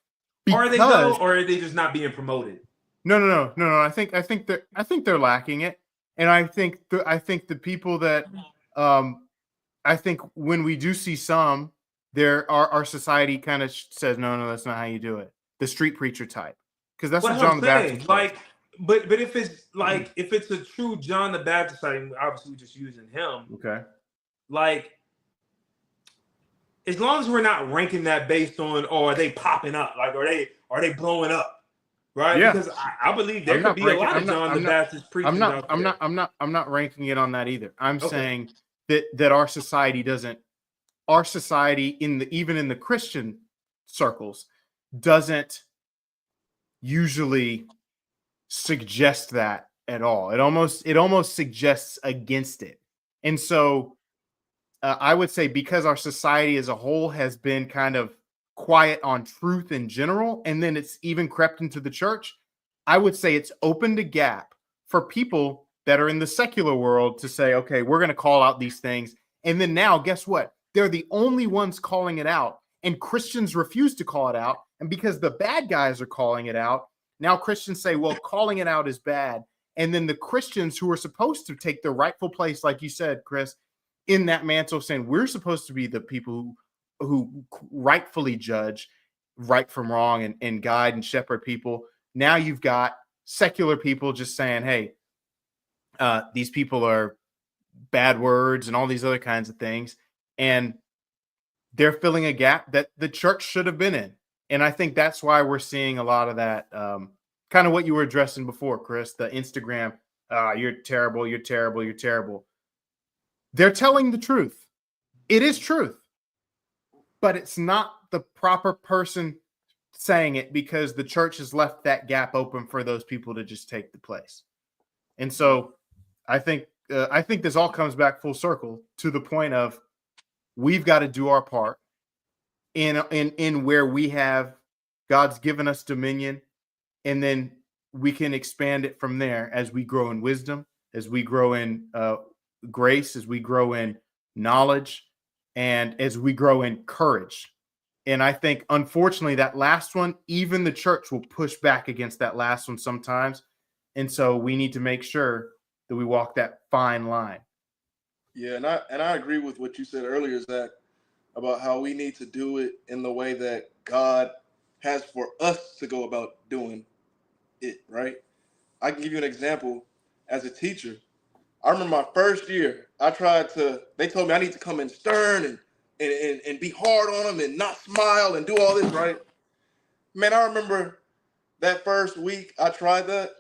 Are they because though, or are they just not being promoted? no. I think they're lacking it, and I think the people that I think when we do see some, our society kind of says no, that's not how you do it. The street preacher type, because that's what What John I'm the saying, Baptist was. like, but if it's like if it's a true John the Baptist, I mean, obviously we're just using him. Okay. Like, as long as we're not ranking that based on, are they popping up? Like, are they blowing up? Right? Yeah. Because I believe there I'm could not be a ranking- lot of I'm not- John I'm the not- Baptist preachers out there. I'm not ranking it on that either. I'm Okay. saying that our society even in the Christian circles doesn't usually suggest that at all. It almost suggests against it. And so I would say because our society as a whole has been kind of quiet on truth in general, and then it's even crept into the church, I would say it's opened a gap for people that are in the secular world to say, okay, we're going to call out these things. And then now, guess what? They're the only ones calling it out, and Christians refuse to call it out. And because the bad guys are calling it out, now Christians say, well, calling it out is bad. And then the Christians who are supposed to take the rightful place, like you said, Chris, in that mantle, saying we're supposed to be the people who rightfully judge right from wrong and guide and shepherd people. Now you've got secular people just saying, hey, these people are bad words and all these other kinds of things. And they're filling a gap that the church should have been in. And I think that's why we're seeing a lot of that, kind of what you were addressing before, Chris, the Instagram, you're terrible, you're terrible, you're terrible. They're telling the truth. It is truth. But it's not the proper person saying it because the church has left that gap open for those people to just take the place. And so I think this all comes back full circle to the point of we've got to do our part in where we have God's given us dominion, and then we can expand it from there as we grow in wisdom, as we grow in grace, as we grow in knowledge, and as we grow in courage. And I think, unfortunately, that last one, even the church will push back against that last one sometimes. And so we need to make sure that we walk that fine line. Yeah, and I agree with what you said earlier, Zach, about how we need to do it in the way that God has for us to go about doing it, right? I can give you an example. As a teacher, I remember my first year, they told me I need to come in stern and be hard on them and not smile and do all this, right? Man, I remember that first week I tried that,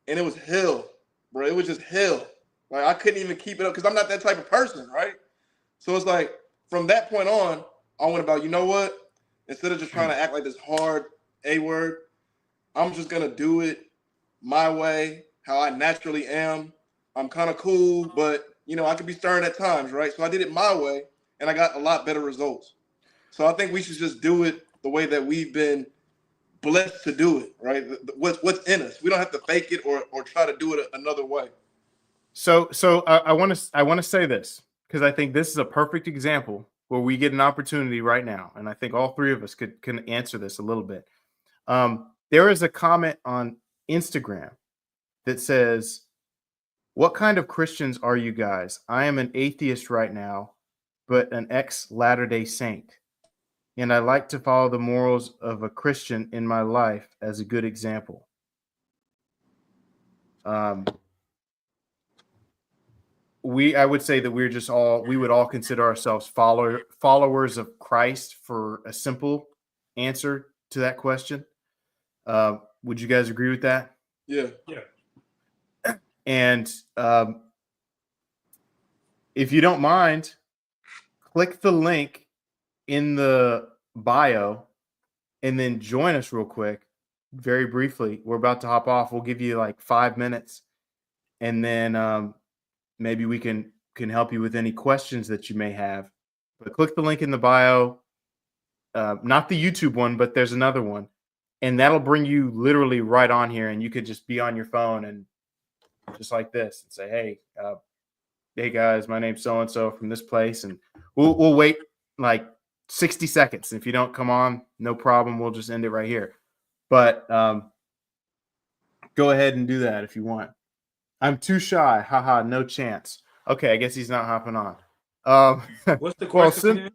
and it was hell, bro. It was just hell. Like, I couldn't even keep it up because I'm not that type of person, right? So it's like, from that point on, I went about, you know what? Instead of just trying to act like this hard A word, I'm just going to do it my way, how I naturally am. I'm kind of cool, but, I could be stern at times, right? So I did it my way, and I got a lot better results. So I think we should just do it the way that we've been blessed to do it, right? What's in us. We don't have to fake it or try to do it another way. So I want to say this because I think this is a perfect example where we get an opportunity right now, and I think all three of us can answer this a little bit. There is a comment on Instagram that says, "What kind of Christians are you guys? I am an atheist right now, but an ex-Latter-day Saint, and I like to follow the morals of a Christian in my life as a good example." I would say that we would all consider ourselves followers of Christ for a simple answer to that question. Would you guys agree with that? Yeah. And if you don't mind, click the link in the bio and then join us real quick. very briefly. We're about to hop off. We'll give you like 5 minutes, and then maybe we can help you with any questions that you may have. But click the link in the bio, not the YouTube one, but there's another one, and that'll bring you literally right on here, and you could just be on your phone and just like this and say, hey guys, my name's so and so from this place, and we'll wait like 60 seconds. If you don't come on, no problem. We'll just end it right here. But go ahead and do that if you want. I'm too shy. Haha, no chance. Okay, I guess he's not hopping on. What's the Well, question? again?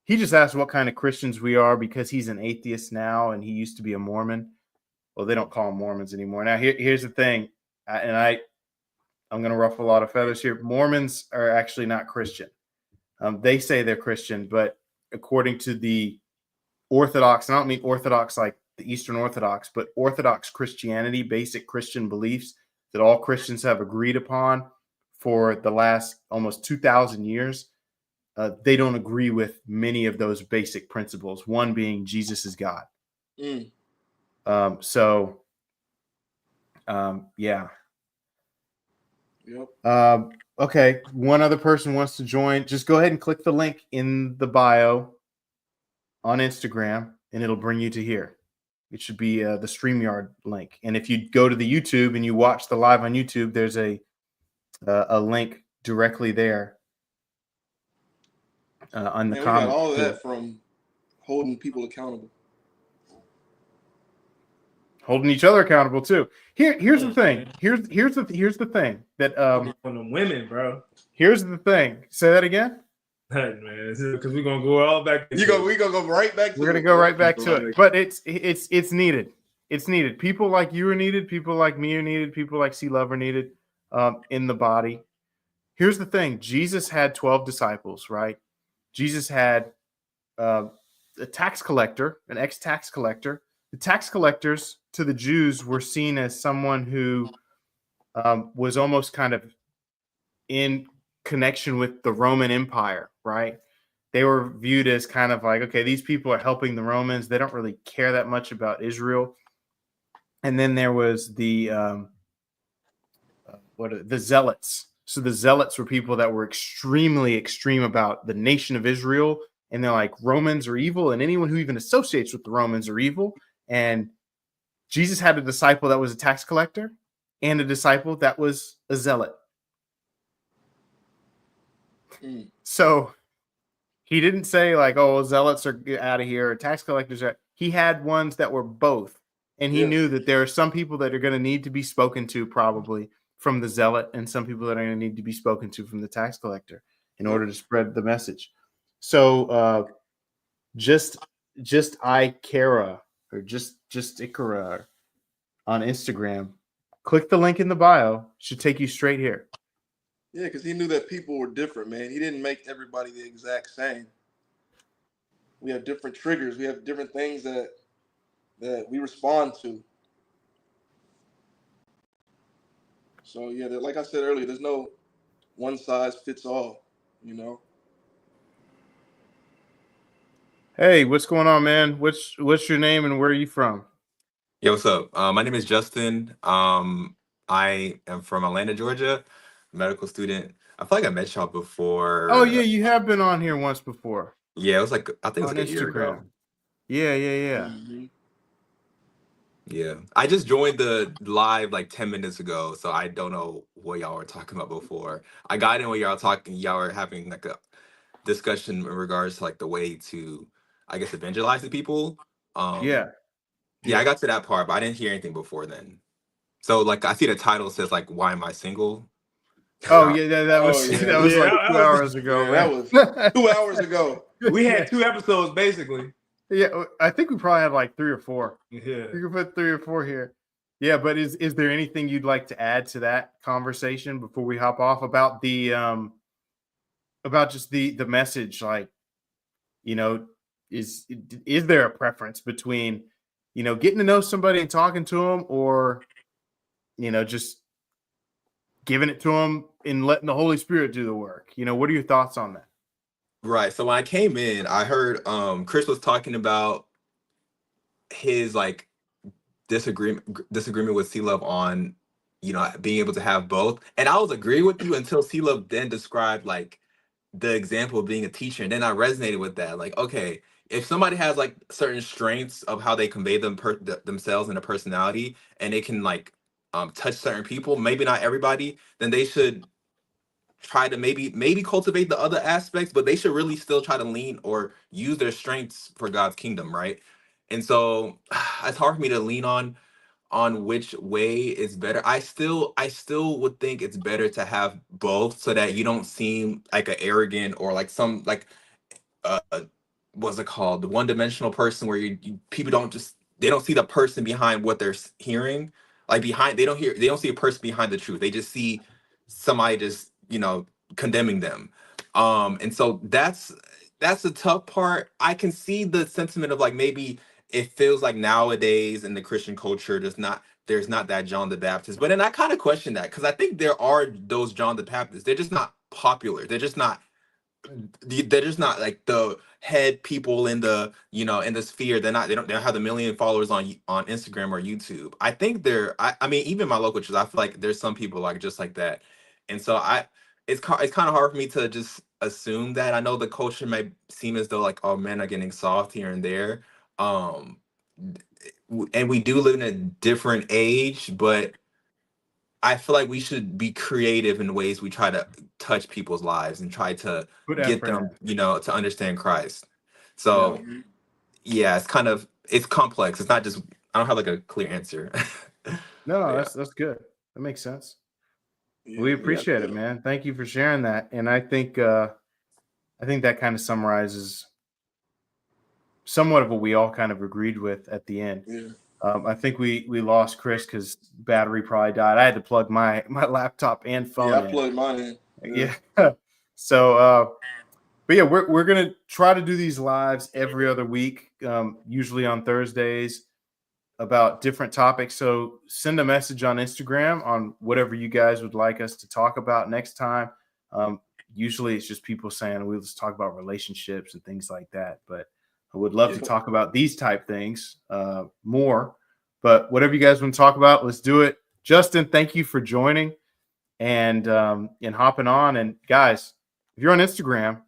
he just asked what kind of Christians we are because he's an atheist now and he used to be a Mormon. Well, they don't call them Mormons anymore. Now, here's the thing, I'm going to ruffle a lot of feathers here. Mormons are actually not Christian. They say they're Christian, but according to the Orthodox, and I don't mean Orthodox like the Eastern Orthodox, but Orthodox Christianity, basic Christian beliefs that all Christians have agreed upon for the last almost 2,000 years, they don't agree with many of those basic principles, one being Jesus is God. Mm. Yeah. Yep. Okay, one other person wants to join. Just go ahead and click the link in the bio on Instagram, and it'll bring you to here. It should be the StreamYard link. And if you go to the YouTube and you watch the live on YouTube, there's a link directly there on the And we got comments. all of that from holding people accountable. Holding each other accountable too. Here's the thing. Here's the thing that On them women, bro. here's the thing. Say that again. Hey, man, because we're gonna go all back. We gonna go right back to We're gonna it. go right back to it. But it's needed. It's needed. People like you are needed. People like me are needed. People like C Love are needed in the body. Here's the thing. Jesus had 12 disciples, right? Jesus had a tax collector, an ex-tax collector. The tax collectors to the Jews were seen as someone who was almost kind of in connection with the Roman Empire, right? They were viewed as kind of like, okay, these people are helping the Romans. They don't really care that much about Israel. And then there was the Zealots. So the Zealots were people that were extremely extreme about the nation of Israel. And they're like, Romans are evil, and anyone who even associates with the Romans are evil. And Jesus had a disciple that was a tax collector and a disciple that was a zealot. Mm. So he didn't say like, oh, zealots are out of here or tax collectors are. He had ones that were both. And he Yeah. knew that there are some people that are going to need to be spoken to probably from the zealot and some people that are going to need to be spoken to from the tax collector in order to spread the message. So just Ikara or just Ikara on Instagram. Click the link in the bio. Should take you straight here. Yeah, because he knew that people were different, man. He didn't make everybody the exact same. We have different triggers. We have different things that we respond to. So yeah, like I said earlier, there's no one size fits all, you know. Hey, what's going on, man? What's your name and where are you from? Yo, what's up? My name is Justin. I am from Atlanta, Georgia, medical student. I feel like I met y'all before. Oh yeah, you have been on here once before Yeah, it was like, I think it was on like a year ago. Instagram. Yeah. Mhm. Yeah. I just joined the live like 10 minutes ago, so I don't know what y'all were talking about before. I got in when y'all were having like a discussion in regards to like the way to, I guess, evangelize the people. Yeah. Yeah, I got to that part, but I didn't hear anything before then. So like I see the title says like, why am I single? Oh yeah, that was Oh, yeah. that was Yeah, like that 2 was- hours ago. Yeah, that man. was 2 hours ago. We had 2 episodes basically. Yeah, I think we probably had like 3 or 4. Yeah. You can put 3 or 4 here. Yeah, but is there anything you'd like to add to that conversation before we hop off about the about just the message? Like, you know, is there a preference between, you know, getting to know somebody and talking to them, or, you know, just giving it to them and letting the Holy Spirit do the work? You know, what are your thoughts on that? Right. So when I came in, I heard Chris was talking about his like disagreement with C-Love on, being able to have both. And I was agreeing with you until C-Love then described like the example of being a teacher, and then I resonated with that. Like, okay, if somebody has like certain strengths of how they convey themselves and their personality, and they can like touch certain people, maybe not everybody, then they should try to maybe cultivate the other aspects, but they should really still try to lean or use their strengths for God's kingdom, right? And so it's hard for me to lean on which way is better. I still would think it's better to have both so that you don't seem like an arrogant or like some like uh what's it called, the one-dimensional person where people they don't see the person behind what they're hearing, like behind they don't see a person behind the truth. They just see somebody just condemning them. And so that's the tough part. I can see the sentiment of like maybe it feels like nowadays in the Christian culture there's not that John the Baptist. But then I kind of question that, because I think there are those John the Baptists. They're just not popular. They're just not like the head people in the in the sphere. They don't have the million followers on Instagram or YouTube. I think I mean, even my local church, I feel like there's some people like just like that. And so it's kind of hard for me to just assume that. I know the culture may seem as though like, oh, men are getting soft here and there. And we do live in a different age, but I feel like we should be creative in ways we try to touch people's lives and try to Put get effort them, to understand Christ. So yeah, it's complex. It's not just, I don't have like a clear answer. No, Yeah. that's good. That makes sense. Yeah, We yeah, appreciate it, yeah. man. Thank you for sharing that. And I think that kind of summarizes somewhat of what we all kind of agreed with at the end. Yeah. I think we lost Chris because battery probably died. I had to plug my laptop and phone Yeah, I in. plugged mine in. Yeah. So, but yeah, we're gonna try to do these lives every other week, usually on Thursdays, about different topics. So send a message on Instagram on whatever you guys would like us to talk about next time. Usually it's just people saying we'll just talk about relationships and things like that. But I would love to talk about these type things more. But whatever you guys want to talk about, let's do it. Justin, thank you for joining and hopping on. And guys, if you're on Instagram,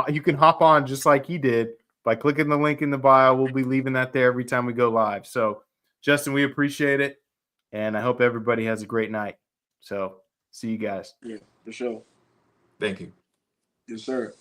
you can hop on just like he did by clicking the link in the bio. We'll be leaving that there every time we go live. So, Justin, we appreciate it. And I hope everybody has a great night. So, see you guys. Yeah, for sure. Thank you. Yes, sir.